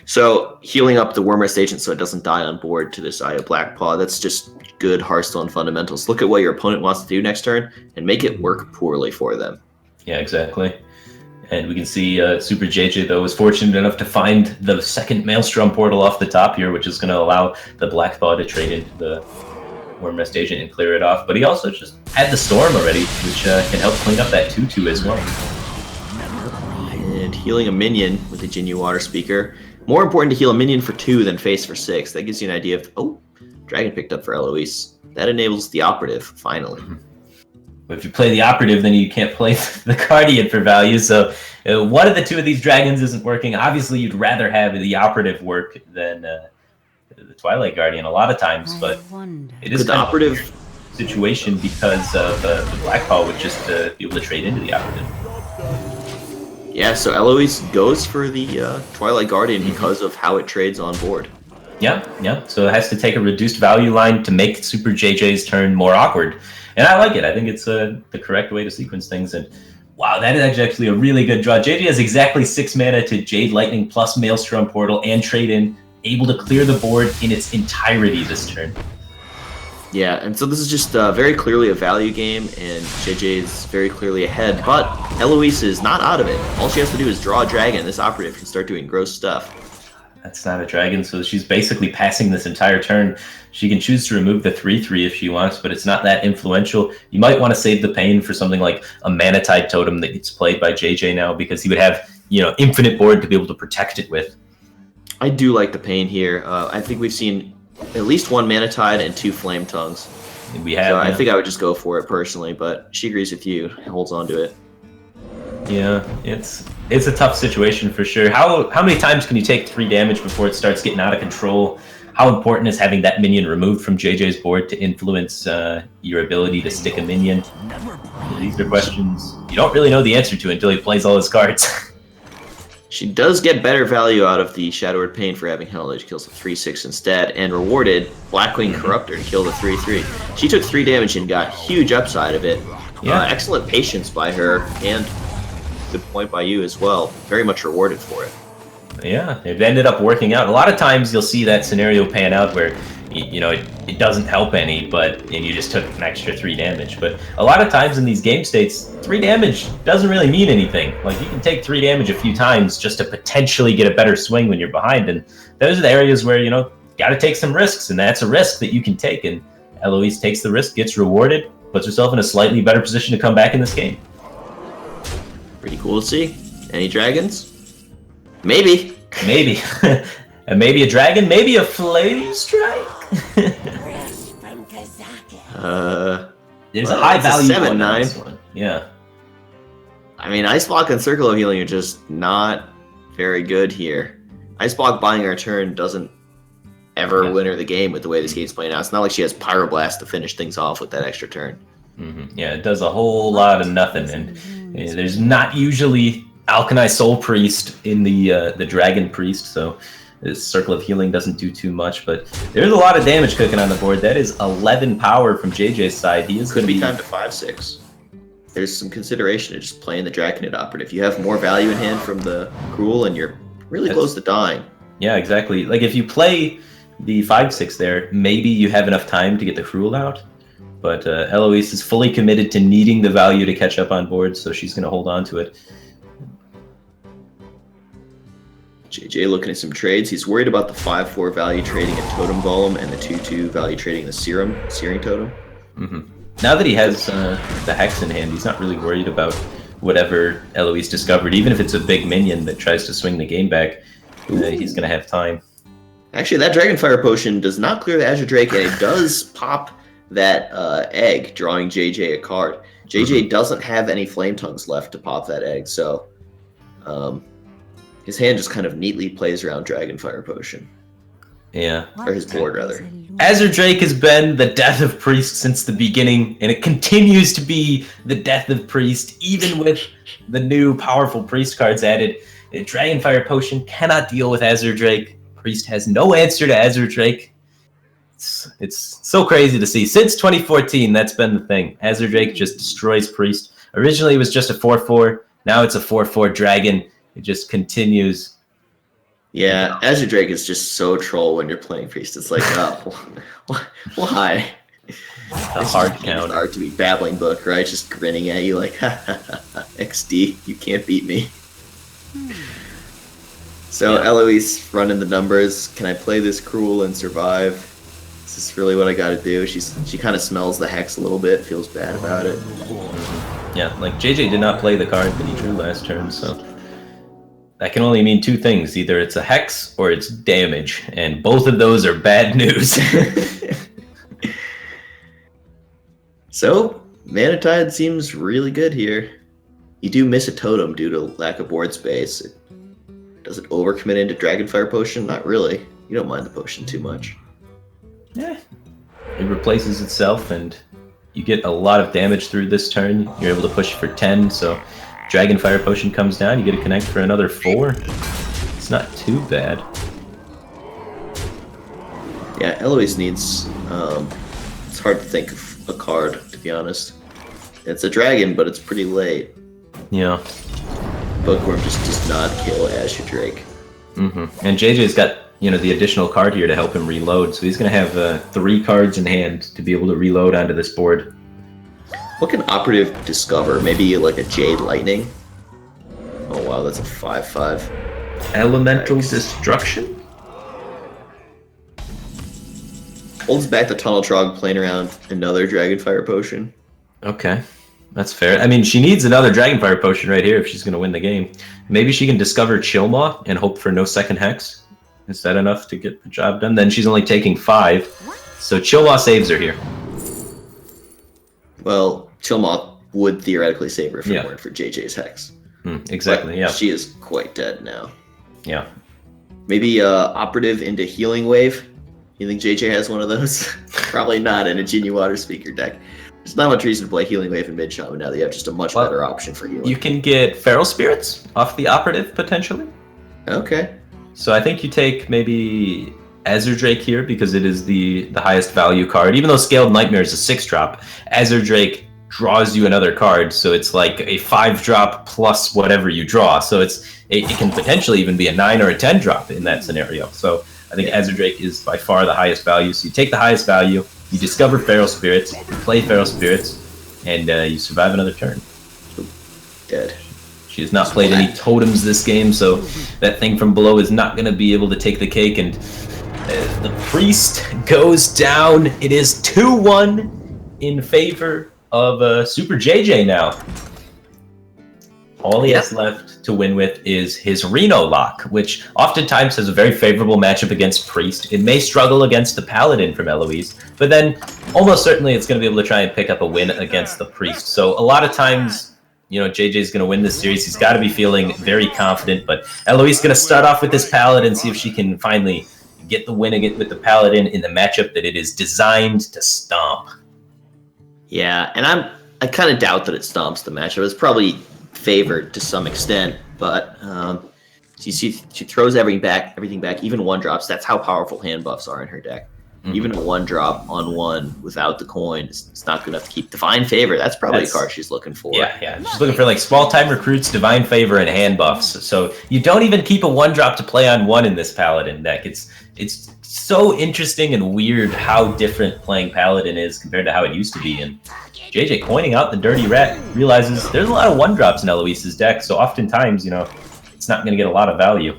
so healing up the Wormrest Agent so it doesn't die on board to this Eye of Blackpaw, that's just good Hearthstone fundamentals. Look at what your opponent wants to do next turn and make it work poorly for them. Yeah, exactly. And we can see Super JJ, though, was fortunate enough to find the second Maelstrom portal off the top here, which is going to allow the Blackpaw to trade into the Wormrest Agent and clear it off. But he also just had the Storm already, which can help clean up that 2/2 as well. And healing a minion with the Jinyu Water Speaker. More important to heal a minion for 2 than face for 6. That gives you an idea of, oh, Dragon picked up for Eloise. That enables the Operative, finally. But if you play the Operative, then you can't play the Guardian for value. So one of the two of these dragons isn't working. Obviously, you'd rather have the Operative work than the Twilight Guardian a lot of times, but it is the kind Operative of a situation because of the Blackpaw would just be able to trade into the Operative. Yeah, so Eloise goes for the Twilight Guardian because of how it trades on board. Yeah. So it has to take a reduced value line to make Super JJ's turn more awkward. And I like it. I think it's the correct way to sequence things. And wow, that is actually a really good draw. JJ has exactly 6 mana to Jade Lightning plus Maelstrom Portal and trade in, able to clear the board in its entirety this turn. Yeah, and so this is just very clearly a value game, and JJ is very clearly ahead, but Eloise is not out of it. All she has to do is draw a dragon. This Operative can start doing gross stuff. That's not a dragon, so she's basically passing this entire turn. She can choose to remove the 3/3 if she wants, but it's not that influential. You might want to save the pain for something like a Manatide Totem that gets played by JJ now, because he would have, infinite board to be able to protect it with. I do like the pain here. I think we've seen at least 1 Manatide and 2 Flame Tongues. And we have. So I think I would just go for it personally, but she agrees with you and holds on to it. Yeah, it's a tough situation for sure. How many times can you take 3 damage before it starts getting out of control? How important is having that minion removed from JJ's board to influence your ability to stick a minion? These are questions you don't really know the answer to until he plays all his cards. She does get better value out of the Shadowward Pain for having Hell Edge, kills the 3/6 instead, and rewarded Blackwing Corruptor to kill the 3/3. She took 3 damage and got huge upside of it. Yeah. Excellent patience by her, and good point by you as well. Very much rewarded for it. Yeah, it ended up working out. A lot of times you'll see that scenario pan out where, it doesn't help any, and you just took an extra 3 damage. But a lot of times in these game states, 3 damage doesn't really mean anything. Like, you can take 3 damage a few times just to potentially get a better swing when you're behind. And those are the areas where, got to take some risks, and that's a risk that you can take. And Eloise takes the risk, gets rewarded, puts herself in a slightly better position to come back in this game. Pretty cool to see. Any dragons? Maybe. Maybe. And maybe a dragon, maybe a flame strike. There's a high value 7/9. Yeah. I mean, Ice Block and Circle of Healing are just not very good here. Ice Block buying our turn doesn't ever win her the game with the way this game's playing out. It's not like she has Pyroblast to finish things off with that extra turn. Yeah, it does a whole lot of nothing, and there's not usually Alkali Soul Priest in the Dragon Priest, so this Circle of Healing doesn't do too much, but there's a lot of damage cooking on the board. That is 11 power from JJ's side. He is Could going be to time to 5-6. There's some consideration to just playing the Draconid Operative. You have more value in hand from the Cruel, and you're really close to dying. Yeah, exactly. Like, if you play the 5-6 there, maybe you have enough time to get the Cruel out. But Eloise is fully committed to needing the value to catch up on board, so she's going to hold on to it. JJ looking at some trades. He's worried about the 5-4 value trading a Totem Golem and the 2-2 value trading the Searing Totem. Now that he has the Hex in hand, he's not really worried about whatever Eloise discovered. Even if it's a big minion that tries to swing the game back, he's going to have time. Actually, that Dragonfire Potion does not clear the Azure Drake, and it does pop that egg, drawing JJ a card. JJ doesn't have any Flame Tongues left to pop that egg, so his hand just kind of neatly plays around Dragonfire Potion. Yeah. Or his board, rather. Azure Drake has been the death of Priest since the beginning, and it continues to be the death of Priest, even with the new powerful Priest cards added. Dragonfire Potion cannot deal with Azure Drake. Priest has no answer to Azure Drake. It's so crazy to see. Since 2014, that's been the thing. Azure Drake just destroys Priest. Originally, it was just a 4-4. Now it's a 4-4 dragon. It just continues. Yeah, Azure Drake is just so troll when you're playing Priest. It's like, oh, why? A hard count. Hard to be Babbling Book, right? Just grinning at you like, ha ha ha, XD, you can't beat me. So Eloise running the numbers. Can I play this Cruel and survive? Is this really what I got to do? She kind of smells the Hex a little bit, feels bad about it. Yeah, like JJ did not play the card that he drew last turn, so that can only mean two things. Either it's a Hex or it's damage, and both of those are bad news. So, Manatide seems really good here. You do miss a totem due to lack of board space. Does it overcommit into Dragonfire Potion? Not really. You don't mind the potion too much. Yeah. It replaces itself, and you get a lot of damage through this turn. You're able to push for 10, so Dragonfire Potion comes down. You get to connect for another 4. It's not too bad. Yeah, Eloise needs... it's hard to think of a card, to be honest. It's a dragon, but it's pretty late. Yeah. Bookworm just does not kill Azure Drake. And JJ's got, the additional card here to help him reload, so he's going to have 3 cards in hand to be able to reload onto this board. What can Operative discover? Maybe like a Jade Lightning? Oh wow, that's a 5/5. Elemental Nice. Destruction? Holds back the Tunnel Trog, playing around another Dragonfire Potion. Okay. That's fair. I mean, she needs another Dragonfire Potion right here if she's going to win the game. Maybe she can discover Chillmaw and hope for no second Hex. Is that enough to get the job done? Then she's only taking 5. So Chillmaw saves her here. Well, Chillmaw would theoretically save her if it Yeah. weren't for JJ's Hex. Exactly, But yeah. she is quite dead now. Yeah. Maybe Operative into Healing Wave? You think JJ has one of those? Probably not in a Genie Water Speaker deck. There's not much reason to play Healing Wave in mid-shaman now that you have just a much better option for healing. You can get Feral Spirits off the Operative, potentially. Okay. So I think you take maybe Azure Drake here because it is the highest value card. Even though Scaled Nightmare is a 6-drop, Azure Drake draws you another card, so it's like a 5-drop plus whatever you draw. So it can potentially even be a 9 or a 10-drop in that scenario. So I think Azure Drake is by far the highest value. So you take the highest value, you discover Feral Spirits, you play Feral Spirits, and you survive another turn. Dead. She has not played any totems this game, so that thing from below is not going to be able to take the cake. And the Priest goes down. It is 2-1 in favor of Super JJ now. All he has left to win with is his Reno Lock, which oftentimes has a very favorable matchup against Priest. It may struggle against the Paladin from Eloise, but then almost certainly it's going to be able to try and pick up a win against the Priest. So a lot of times, JJ's going to win this series. He's got to be feeling very confident, but Eloise is going to start off with this Paladin, see if she can finally, get the win again with the Paladin in the matchup that it is designed to stomp. Yeah, and I kind of doubt that it stomps the matchup. It's probably favored to some extent, but you see she throws everything back, even 1-drops. That's how powerful hand buffs are in her deck. Mm-hmm. Even a 1-drop on 1 without the coin, it's not good enough to keep Divine Favor. That's probably a card she's looking for. Yeah. She's looking for like small-time recruits, Divine Favor, and hand buffs. So you don't even keep a 1-drop to play on 1 in this Paladin deck. It's so interesting and weird how different playing Paladin is compared to how it used to be. And JJ coining out the Dirty Rat realizes there's a lot of 1-drops in Eloise's deck, so oftentimes, it's not going to get a lot of value.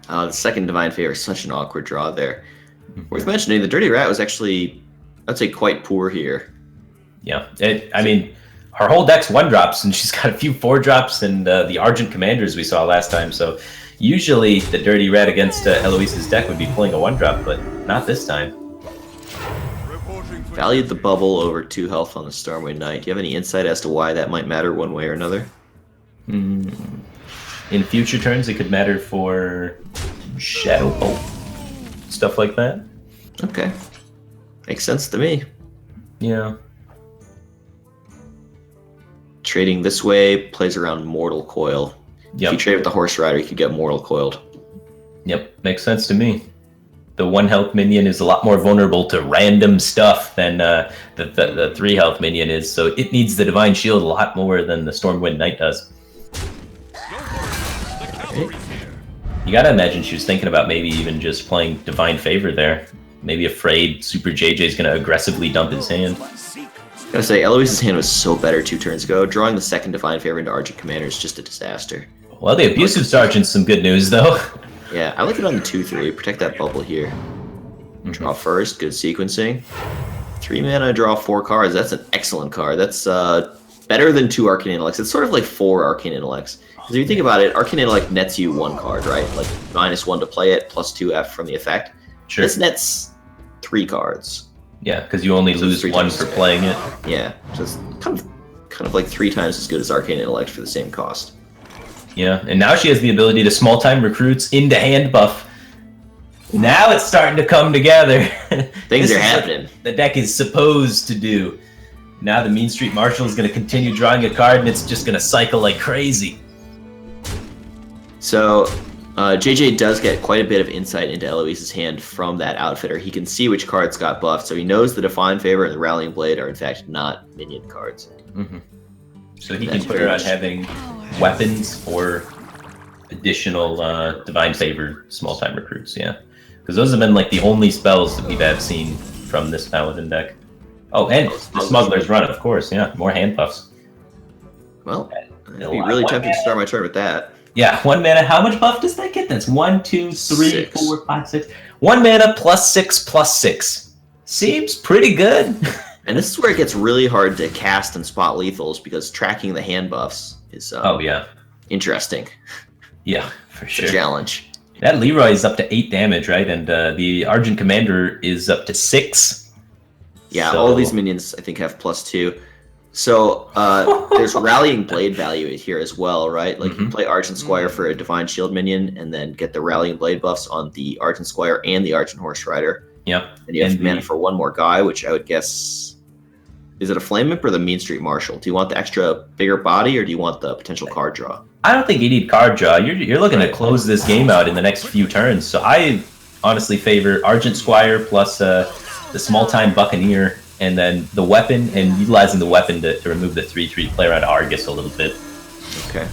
The second Divine Favor is such an awkward draw there. Worth mentioning, the Dirty Rat was actually, I'd say, quite poor here. Yeah, her whole deck's 1-drops, and she's got a few 4-drops and the Argent Commanders we saw last time. So usually the Dirty Rat against Eloise's deck would be pulling a 1-drop, but not this time. Valued the bubble over 2 health on the Stormwind Knight. Do you have any insight as to why that might matter one way or another? In future turns, it could matter for Shadow Bolt. Stuff like that. Okay. Makes sense to me. Yeah. Trading this way plays around Mortal Coil. Yep. If you trade with the Horse Rider, you could get Mortal Coiled. Yep, makes sense to me. The 1-health minion is a lot more vulnerable to random stuff than the 3-health minion is, so it needs the Divine Shield a lot more than the Stormwind Knight does. Right. You gotta imagine she was thinking about maybe even just playing Divine Favor there. Maybe afraid Super JJ is gonna aggressively dump his hand. I gotta say, Eloise's hand was so better 2 turns ago. Drawing the second Divine Favor into Argent Commander is just a disaster. Well, the Abusive Sergeant's some good news, though. Yeah, I like it on the 2-3. Protect that bubble here. Draw first, good sequencing. 3 mana, draw 4 cards. That's an excellent card. That's better than 2 Arcane Intellects. It's sort of like 4 Arcane Intellects. Because if you think about it, Arcane Intellect nets you 1 card, right? Like -1 to play it, +2F from the effect. Sure. This nets 3 cards. Yeah, because you only lose 1 for playing it. Yeah, so it's kind of like 3 times as good as Arcane Intellect for the same cost. Yeah, and now she has the ability to small-time recruits into hand buff. Now it's starting to come together. Things are happening. The deck is supposed to do. Now the Mean Street Marshal is going to continue drawing a card, and it's just going to cycle like crazy. So, JJ does get quite a bit of insight into Eloise's hand from that Outfitter. He can see which cards got buffed, so he knows the Divine Favor and the Rallying Blade are in fact not minion cards. Mm-hmm. So he can put her on having weapons or additional Divine Favor small-time recruits, yeah. Because those have been like the only spells that we've seen from this Paladin deck. Oh, and the Smuggler's Run, of course, yeah. More hand buffs. Well, I'd be really tempted to start my turn with that. Yeah, 1 mana. How much buff does that get? That's 1, 2, 3, 6. 4, 5, 6. 1 mana +6/+6. Seems pretty good. And this is where it gets really hard to cast and spot lethals because tracking the hand buffs is interesting. Yeah, for sure. It's a challenge. That Leroy is up to 8 damage, right? And the Argent Commander is up to 6. Yeah, all of these minions I think have +2. So there's Rallying Blade value here as well, right? Like you play Argent Squire for a Divine Shield minion and then get the Rallying Blade buffs on the Argent Squire and the Argent Horse Rider. Yep. And you have mana for 1 more guy, which I would guess... Is it a Flame Imp or the Mean Street Marshal? Do you want the extra bigger body or do you want the potential card draw? I don't think you need card draw. You're looking to close this game out in the next few turns. So I honestly favor Argent Squire plus the small-time Buccaneer and then the weapon, and utilizing the weapon to remove the 3/3 play around Argus a little bit. Okay.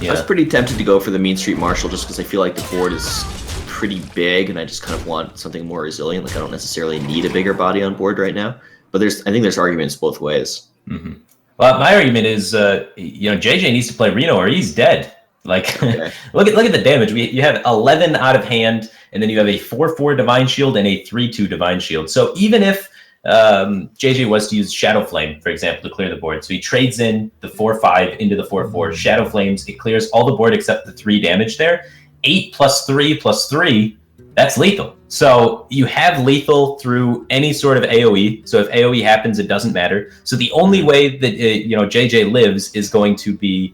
Yeah. I was pretty tempted to go for the Mean Street Marshal just because I feel like the board is pretty big and I just kind of want something more resilient. Like I don't necessarily need a bigger body on board right now. But I think there's arguments both ways. Mm-hmm. Well, my argument is, JJ needs to play Reno or he's dead. Like, okay. look at the damage. You have 11 out of hand, and then you have a 4/4 Divine Shield and a 3/2 Divine Shield. So even if JJ was to use Shadow Flame, for example, to clear the board, so he trades in the 4/5 into the 4/4 Shadow Flames, it clears all the board except the 3 damage there. 8 + 3 + 3, that's lethal. So you have lethal through any sort of AoE. So if AoE happens, it doesn't matter. So the only way that JJ lives is going to be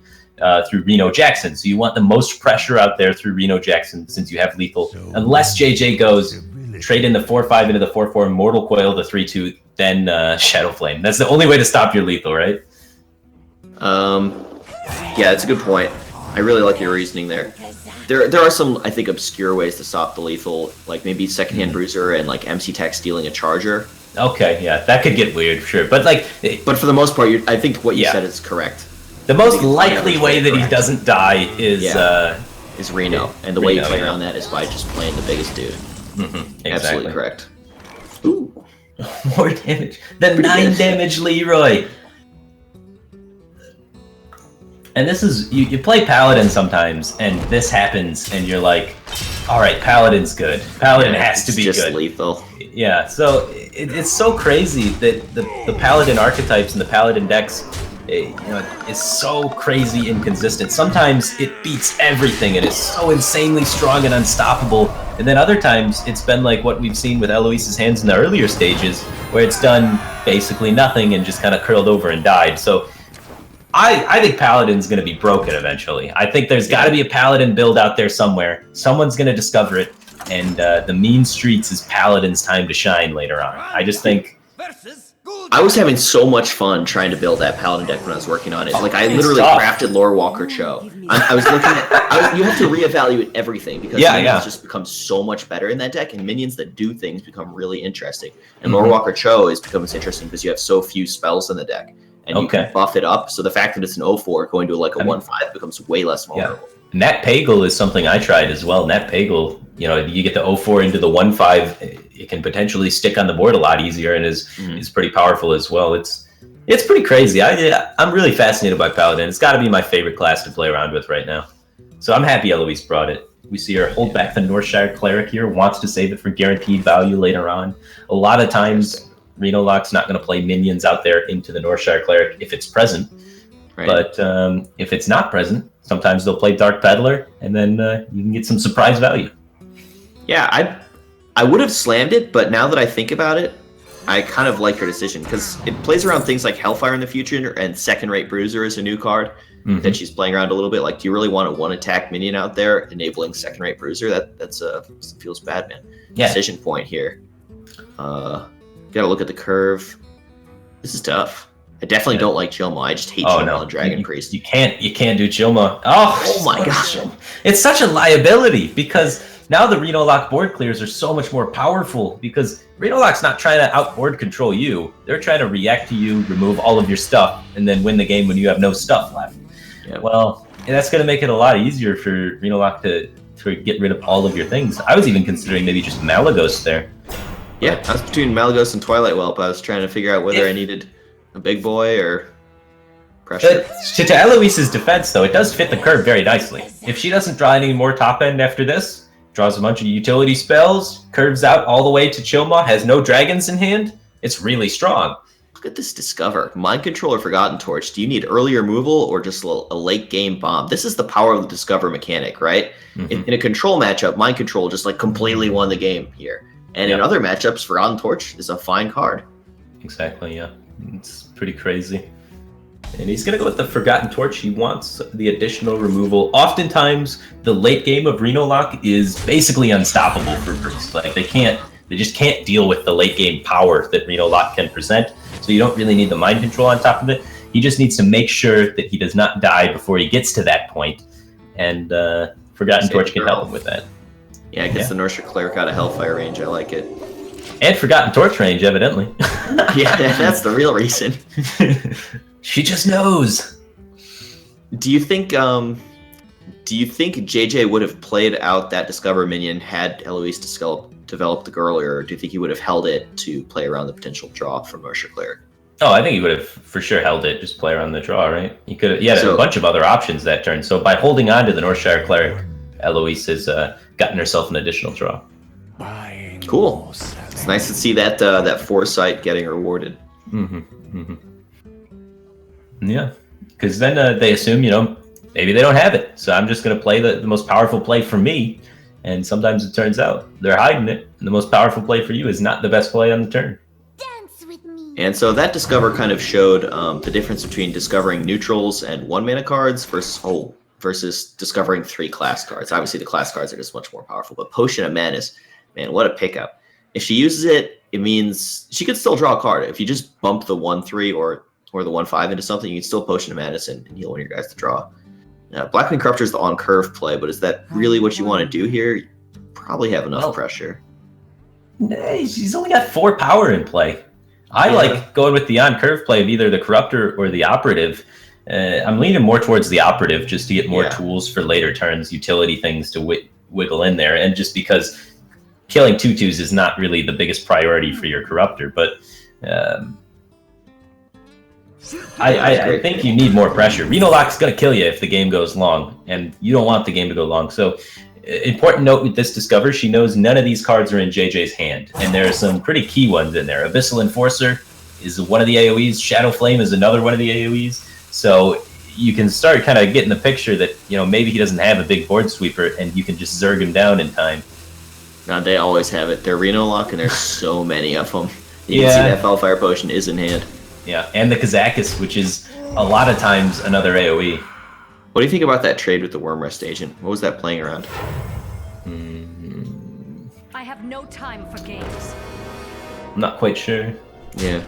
through Reno Jackson. So you want the most pressure out there through Reno Jackson since you have lethal. Unless JJ goes, trade in the 4-5 into the 4-4 Mortal Coil, the 3-2, then Shadow Flame. That's the only way to stop your lethal, right? Yeah, that's a good point. I really like your reasoning there. There are some, I think, obscure ways to stop the lethal, like maybe secondhand bruiser and like MC Tech stealing a charger. Okay, yeah, that could get weird, sure. But like, but for the most part, I think what you said is correct. The most likely way that he doesn't die is Reno, and the way you play around that is by just playing the biggest dude. Exactly. Absolutely correct. Ooh, more damage. The 9 damage Leroy. And this is, you play Paladin sometimes, and this happens, and you're like, all right, Paladin's good. Paladin has to be just good. Lethal. Yeah, so it's so crazy that the Paladin archetypes and the Paladin decks, is so crazy inconsistent. Sometimes it beats everything and is so insanely strong and unstoppable, and then other times it's been like what we've seen with Eloise's hands in the earlier stages, where it's done basically nothing and just kind of curled over and died. So I think Paladin's going to be broken eventually. I think there's got to be a Paladin build out there somewhere. Someone's going to discover it, and the mean streets is Paladin's time to shine later on. I just think... I was having so much fun trying to build that Paladin deck when I was working on it. Like, I literally crafted Lore Walker Cho. I was looking at... you have to reevaluate everything, because minions just become so much better in that deck, and minions that do things become really interesting. And Lore Walker Cho becomes interesting because you have so few spells in the deck. And you can buff it up, so the fact that it's an 0-4 going to like a 1-5 becomes way less vulnerable. Nat Pagel is something I tried as well. Nat Pagel, you get the 0-4 into the 1-5, it can potentially stick on the board a lot easier and is pretty powerful as well. It's pretty crazy. I'm really fascinated by Paladin. It's got to be my favorite class to play around with right now. So I'm happy Eloise brought it. We see her hold back the Northshire Cleric here, wants to save it for guaranteed value later on. A lot of times, Reno Lock's not going to play minions out there into the Northshire Cleric if it's present. Right. But if it's not present, sometimes they'll play Dark Peddler, and then you can get some surprise value. Yeah, I would have slammed it, but now that I think about it, I kind of like her decision, because it plays around things like Hellfire in the future, and Second Rate Bruiser is a new card that she's playing around a little bit. Like, do you really want a one-attack minion out there enabling Second Rate Bruiser? That's feels bad, man. Yeah. Decision point here. Gotta look at the curve. This is tough. I definitely don't like Chilma. I just hate Chilma and Dragon Priest. You can't do Chilma. Oh my gosh. It's such a liability, because now the Reno Lock board clears are so much more powerful, because Reno Lock's not trying to outboard control you. They're trying to react to you, remove all of your stuff, and then win the game when you have no stuff left. Yeah. Well, that's going to make it a lot easier for Reno Lock to get rid of all of your things. I was even considering maybe just Malagos there. Yeah, I was between Malagos and Twilight Whelp. I was trying to figure out whether I needed a big boy or pressure. To Eloise's defense, though, it does fit the curve very nicely. If she doesn't draw any more top end after this, draws a bunch of utility spells, curves out all the way to Chilma, has no dragons in hand, it's really strong. Look at this Discover. Mind Control or Forgotten Torch. Do you need early removal or just a late game bomb? This is the power of the Discover mechanic, right? In a control matchup, Mind Control just like completely won the game here. And in other matchups, Forgotten Torch is a fine card. Exactly, yeah. It's pretty crazy. And he's going to go with the Forgotten Torch. He wants the additional removal. Oftentimes, the late game of Reno Lock is basically unstoppable for Priest. Like, they just can't deal with the late game power that Reno Lock can present. So you don't really need the mind control on top of it. He just needs to make sure that he does not die before he gets to that point. And Forgotten Torch can help him with that. Yeah, it gets the Northshire Cleric out of Hellfire range. I like it. And Forgotten Torch range, evidently. Yeah, that's the real reason. She just knows. Do you think JJ would have played out that Discover minion had Eloise developed the girl, or do you think he would have held it to play around the potential draw from Northshire Cleric? Oh, I think he would have for sure held it, just play around the draw, right? He had a bunch of other options that turn. So by holding on to the Northshire Cleric, Eloise has gotten herself an additional draw. Cool. It's nice to see that that foresight getting rewarded. Yeah, because then they assume, maybe they don't have it. So I'm just going to play the most powerful play for me. And sometimes it turns out they're hiding it. And the most powerful play for you is not the best play on the turn. Dance with me. And so that Discover kind of showed the difference between discovering neutrals and 1-mana cards versus discovering 3 class cards. Obviously, the class cards are just much more powerful, but Potion of Madness, man, what a pickup. If she uses it, it means she could still draw a card. If you just bump the 1/3 or the 1/5 into something, you can still Potion of Madness and heal one of your guys to draw. Blackwing Corruptor is the on-curve play, but is that really what you want to do here? You probably have enough pressure. He's only got 4 power in play. I like going with the on-curve play of either the Corruptor or the Operative. I'm leaning more towards the Operative just to get more tools for later turns, utility things to wiggle in there, and just because killing 2/2s is not really the biggest priority for your Corruptor, but I think you need more pressure. Reno Lock's going to kill you if the game goes long, and you don't want the game to go long. So, important note with this Discover, she knows none of these cards are in JJ's hand, and there are some pretty key ones in there. Abyssal Enforcer is one of the AoEs. Shadow Flame is another one of the AoEs. So you can start kind of getting the picture that, maybe he doesn't have a big board sweeper, and you can just zerg him down in time. No, they always have it. They're Reno Lock, and there's so many of them. You can see that Felfire Potion is in hand. Yeah, and the Kazakis, which is a lot of times another AoE. What do you think about that trade with the Wormrest Agent? What was that playing around? I have no time for games. I'm not quite sure. Yeah.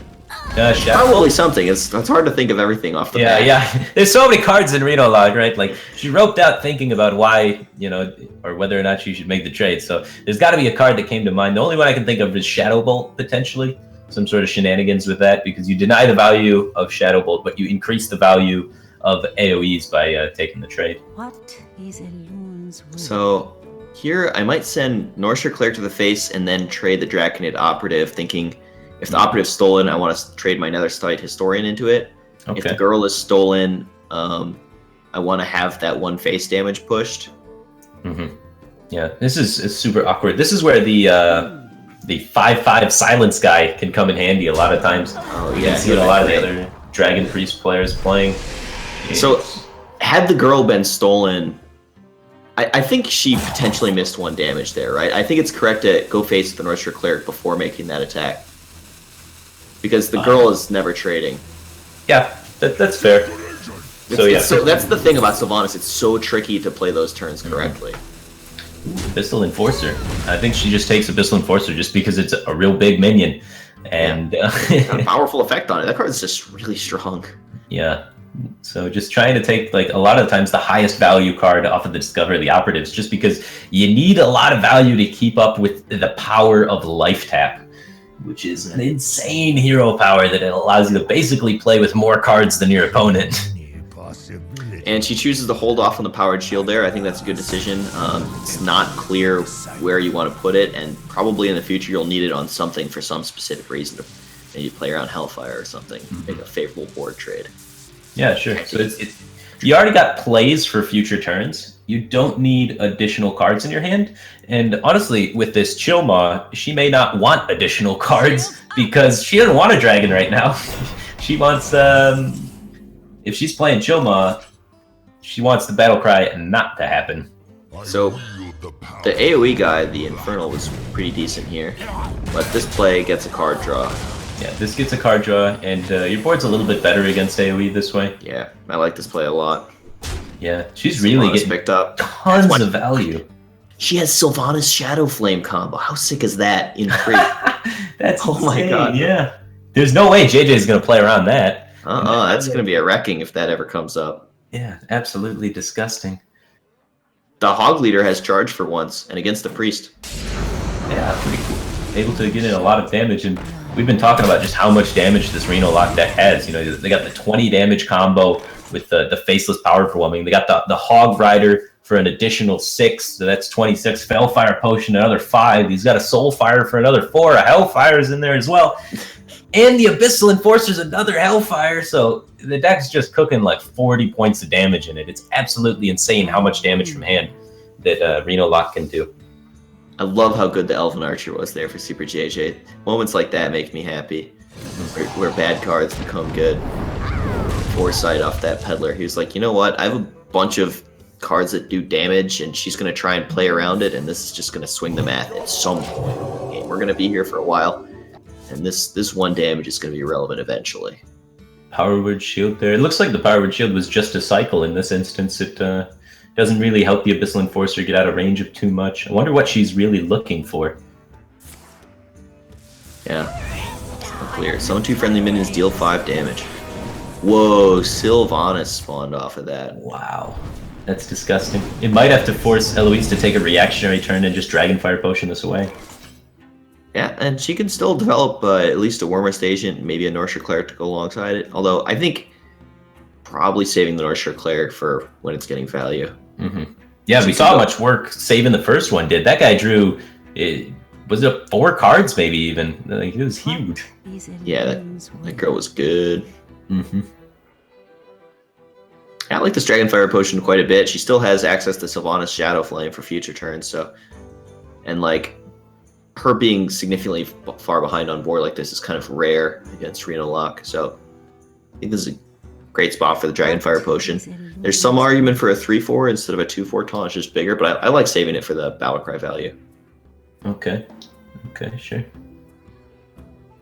Shadow Probably something. It's hard to think of everything off the bat. Yeah. There's so many cards in Reno Log, right? Like, she roped out thinking about why, or whether or not she should make the trade. So there's got to be a card that came to mind. The only one I can think of is Shadow Bolt, potentially. Some sort of shenanigans with that, because you deny the value of Shadow Bolt, but you increase the value of AoEs by taking the trade. What is a loon's will? So here I might send Northshire Cleric to the face and then trade the Draconid Operative, thinking if the Operative's stolen, I want to trade my Netherstite Historian into it. Okay. If the girl is stolen, I want to have that 1 face damage pushed. Mm-hmm. Yeah, this is super awkward. This is where the 5/5 silence guy can come in handy a lot of times. Oh, you can see a lot of the other Dragon Priest players playing. So, had the girl been stolen, I think she potentially missed 1 damage there, right? I think it's correct to go face the Northshire Cleric before making that attack. Because the girl is never trading. Yeah, that's fair. So that's the thing about Sylvanas. It's so tricky to play those turns correctly. Abyssal Enforcer. I think she just takes Abyssal Enforcer just because it's a real big minion. And got a powerful effect on it. That card is just really strong. Yeah. So just trying to take, like, a lot of times the highest value card off of the Discover, the Operatives, just because you need a lot of value to keep up with the power of Life Tap, which is an insane hero power that allows you to basically play with more cards than your opponent. And she chooses to hold off on the Powered Shield there. I think that's a good decision. It's not clear where you want to put it, and probably in the future you'll need it on something for some specific reason. To maybe play around Hellfire or something, make a favorable board trade. Yeah, sure. So it's you already got plays for future turns. You don't need additional cards in your hand. And honestly, with this Chillmaw, she may not want additional cards because she doesn't want a dragon right now. She wants, if she's playing Chillmaw, she wants the battle cry not to happen. So the AoE guy, the Infernal, was pretty decent here. But this play gets a card draw. Yeah, this gets a card draw, and your board's a little bit better against AoE this way. Yeah, I like this play a lot. Yeah, she's really getting picked up tons of value. She has Sylvanas Shadow Flame combo. How sick is that in free? That's oh my god. Yeah. There's no way JJ's going to play around that. That's going to be a wrecking if that ever comes up. Yeah, absolutely disgusting. The Hog Leader has charge for once, and against the Priest. Yeah, pretty cool. Able to get in a lot of damage, and we've been talking about just how much damage this Reno Lock deck has. You know, they got the 20 damage combo with the Faceless Power Overwhelming. They got the Hog Rider for an additional 6, so that's 26. Felfire Potion, another 5. He's got a Soul Fire for another 4. A Hellfire's in there as well. And the Abyssal Enforcer's another Hellfire, so the deck's just cooking like 40 points of damage in it. It's absolutely insane how much damage from hand that Reno Lock can do. I love how good the Elven Archer was there for Super JJ. Moments like that make me happy. Where bad cards become good. Foresight off that Peddler. He was like, you know what? I have a bunch of cards that do damage, and she's going to try and play around it, and this is just going to swing the math at some point. Okay, we're going to be here for a while. And this 1 damage is going to be relevant eventually. Power Word Shield there. It looks like the Power Word Shield was just a cycle in this instance. It doesn't really help the Abyssal Enforcer get out of range of too much. I wonder what she's really looking for. Yeah. Clear. Summon 2 friendly minions, deal 5 damage. Whoa, Sylvanas spawned off of that. Wow. That's disgusting. It might have to force Eloise to take a reactionary turn and just Dragonfire Potion this away. Yeah, and she can still develop at least a Wormrest Agent, maybe a Northshire Cleric to go alongside it. Although I think probably saving the Northshire Cleric for when it's getting value. Mm-hmm. Yeah, we saw how much work saving the first one did. That guy drew, was it 4 cards maybe even? Like, it was huge. Yeah, that girl was good. Mm-hmm. I like this Dragonfire Potion quite a bit. She still has access to Sylvanas Shadow Flame for future turns, so... And, like, her being significantly far behind on board like this is kind of rare against Reno Lock, so I think this is a great spot for the Dragonfire Potion. There's some argument for a 3-4 instead of a 2-4 taunt, it's just bigger, but I like saving it for the Battlecry value. Okay, sure.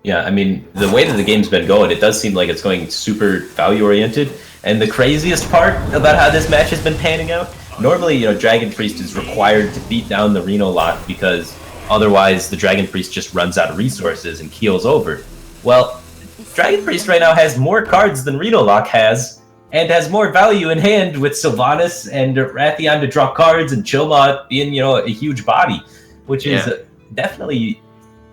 Yeah, I mean, the way that the game's been going, it does seem like it's going super value-oriented, and the craziest part about how this match has been panning out, normally, Dragon Priest is required to beat down the Reno Lock because otherwise, the Dragon Priest just runs out of resources and keels over. Well, Dragon Priest right now has more cards than Reno Lock has, and has more value in hand with Sylvanas and Rathion to draw cards, and Chilma being, a huge body, which is definitely,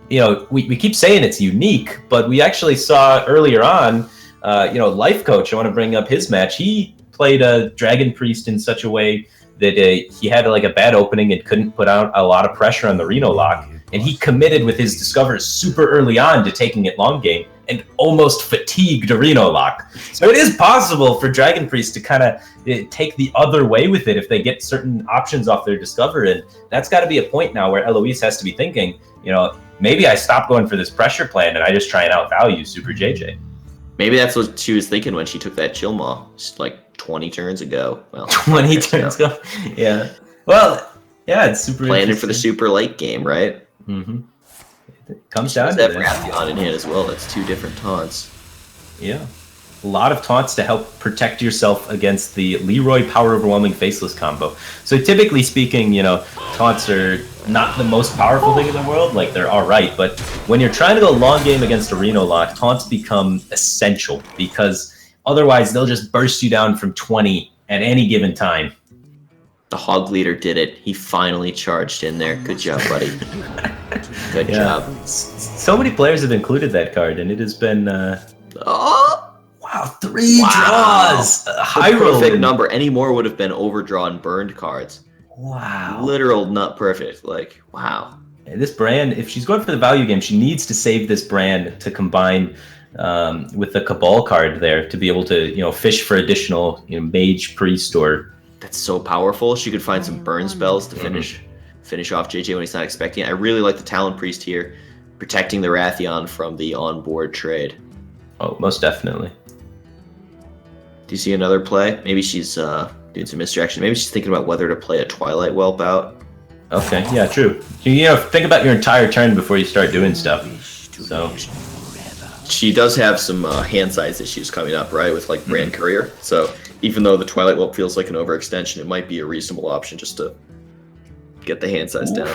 we keep saying it's unique, but we actually saw earlier on, Life Coach, I want to bring up his match. He played a Dragon Priest in such a way that he had like a bad opening and couldn't put out a lot of pressure on the Reno Lock, and he committed with his Discover super early on to taking it long game and almost fatigued a Reno Lock. So it is possible for Dragon Priest to kind of take the other way with it if they get certain options off their Discover, and that's got to be a point now where Eloise has to be thinking, maybe I stop going for this pressure plan and I just try and outvalue Super JJ. Maybe that's what she was thinking when she took that Chilmaw, like 20 turns ago. Well, 20 turns ago. Yeah. Well, yeah, it's super planning for the super late game, right? Mm-hmm. It comes down to that. that. Rathion in hand as well. That's 2 different taunts. Yeah. A lot of taunts to help protect yourself against the Leroy Power Overwhelming Faceless combo. So typically speaking, taunts are not the most powerful thing in the world. Like, they're all right, but when you're trying to go long game against a Reno Lock, taunts become essential because otherwise they'll just burst you down from 20 at any given time. The Hog Leader did it. He finally charged in there. Good job, buddy. Good job. So many players have included that card, and it has been... Wow, 3 draws! High perfect number. Any more would have been overdrawn burned cards. Wow. Literal nut perfect. Like, wow. And this brand, if she's going for the value game, she needs to save this brand to combine with the Cabal card there to be able to, fish for additional, Mage, Priest, or... That's so powerful. She could find some burn spells to finish off JJ when he's not expecting it. I really like the Talon Priest here, protecting the Rathion from the onboard trade. Oh, most definitely. Do you see another play? Maybe she's doing some misdirection. Maybe she's thinking about whether to play a Twilight Whelp out. Okay, yeah, true. Think about your entire turn before you start doing stuff. So she does have some hand size issues coming up, right, with like Brand Courier. So even though the Twilight Whelp feels like an overextension, it might be a reasonable option just to get the hand size down.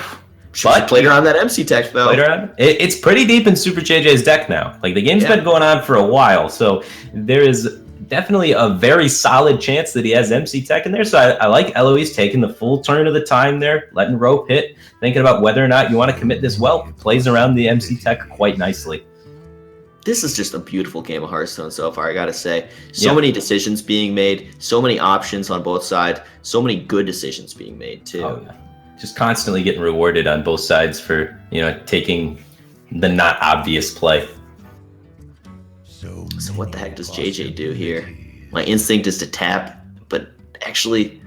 She played around that MC tech though. It's pretty deep in Super JJ's deck now. Like, the game's been going on for a while, so there is definitely a very solid chance that he has MC tech in there. So I like Eloise taking the full turn of the time there, letting rope hit, thinking about whether or not you want to commit this Whelp. Plays around the MC tech quite nicely. This is just a beautiful game of Hearthstone so far, I gotta say. So many decisions being made, so many options on both sides, so many good decisions being made too. Oh, yeah. Just constantly getting rewarded on both sides for, taking the not obvious play. So what the heck does JJ do here? My instinct is to tap, but actually,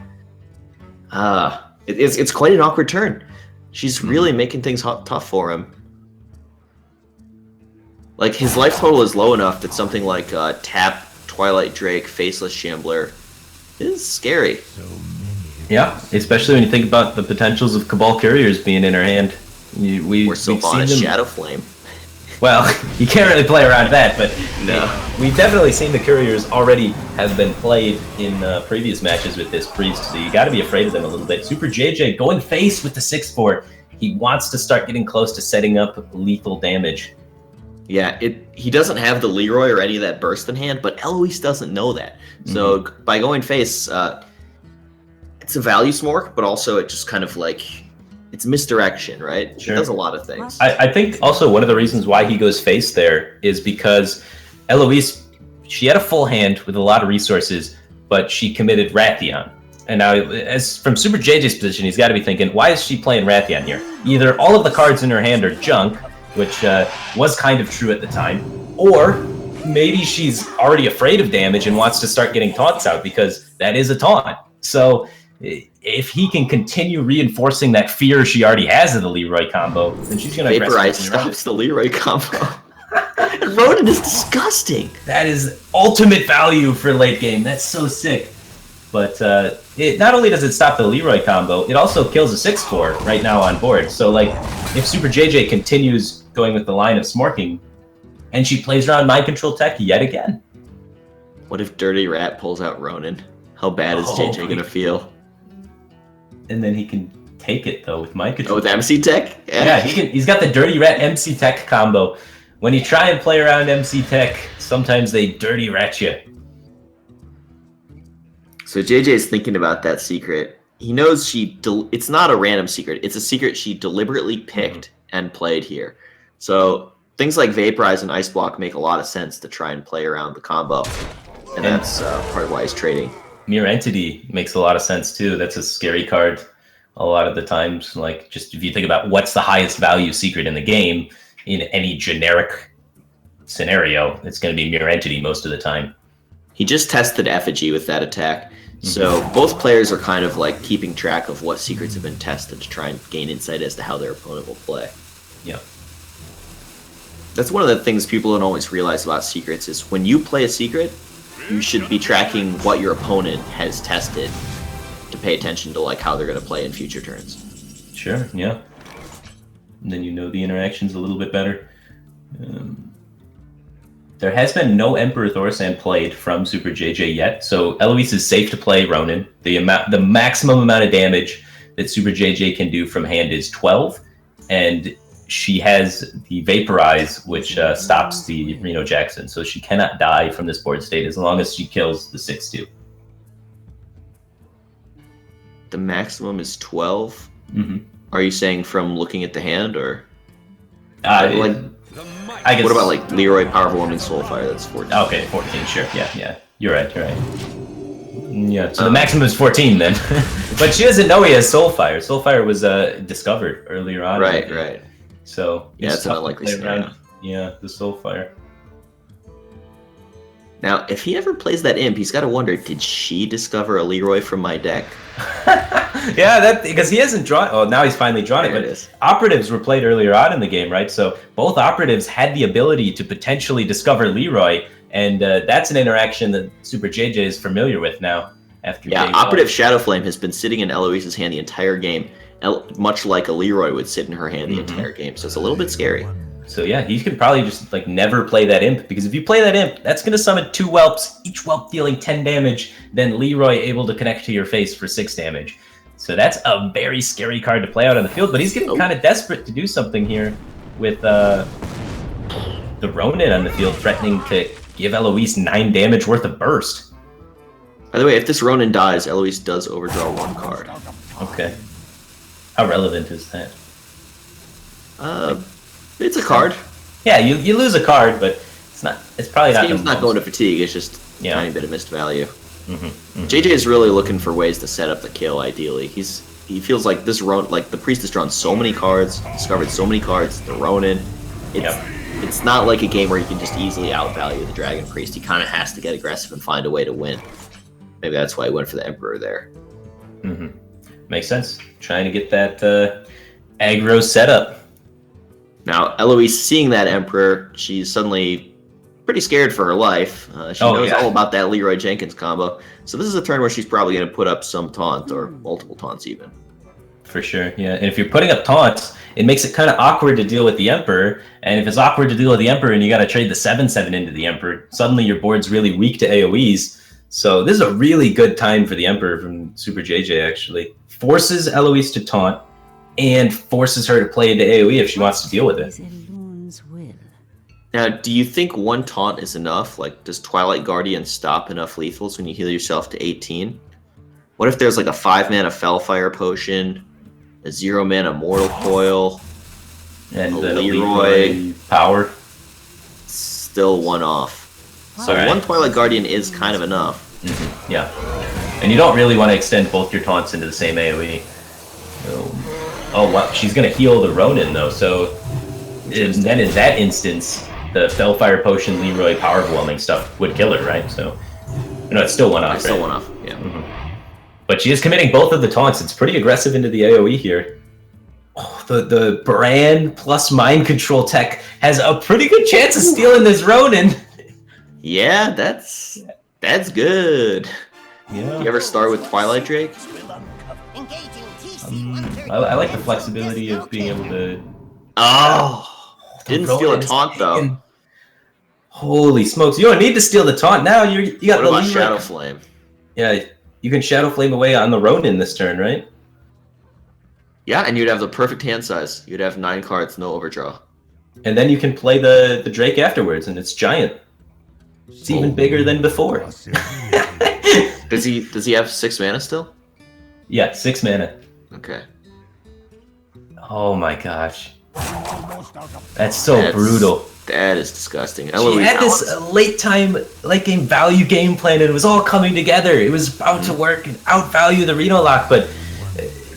it's quite an awkward turn. She's really making things tough for him. Like, his life total is low enough that something like tap, Twilight Drake, Faceless Shambler is scary. Yeah, especially when you think about the potentials of Cabal Couriers being in her hand. We've seen them. Shadow Flame. Well, you can't really play around that, but No. we've definitely seen the couriers already have been played in previous matches with this priest, so you got to be afraid of them a little bit. Super JJ going face with the 6-4. He wants to start getting close to setting up lethal damage. Yeah, he doesn't have the Leroy or any of that burst in hand, but Eloise doesn't know that. So by going face, it's a value smork, but also it just kind of like, it's misdirection, right? Sure. It does a lot of things. I think also one of the reasons why he goes face there is because Eloise, she had a full hand with a lot of resources, but she committed Rathion. And now, as from Super JJ's position, he's got to be thinking, why is she playing Rathion here? Either all of the cards in her hand are junk, which was kind of true at the time, or maybe she's already afraid of damage and wants to start getting taunts out because that is a taunt. So if he can continue reinforcing that fear she already has of the Leroy combo, then she's going to Vaporize stops the Leroy combo. And Ronan is disgusting. That is ultimate value for late game. That's so sick. But it not only does it stop the Leroy combo, it also kills a 6-4 right now on board. So like, if Super JJ continues going with the line of smorking, and she plays around mind control tech yet again. What if Dirty Rat pulls out Ronan? How bad is JJ gonna feel? And then he can take it though with mind Oh, control. with MC Tech? Yeah, he's got the Dirty Rat MC Tech combo. When you try and play around MC Tech, sometimes they Dirty Rat you. So JJ is thinking about that secret. He knows it's not a random secret. It's a secret she deliberately picked and played here. So things like Vaporize and Ice Block make a lot of sense to try and play around the combo. And that's part of why he's trading. Mirror Entity makes a lot of sense too. That's a scary card a lot of the times. Like, just if you think about what's the highest value secret in the game, in any generic scenario, it's going to be Mirror Entity most of the time. He just tested Effigy with that attack. So both players are kind of like keeping track of what secrets have been tested to try and gain insight as to how their opponent will play. Yeah. That's one of the things people don't always realize about secrets is when you play a secret, you should be tracking what your opponent has tested to pay attention to like how they're going to play in future turns. Sure, yeah. And then you know the interactions a little bit better. There has been no Emperor Thorsan played from Super JJ yet, so Eloise is safe to play Ronan. The maximum amount of damage that Super JJ can do from hand is 12, and she has the Vaporize, which stops the Reno Jackson, so she cannot die from this board state as long as she kills the 6-2. The maximum is 12? Mm-hmm. Are you saying from looking at the hand, or I guess. what about like Leroy Powerful Woman Soulfire? That's 14. Okay, 14, sure. Yeah. You're right. Yeah, so the maximum is 14 then. But she doesn't know he has Soulfire. Soulfire was discovered earlier on. Right. So Yeah, it's an unlikely scenario. Yeah, the Soulfire. Now, if he ever plays that imp, he's got to wonder, did she discover a Leroy from my deck? Yeah, that because he hasn't drawn. Oh, now he's finally drawn it. There But it is. operatives were played earlier on in the game, right? So both operatives had the ability to potentially discover Leroy, and that's an interaction that Super JJ is familiar with now. After Yeah, day Operative one. Shadow Flame has been sitting in Eloise's hand the entire game, much like a Leroy would sit in her hand the entire game. So it's a little bit scary. So yeah, he could probably just like never play that imp, because if you play that imp, that's going to summon 2 whelps, each whelp dealing 10 damage, then Leroy able to connect to your face for 6 damage. So that's a very scary card to play out on the field, but he's getting kind of desperate to do something here with the Ronin on the field, threatening to give Eloise 9 damage worth of burst. By the way, if this Ronin dies, Eloise does overdraw 1 card. Okay. How relevant is that? It's a card. Yeah, you lose a card, but it's probably not. This game's not going to fatigue. It's just Yeah. a tiny bit of missed value. JJ is really looking for ways to set up the kill. Ideally, he feels like this the priest has drawn so many cards, discovered so many cards. The Ronin, it's not like a game where you can just easily outvalue the Dragon Priest. He kind of has to get aggressive and find a way to win. Maybe that's why he went for the Emperor there. Makes sense. Trying to get that aggro setup. Now, Eloise, seeing that Emperor, she's suddenly pretty scared for her life. She knows all about that Leroy Jenkins combo. So this is a turn where she's probably going to put up some taunt, or multiple taunts even. For sure, yeah. And if you're putting up taunts, it makes it kind of awkward to deal with the Emperor. And if it's awkward to deal with the Emperor and you got to trade the 7/7 into the Emperor, suddenly your board's really weak to AoEs. So this is a really good time for the Emperor from Super JJ, actually. Forces Eloise to taunt and forces her to play into AoE if she wants to deal with it. Now, do you think one taunt is enough? Like, does Twilight Guardian stop enough lethals when you heal yourself to 18? What if there's like a 5-mana Fellfire Potion, a 0-mana Mortal Coil, And a the Leroy power. still one off? So Alright. one Twilight Guardian is kind of enough. Mm-hmm. Yeah. And you don't really want to extend both your taunts into the same AoE. Oh, wow. She's going to heal the Ronin, though. So then in that instance, the Fellfire Potion, Leroy, Power Overwhelming stuff would kill her, right? So, it's still one off, It's still right? one off, yeah. Mm-hmm. But she is committing both of the taunts. It's pretty aggressive into the AoE here. Oh, the Bran plus Mind Control tech has a pretty good chance of stealing this Ronin. Yeah, that's good. Yeah. You ever start with Twilight Drake? I like the flexibility of being able to... Oh, didn't steal a Ronin is taunt though. taken. Holy smokes! You don't need to steal the taunt now. You got What the about Leroy. Shadow Flame? Yeah, you can Shadow Flame away on the Ronin this turn, right? Yeah, and you'd have the perfect hand size. You'd have 9 cards, no overdraw. And then you can play the Drake afterwards, and it's giant. It's even bigger than before. Does he have 6 mana still? Yeah, 6 mana. Okay. Oh my gosh, that's so brutal. That is disgusting. She Eloise, had this late game value game plan, and it was all coming together. It was about to work and outvalue the Reno Lock, but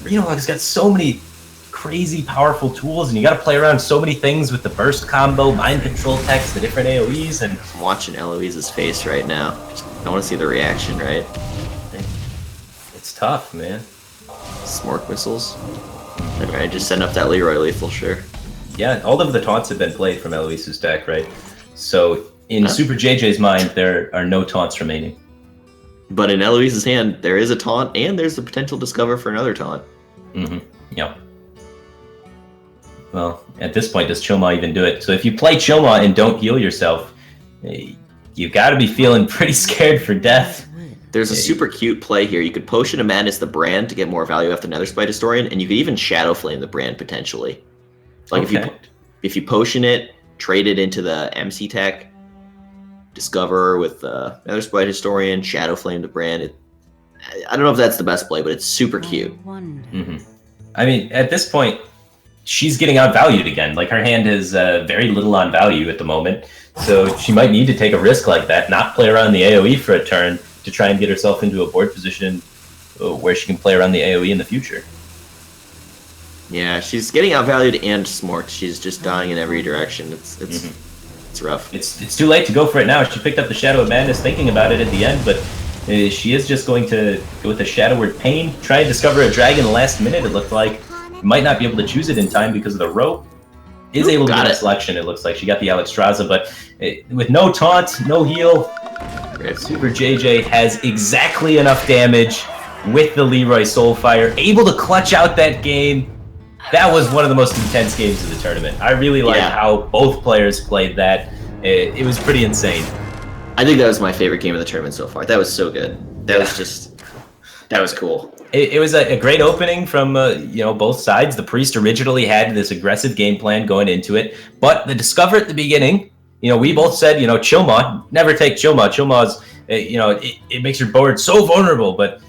Reno Lock's got so many crazy powerful tools, and you got to play around so many things with the burst combo, mind control text, the different AoEs, and I'm watching Eloise's face right now. I want to see the reaction, right? it's tough, man. Smork missiles. Alright, just send up that Leroy lethal, sure. Yeah, all of the taunts have been played from Eloise's deck, right? So in Super JJ's mind, there are no taunts remaining. But in Eloise's hand, there is a taunt, and there's the potential discover for another taunt. Mm-hmm. Yep. Well, at this point, does Choma even do it? So if you play Choma and don't heal yourself, you got to be feeling pretty scared for death. There's a super cute play here. You could Potion of Madness the brand to get more value after Netherspite Historian, and you could even Shadow Flame the brand potentially. Like if you Potion it, trade it into the MC tech, Discover with Netherspite Historian, Shadow Flame the brand. I don't know if that's the best play, but it's super cute. Mm-hmm. I mean, at this point, she's getting outvalued again. Like, her hand is very little on value at the moment, so she might need to take a risk like that, not play around the AoE for a turn to try and get herself into a board position where she can play around the AoE in the future. Yeah, she's getting outvalued and smorked. She's just dying in every direction. It's rough. It's too late to go for it now. She picked up the Shadow of Madness thinking about it at the end, but she is just going to go with a Shadowward Pain, try and discover a dragon last minute, it looked like. Might not be able to choose it in time because of the rope. Is able to get a selection, it looks like. She got the Alexstrasza, but with no taunt, no heal, Super JJ has exactly enough damage with the Leroy Soulfire, able to clutch out that game. That was one of the most intense games of the tournament. I really liked how both players played that. It was pretty insane. I think that was my favorite game of the tournament so far. That was so good. That was cool. It was a great opening from both sides. The Priest originally had this aggressive game plan going into it, but the Discover at the beginning, we both said, Chilma, never take Chilma. Chilma's, it makes your board so vulnerable, but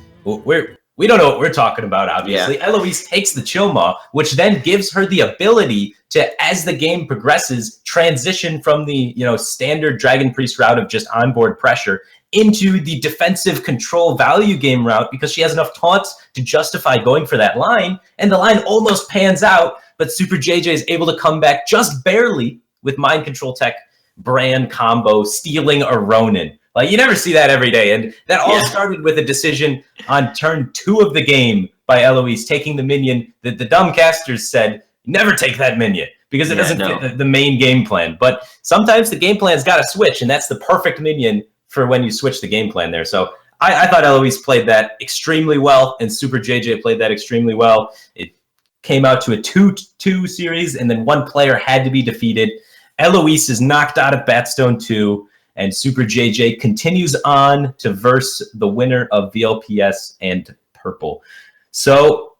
we don't know what we're talking about, obviously. Yeah. Eloise takes the Chilma, which then gives her the ability to, as the game progresses, transition from the standard Dragon Priest route of just onboard pressure into the defensive control value game route because she has enough taunts to justify going for that line, and the line almost pans out, but Super JJ is able to come back just barely with Mind Control Tech brand combo, stealing a Ronin. Like, you never see that every day, and that all started with a decision on turn 2 of the game by Eloise, taking the minion that the dumb casters said, never take that minion, because it doesn't fit the main game plan. But sometimes the game plan's got to switch, and that's the perfect minion for when you switch the game plan there. So I thought Eloise played that extremely well, and Super JJ played that extremely well. It came out to a 2-2 series, and then one player had to be defeated. Eloise is knocked out of BatStone 2, and Super JJ continues on to verse the winner of VLPS and Purple. So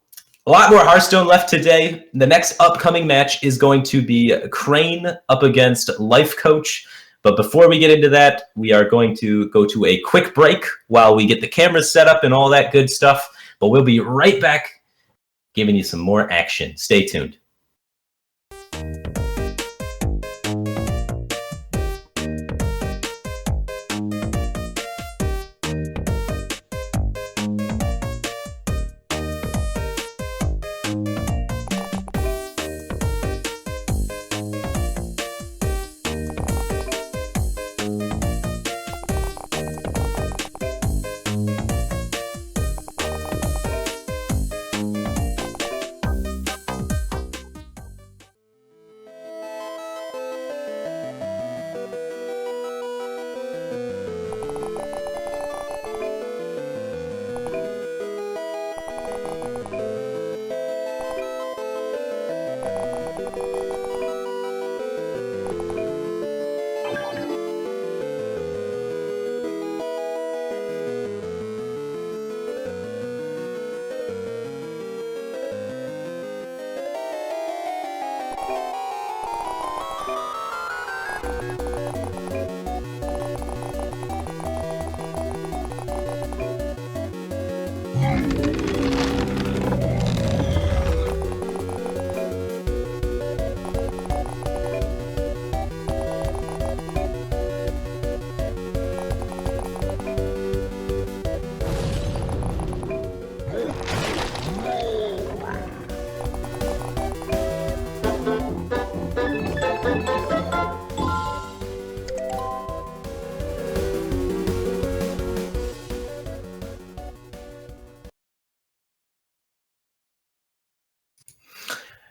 a lot more Hearthstone left today. The next upcoming match is going to be Crane up against Life Coach. But before we get into that, we are going to go to a quick break while we get the cameras set up and all that good stuff. But we'll be right back giving you some more action. Stay tuned.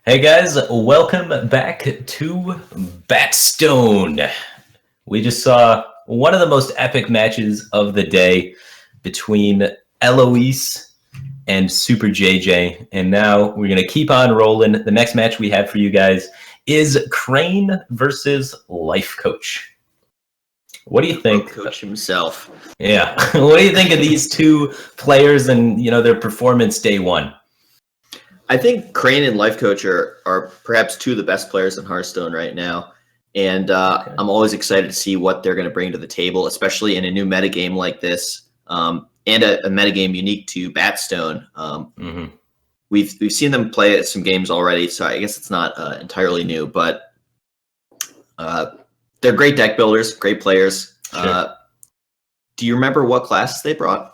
Hey guys, welcome back to BatStone. We just saw one of the most epic matches of the day between Eloise and Super JJ, and now we're going to keep on rolling. The next match we have for you guys is Crane versus Life Coach. What do you think? Coach himself. Yeah. What do you think of these two players and, their performance day one? I think Crane and Life Coach are perhaps two of the best players in Hearthstone right now. And I'm always excited to see what they're going to bring to the table, especially in a new metagame like this, and a metagame unique to BatStone. We've seen them play some games already, so I guess it's not entirely new, but they're great deck builders, great players. Sure. Do you remember what classes they brought?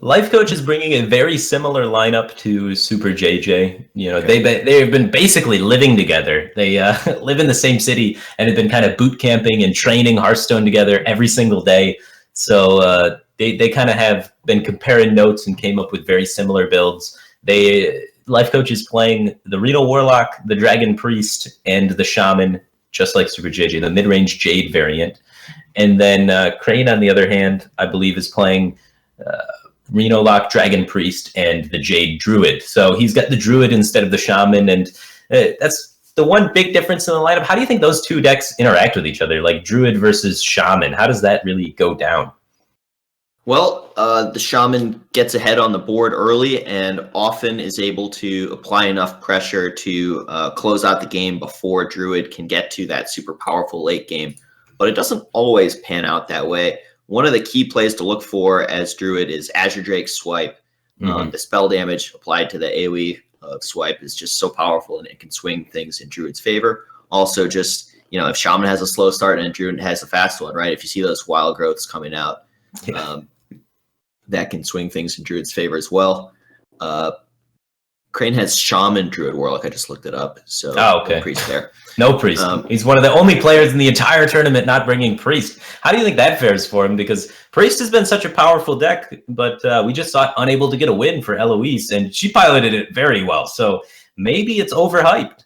Life Coach is bringing a very similar lineup to Super JJ. They've been basically living together. They live in the same city and have been kind of boot camping and training Hearthstone together every single day. So they kind of have been comparing notes and came up with very similar builds. Life Coach is playing the Reno Warlock, the Dragon Priest, and the Shaman, just like Super JJ, the mid-range Jade variant. And then Crane, on the other hand, I believe is playing Reno Lock, Dragon Priest, and the Jade Druid. So he's got the Druid instead of the Shaman, and that's the one big difference in the lineup. How do you think those two decks interact with each other, like Druid versus Shaman? How does that really go down? Well, the Shaman gets ahead on the board early and often is able to apply enough pressure to close out the game before Druid can get to that super powerful late game. But it doesn't always pan out that way. One of the key plays to look for as Druid is Azure Drake Swipe. The spell damage applied to the AoE of Swipe is just so powerful, and it can swing things in Druid's favor. Also, just, if Shaman has a slow start and Druid has a fast one, right? If you see those wild growths coming out, that can swing things in Druid's favor as well. Crane has Shaman, Druid, Warlock. I just looked it up. So okay. No priest there. No priest. He's one of the only players in the entire tournament not bringing priest. How do you think that fares for him? Because priest has been such a powerful deck, but we just saw it unable to get a win for Eloise, and she piloted it very well. So maybe it's overhyped.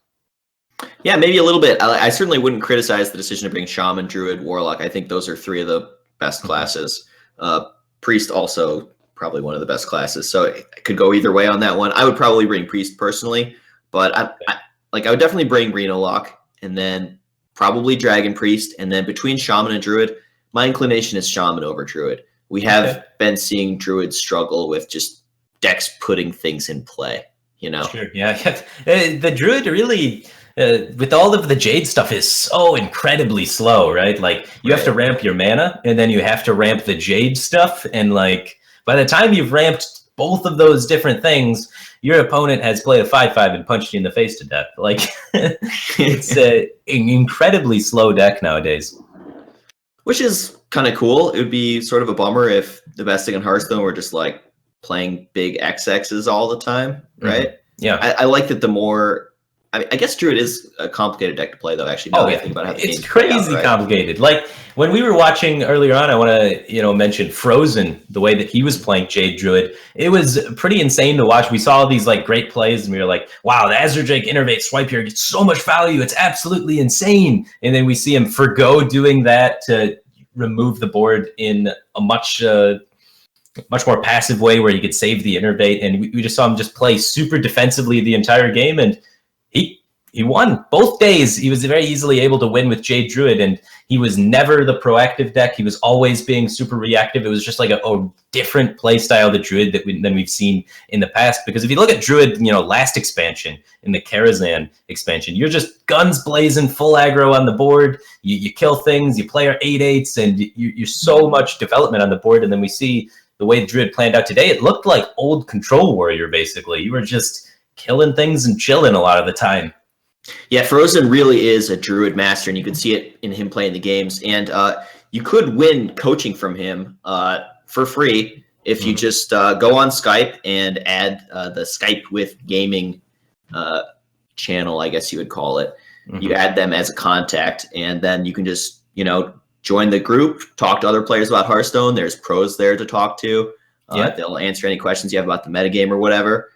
Yeah, maybe a little bit. I certainly wouldn't criticize the decision to bring Shaman, Druid, Warlock. I think those are three of the best classes. Priest also probably one of the best classes. So it could go either way on that one. I would probably bring Priest personally, but I would definitely bring Reno Lock and then probably Dragon Priest. And then between Shaman and Druid, my inclination is Shaman over Druid. We have been seeing Druids struggle with just decks putting things in play, you know? Sure, yeah. The Druid really, with all of the Jade stuff, is so incredibly slow, right? Like, you have to ramp your mana, and then you have to ramp the Jade stuff, and like, by the time you've ramped both of those different things, your opponent has played a 5/5 and punched you in the face to death. Like, it's an incredibly slow deck nowadays. Which is kind of cool. It would be sort of a bummer if the best thing in Hearthstone were just like playing big XXs all the time, right? Yeah. I like that the more... I guess Druid is a complicated deck to play, though, actually. Now that I think about how the it's games play crazy out, right? complicated. Like, when we were watching earlier on, I want to, mention Frozen, the way that he was playing Jade Druid. It was pretty insane to watch. We saw these like great plays, and we were like, wow, the Azure Drake Innervate swipe here gets so much value. It's absolutely insane. And then we see him forgo doing that to remove the board in a much more passive way where he could save the Innervate. And we just saw him just play super defensively the entire game, and he won both days. He was very easily able to win with Jade Druid, and he was never the proactive deck. He was always being super reactive. It was just like a different play style to Druid than we've seen in the past. Because if you look at Druid, last expansion, in the Karazhan expansion, you're just guns blazing, full aggro on the board. You kill things, you play our 8/8s, and you're so much development on the board. And then we see the way Druid planned out today. It looked like old Control Warrior, basically. You were just killing things and chilling a lot of the time. Yeah, Frozen really is a Druid master, and you can see it in him playing the games. And you could win coaching from him for free if you just go on Skype and add the Skype with Gaming channel, I guess you would call it. You add them as a contact, and then you can just, join the group, talk to other players about Hearthstone. There's pros there to talk to. They'll answer any questions you have about the metagame or whatever.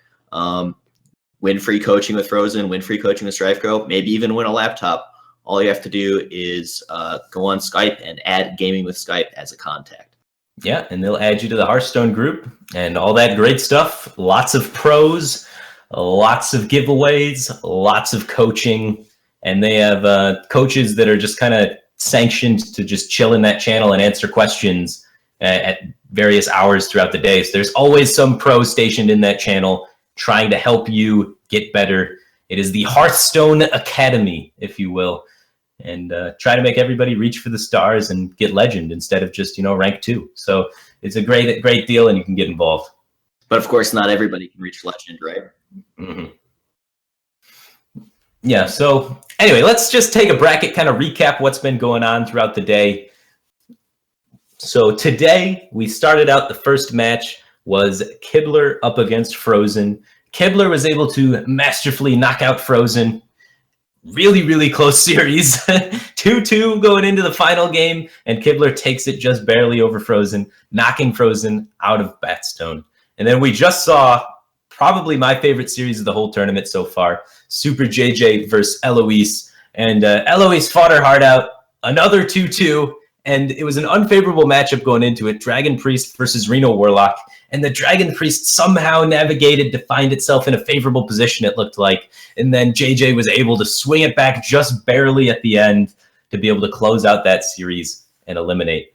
Win free coaching with Frozen, win free coaching with StrifeGo, maybe even win a laptop. All you have to do is go on Skype and add Gaming with Skype as a contact. Yeah, and they'll add you to the Hearthstone group and all that great stuff. Lots of pros, lots of giveaways, lots of coaching. And they have coaches that are just kind of sanctioned to just chill in that channel and answer questions at various hours throughout the day. So there's always some pro stationed in that channel trying to help you get better. It is the Hearthstone Academy, if you will, and try to make everybody reach for the stars and get legend instead of just, rank 2. So it's a great deal, and you can get involved. But of course, not everybody can reach legend, right? Mm-hmm. Yeah, so anyway, let's just take a bracket, kind of recap what's been going on throughout the day. So today, we started out the first match was Kibler up against Frozen. Kibler was able to masterfully knock out Frozen. Really, really close series. 2-2 going into the final game, and Kibler takes it just barely over Frozen, knocking Frozen out of BatStone. And then we just saw probably my favorite series of the whole tournament so far, Super JJ versus Eloise. And Eloise fought her heart out. Another 2-2. And it was an unfavorable matchup going into it. Dragon Priest versus Reno Warlock. And the Dragon Priest somehow navigated to find itself in a favorable position, it looked like. And then JJ was able to swing it back just barely at the end to be able to close out that series and eliminate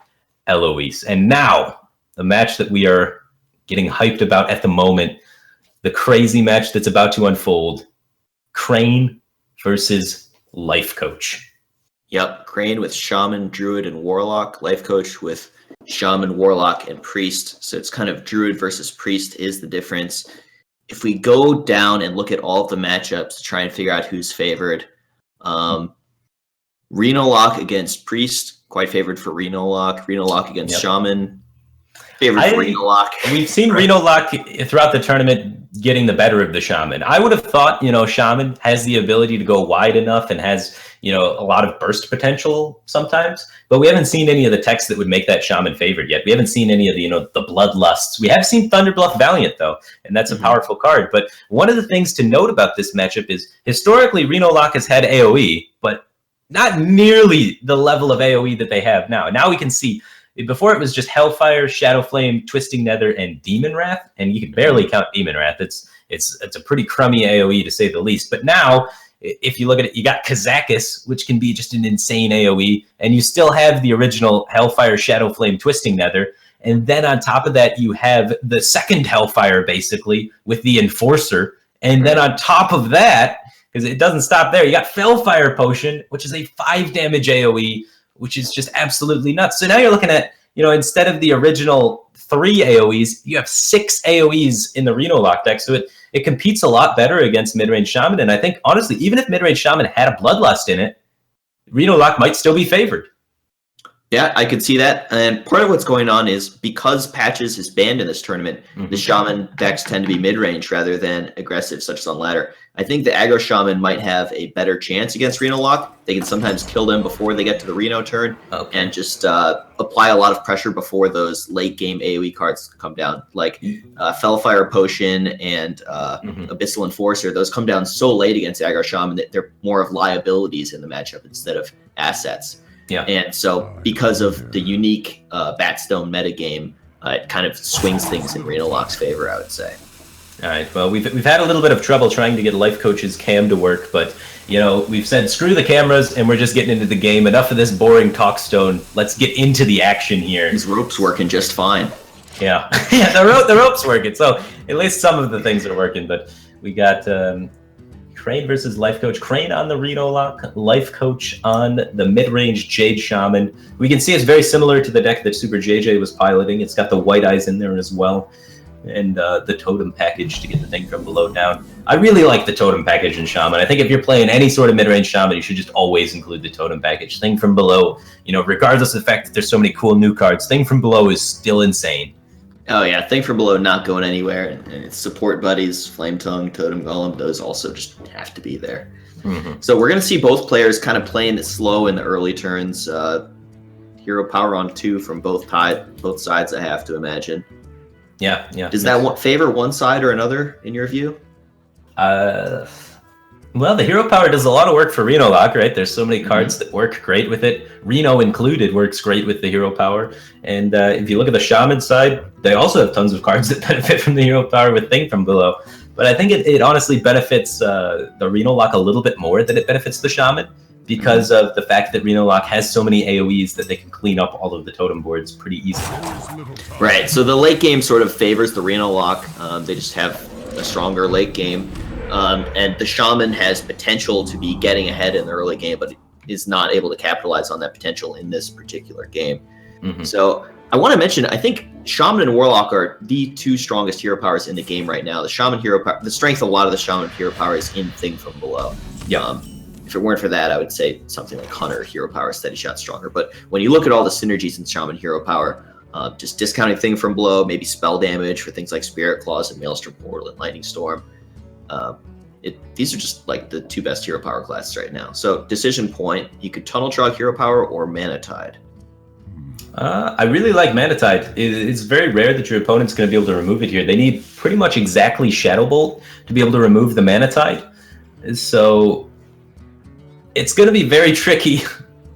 Eloise. And now, the match that we are getting hyped about at the moment, the crazy match that's about to unfold. Crane versus Life Coach. Yep, Crane with Shaman, Druid, and Warlock. Life Coach with Shaman, Warlock, and Priest. So it's kind of Druid versus Priest is the difference. If we go down and look at all of the matchups to try and figure out who's favored, Reno Lock against Priest, quite favored for Reno Lock. Reno Lock against Shaman, favored for Reno Lock. We've seen Reno Lock throughout the tournament getting the better of the Shaman. I would have thought, Shaman has the ability to go wide enough and has, a lot of burst potential sometimes, but we haven't seen any of the techs that would make that Shaman favored yet. We haven't seen any of the, the Bloodlusts. We have seen Thunderbluff Valiant though, and that's a powerful card. But one of the things to note about this matchup is historically Reno Lock has had AoE, but not nearly the level of AoE that they have now. Now we can see Before it was just Hellfire, Shadow Flame, Twisting Nether, and Demon Wrath, and you can barely count Demon Wrath. It's a pretty crummy AoE to say the least. But now, if you look at it, you got Kazakis, which can be just an insane AoE, and you still have the original Hellfire, Shadow Flame, Twisting Nether. And then on top of that, you have the second Hellfire, basically, with the Enforcer. And then on top of that, because it doesn't stop there, you got Fellfire Potion, which is a 5 damage AoE, which is just absolutely nuts. So now you're looking at, instead of the original 3 AoEs, you have 6 AoEs in the Reno Lock deck. So it competes a lot better against Midrange Shaman. And I think, honestly, even if Midrange Shaman had a Bloodlust in it, Reno Lock might still be favored. Yeah, I could see that. And part of what's going on is because Patches is banned in this tournament, the Shaman decks tend to be mid-range rather than aggressive, such as on ladder. I think the aggro Shaman might have a better chance against Reno Lock. They can sometimes kill them before they get to the Reno turn and just apply a lot of pressure before those late-game AoE cards come down. Like Fellfire Potion and Abyssal Enforcer, those come down so late against aggro Shaman that they're more of liabilities in the matchup instead of assets. Yeah. And so because of the unique BatStone metagame, it kind of swings things in Reno Lock's favor, I would say. All right. Well, we've had a little bit of trouble trying to get Life Coach's cam to work, but we've said screw the cameras and we're just getting into the game. Enough of this boring talkstone. Let's get into the action here. His rope's working just fine. Yeah. Yeah, the rope's working. So at least some of the things are working, but we got Crane versus Life Coach. Crane on the Reno Lock, Life Coach on the mid-range Jade Shaman. We can see it's very similar to the deck that Super JJ was piloting. It's got the White Eyes in there as well, and the Totem package to get the thing from below down. I really like the Totem package in Shaman. I think if you're playing any sort of mid-range Shaman, you should just always include the Totem package. Thing from below, regardless of the fact that there's so many cool new cards, Thing from below is still insane. Oh yeah, Thing from Below not going anywhere, and its support buddies, Flame Tongue, Totem Golem, those also just have to be there. So we're going to see both players kind of playing it slow in the early turns. Hero power on 2 from both sides, I have to imagine. Yeah. Does that favor one side or another in your view? Well, the hero power does a lot of work for Reno Lock, right? There's so many cards that work great with it. Reno included works great with the hero power. And if you look at the Shaman side, they also have tons of cards that benefit from the hero power with Thing from Below. But I think it honestly benefits the Reno Lock a little bit more than it benefits the Shaman because of the fact that Reno Lock has so many AoEs that they can clean up all of the totem boards pretty easily. Right, so the late game sort of favors the Reno Lock. They just have a stronger late game. And the Shaman has potential to be getting ahead in the early game, but is not able to capitalize on that potential in this particular game. So I want to mention, I think Shaman and Warlock are the 2 strongest hero powers in the game right now. The Shaman hero power, the strength of a lot of the Shaman hero power is in Thing from Below. If it weren't for that, I would say something like Hunter hero power, Steady Shot stronger. But when you look at all the synergies in Shaman hero power, just discounting Thing from Below, maybe spell damage for things like Spirit Claws and Maelstrom Portal and Lightning Storm. These are just like the 2 best hero power classes right now. So decision point, you could Tunnel Trog hero power or Mana Tide. I really like Mana Tide. It's very rare that your opponent's going to be able to remove it here. They need pretty much exactly Shadow Bolt to be able to remove the Mana Tide. So it's going to be very tricky.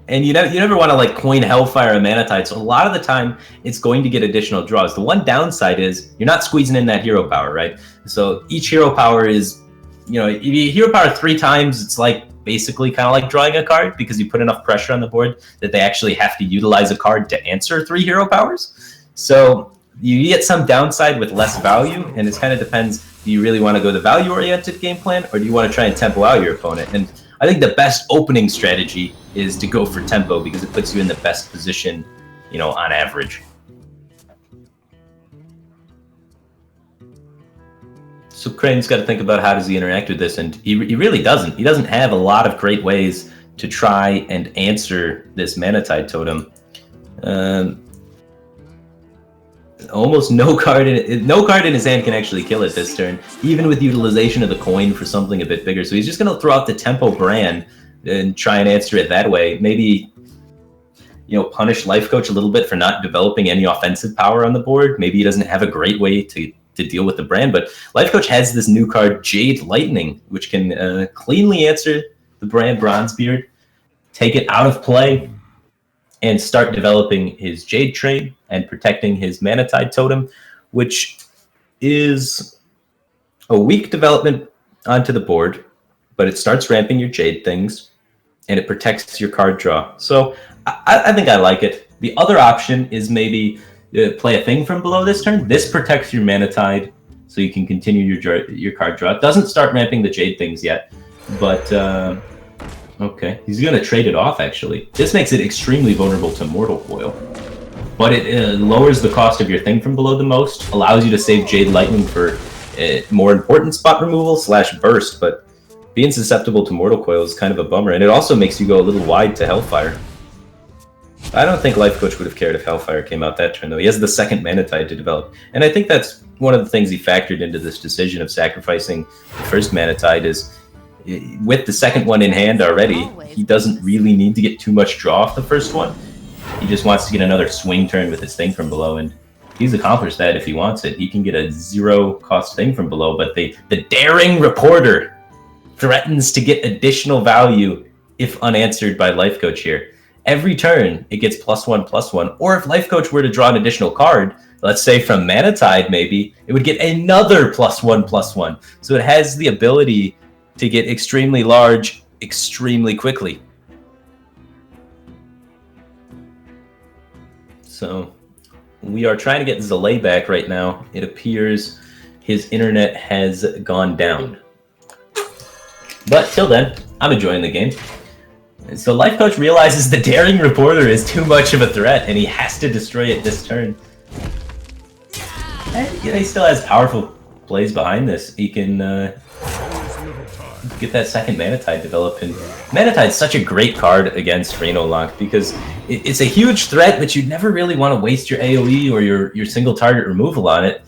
And you never want to coin Hellfire and Mana Tide. So a lot of the time, it's going to get additional draws. The one downside is you're not squeezing in that hero power, right? So each hero power is, if you hero power 3 times, it's basically kind of like drawing a card because you put enough pressure on the board that they actually have to utilize a card to answer 3 hero powers. So you get some downside with less value, and it kind of depends. Do you really want to go the value-oriented game plan, or do you want to try and tempo out your opponent? And I think the best opening strategy is to go for tempo because it puts you in the best position, on average. So Crane's got to think about how does he interact with this, and he really doesn't. He doesn't have a lot of great ways to try and answer this Mana Tide totem. Almost no card in his hand can actually kill it this turn, even with utilization of the coin for something a bit bigger. So he's just going to throw out the Tempo Brand and try and answer it that way. Maybe, punish Life Coach a little bit for not developing any offensive power on the board. Maybe he doesn't have a great way to deal with the brand, but Life Coach has this new card, Jade Lightning, which can cleanly answer the brand Bronzebeard, take it out of play, and start developing his Jade Train and protecting his Manatide Totem, which is a weak development onto the board, but it starts ramping your Jade things, and it protects your card draw. So I think I like it. The other option is maybe play a thing from below this turn. This protects your Manatide, so you can continue your card draw. It doesn't start ramping the Jade things yet, but okay. He's going to trade it off, actually. This makes it extremely vulnerable to Mortal Coil, but it lowers the cost of your thing from below the most, allows you to save Jade Lightning for more important spot removal / burst, but being susceptible to Mortal Coil is kind of a bummer, and it also makes you go a little wide to Hellfire. I don't think Life Coach would have cared if Hellfire came out that turn, though. He has the second Manatide to develop, and I think that's one of the things he factored into this decision of sacrificing the first Manatide is, with the second one in hand already, he doesn't really need to get too much draw off the first one. He just wants to get another swing turn with his thing from below, and he's accomplished that if he wants it. He can get a 0-cost thing from below, but the Daring Reporter threatens to get additional value if unanswered by Life Coach here. Every turn, it gets +1/+1, or if Life Coach were to draw an additional card, let's say from Manatide maybe, it would get another +1/+1. So it has the ability to get extremely large extremely quickly. So we are trying to get Zalay back right now. It appears his internet has gone down. But till then, I'm enjoying the game. So Life Coach realizes the Daring Reporter is too much of a threat, and he has to destroy it this turn. And he still has powerful plays behind this. He can get that second Manatide developed. And Manatide's such a great card against Reno Lock because it's a huge threat, but you never really want to waste your AoE or your single target removal on it.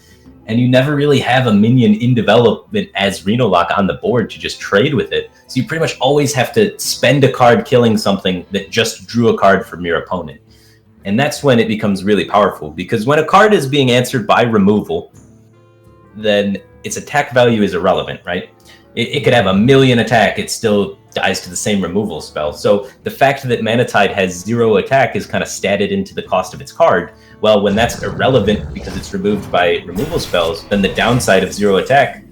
And you never really have a minion in development as Reno Lock on the board to just trade with it. So you pretty much always have to spend a card killing something that just drew a card from your opponent. And that's when it becomes really powerful, because when a card is being answered by removal, then its attack value is irrelevant, right? It could have 1,000,000 attack, it still dies to the same removal spell. So the fact that Manatide has 0 attack is kind of statted into the cost of its card. Well, when that's irrelevant because it's removed by removal spells, then the downside of 0 attack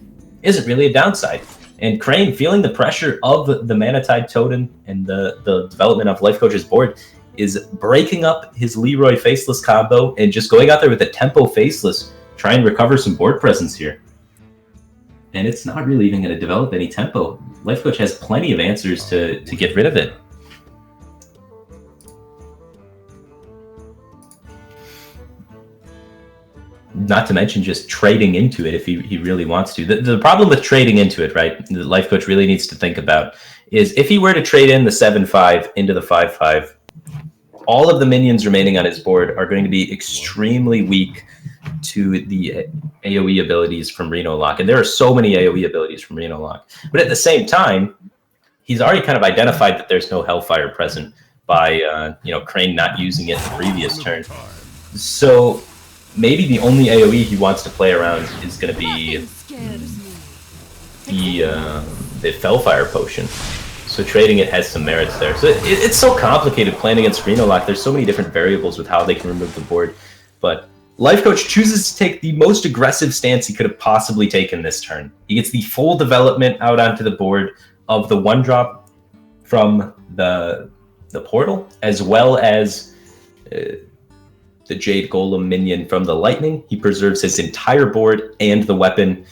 isn't really a downside. And Crane, feeling the pressure of the Manatide Totem and the development of Life Coach's board, is breaking up his Leroy Faceless combo and just going out there with a Tempo Faceless, try and recover some board presence here. And it's not really even going to develop any tempo. Life Coach has plenty of answers to get rid of it. Not to mention just trading into it if he really wants to. The problem with trading into it, right, the Life Coach really needs to think about, is if he were to trade in the 7/5 into the 5/5, all of the minions remaining on his board are going to be extremely weak to the AoE abilities from Reno Lock. And there are so many AoE abilities from Reno Lock. But at the same time, he's already kind of identified that there's no Hellfire present by Crane not using it the previous turn. So maybe the only AoE he wants to play around is going to be the Fellfire Potion. So trading it has some merits there. So it's so complicated playing against Reno Lock. There's so many different variables with how they can remove the board. But Life Coach chooses to take the most aggressive stance he could have possibly taken this turn. He gets the full development out onto the board of the 1-drop from the portal, as well as the Jade Golem minion from the Lightning. He preserves his entire board and the weapon.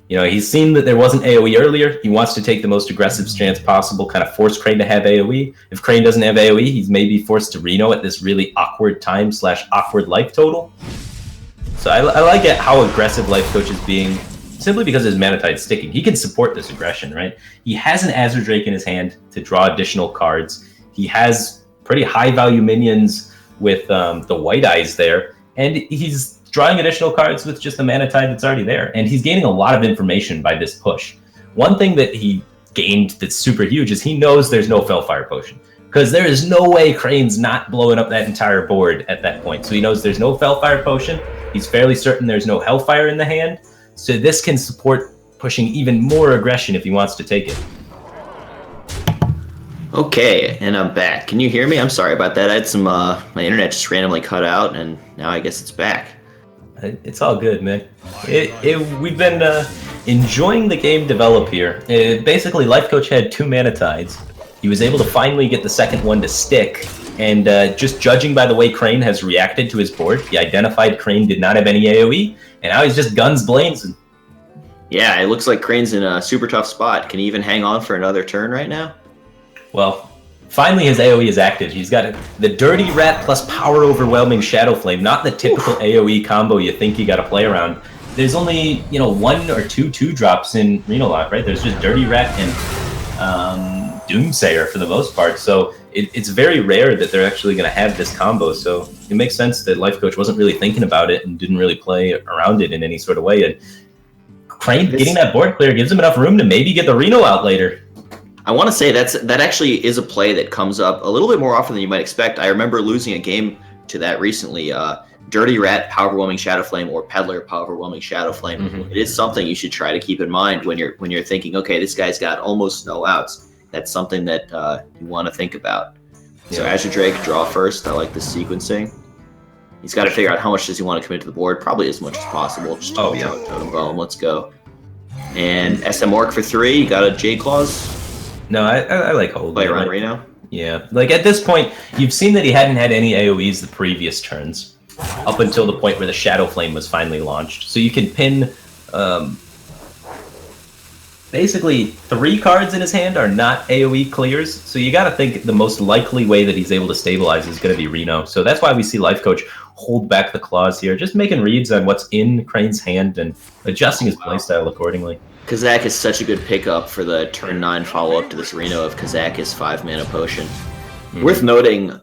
You know, he's seen that there wasn't AoE earlier. He wants to take the most aggressive stance possible, kind of force Crane to have AoE. If Crane doesn't have AoE, he's maybe forced to Reno at this really awkward time / awkward life total. So I like it how aggressive Life Coach is being, simply because his Manatide's sticking. He can support this aggression, right? He has an Azure Drake in his hand to draw additional cards. He has pretty high value minions with the White Eyes there, and he's drawing additional cards with just the Manatide that's already there. And he's gaining a lot of information by this push. One thing that he gained that's super huge is he knows there's no Fellfire Potion, because there is no way Crane's not blowing up that entire board at that point. So he knows there's no Fellfire Potion. He's fairly certain there's no Hellfire in the hand. So this can support pushing even more aggression if he wants to take it. Okay, and I'm back. Can you hear me? I'm sorry about that. I had some my internet just randomly cut out, and now I guess it's back. It's all good, man. We've been enjoying the game develop here. Basically, Life Coach had 2 mana tides. He was able to finally get the second one to stick, and just judging by the way Crane has reacted to his board, he identified Crane did not have any AoE, and now he's just guns blazing. Yeah, it looks like Crane's in a super tough spot. Can he even hang on for another turn right now? Well, finally his AoE is active. He's got the Dirty Rat plus Power Overwhelming Shadow Flame, not the typical AoE combo you think you gotta play around. There's only, 1 or 2 2-drops in Reno Lock, right? There's just Dirty Rat and Doomsayer for the most part, so it's very rare that they're actually gonna have this combo, so it makes sense that Life Coach wasn't really thinking about it and didn't really play around it in any sort of way, and Crane getting that board clear gives him enough room to maybe get the Reno out later. I want to say that actually is a play that comes up a little bit more often than you might expect. I remember losing a game to that recently. Dirty Rat, Power Overwhelming Shadow Flame, or Peddler, Power Overwhelming Shadow Flame. It is something you should try to keep in mind when you're thinking, okay, this guy's got almost no outs. That's something that you want to think about. So Azure Drake, draw first. I like this sequencing. He's got to figure out how much does he want to commit to the board. Probably as much as possible. Just Totem Golem. Let's go. And SM Orc for 3. You got a J Claws. No, I like holding. Play around Reno? Yeah. Like, at this point, you've seen that he hadn't had any AoEs the previous turns, up until the point where the Shadow Flame was finally launched. So you can pin... basically, 3 cards in his hand are not AoE clears, so you gotta think the most likely way that he's able to stabilize is gonna be Reno. So that's why we see Life Coach hold back the claws here, just making reads on what's in Crane's hand and adjusting his playstyle accordingly. Kazak is such a good pickup for the turn 9 follow-up to this Reno of Kazak's 5-mana potion. Worth noting,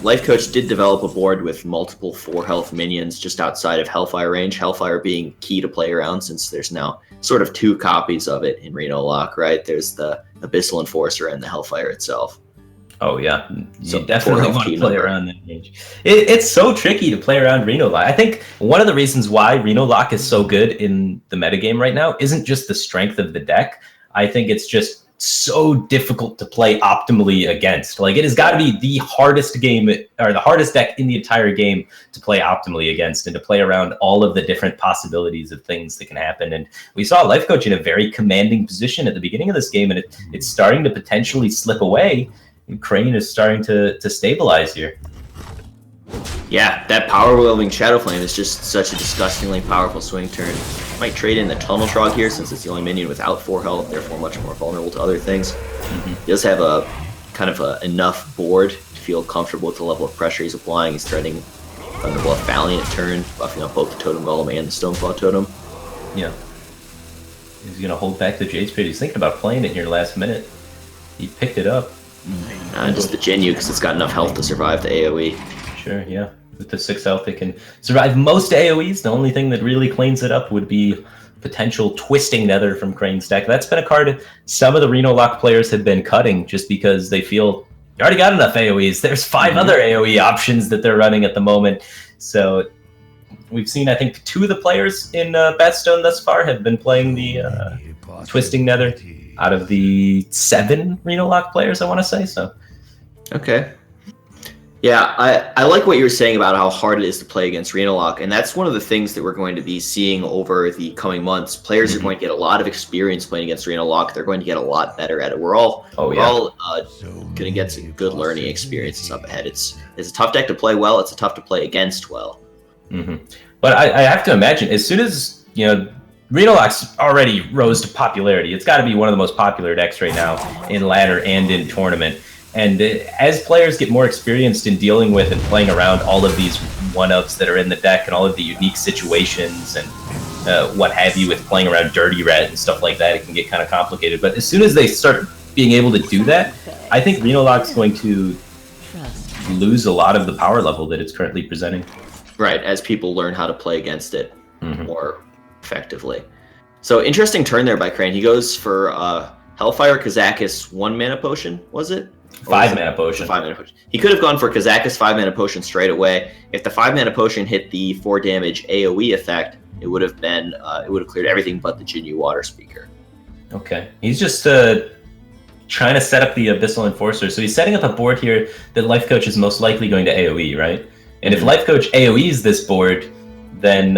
Life Coach did develop a board with multiple 4-health minions just outside of Hellfire range, Hellfire being key to play around since there's now sort of 2 copies of it in Reno Lock, right? There's the Abyssal Enforcer and the Hellfire itself. Oh yeah, So you definitely want to play number. around that range. It's so tricky to play around Reno Lock. I think one of the reasons why Reno Lock is so good in the metagame right now isn't just the strength of the deck. I think it's just so difficult to play optimally against. Like, it has got to be the hardest game, or the hardest deck in the entire game to play optimally against, and to play around all of the different possibilities of things that can happen. And we saw Life Coach in a very commanding position at the beginning of this game, and it's starting to potentially slip away. Crane is starting to stabilize here. Yeah, that Power Overwhelming Shadow Flame is just such a disgustingly powerful swing turn. Might trade in the Tunnel Trog here since it's the only minion without 4 health, therefore much more vulnerable to other things. He does have a kind of enough board to feel comfortable with the level of pressure he's applying. He's threatening Thunderbluff Valiant turn, buffing up both the Totem Golem and the Stoneclaw Totem. Yeah. He's going to hold back the Jade Spirit. He's thinking about playing it here last minute. He picked it up. Just the Jinyu because it's got enough health to survive the AoE. Sure, yeah. With the 6 health, it can survive most AoEs. The only thing that really cleans it up would be potential Twisting Nether from Crane's deck. That's been a card some of the Reno Lock players have been cutting just because they feel you already got enough AoEs. There's 5 other AoE options that they're running at the moment. So we've seen, I think, 2 of the players in BatStone thus far have been playing the Twisting Nether out of the 7 Reno Lock players, I want to say. So, okay. Yeah, I like what you were saying about how hard it is to play against Reno Lock, and that's one of the things that we're going to be seeing over the coming months. Players are going to get a lot of experience playing against Reno Lock. They're going to get a lot better at it. We're all going to get some good learning experiences up ahead. It's a tough deck to play well. It's tough to play against well. But I have to imagine, as soon as, Reno Lock's already rose to popularity. It's got to be one of the most popular decks right now in ladder and in tournament. And as players get more experienced in dealing with and playing around all of these one-ups that are in the deck and all of the unique situations and what have you with playing around Dirty Rat and stuff like that, it can get kind of complicated. But as soon as they start being able to do that, I think Reno Lock's going to lose a lot of the power level that it's currently presenting. Right, as people learn how to play against it more effectively. So interesting turn there by Crane. He goes for Hellfire Kazakis 1-mana potion, was it? 5-mana potion. 5-mana potion. He could have gone for Kazakis 5-mana potion straight away. If the 5-mana potion hit the 4 damage AoE effect, it would have been it would have cleared everything but the Jinyu Water Speaker. Okay. He's just trying to set up the Abyssal Enforcer. So he's setting up a board here that Life Coach is most likely going to AoE, right? And if Life Coach AoEs this board, then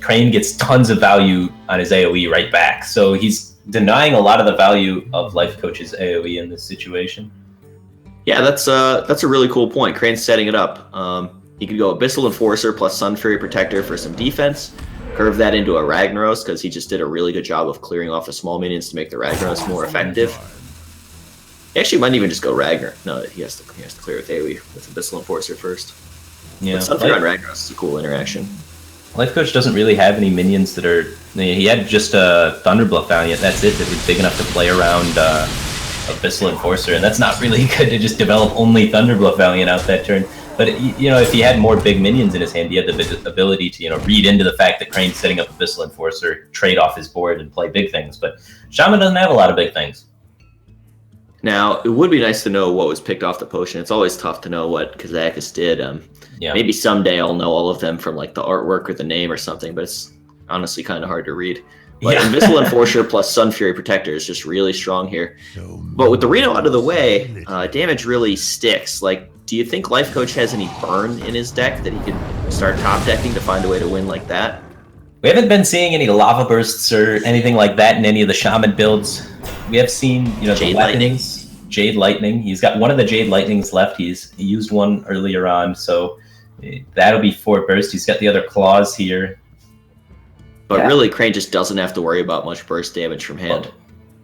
Crane gets tons of value on his AoE right back. So he's denying a lot of the value of Life Coach's AoE in this situation. Yeah, that's a really cool point. Crane's setting it up. He could go Abyssal Enforcer plus Sun Fury Protector for some defense, curve that into a Ragnaros because he just did a really good job of clearing off the small minions to make the Ragnaros more effective. He actually might even just go Ragnar. No, he has to clear with AoE with Abyssal Enforcer first. Yeah, But Sun Fury on Ragnaros is a cool interaction. Life Coach doesn't really have any minions that are... He had just a Thunderbluff Valiant, that's it, that was big enough to play around Abyssal Enforcer, and that's not really good to just develop only Thunderbluff Valiant out that turn. But, if he had more big minions in his hand, he had the ability to, read into the fact that Crane's setting up Abyssal Enforcer, trade off his board, and play big things. But Shaman doesn't have a lot of big things. Now, it would be nice to know what was picked off the potion. It's always tough to know what Kazakis did. Yeah. Maybe someday I'll know all of them from like the artwork or the name or something, but it's honestly kind of hard to read. But Yeah. Abyssal Enforcer plus Sun Fury Protector is just really strong here. But with the Reno out of the way, damage really sticks. Like, do you think Life Coach has any burn in his deck that he could start top decking to find a way to win like that? We haven't been seeing any lava bursts or anything like that in any of the Shaman builds. We have seen, the Jade weapons, Jade Lightning. He's got one of the Jade Lightnings left. He used one earlier on, so that'll be 4 burst. He's got the other claws here. But really, Crane just doesn't have to worry about much burst damage from hand.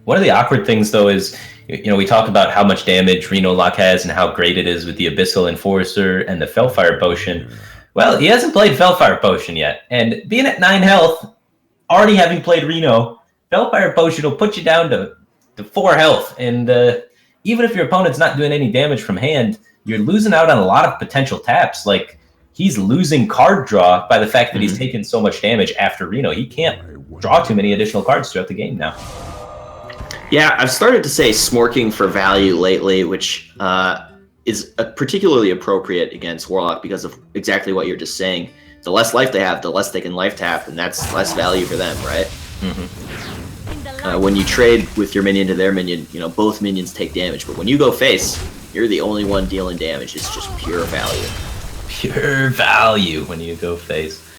One of the awkward things, though, is, we talk about how much damage Reno Lock has and how great it is with the Abyssal Enforcer and the Fellfire Potion. Well, he hasn't played Fellfire Potion yet, and being at 9 health, already having played Reno, Fellfire Potion will put you down to 4 health, and even if your opponent's not doing any damage from hand, you're losing out on a lot of potential taps. Like, he's losing card draw by the fact that he's taken so much damage after Reno. He can't draw too many additional cards throughout the game now. Yeah, I've started to say smorking for value lately, which is particularly appropriate against Warlock because of exactly what you're just saying. The less life they have, the less they can life tap, and that's less value for them, right? When you trade with your minion to their minion, both minions take damage. But when you go face, you're the only one dealing damage. It's just pure value. Pure value when you go face.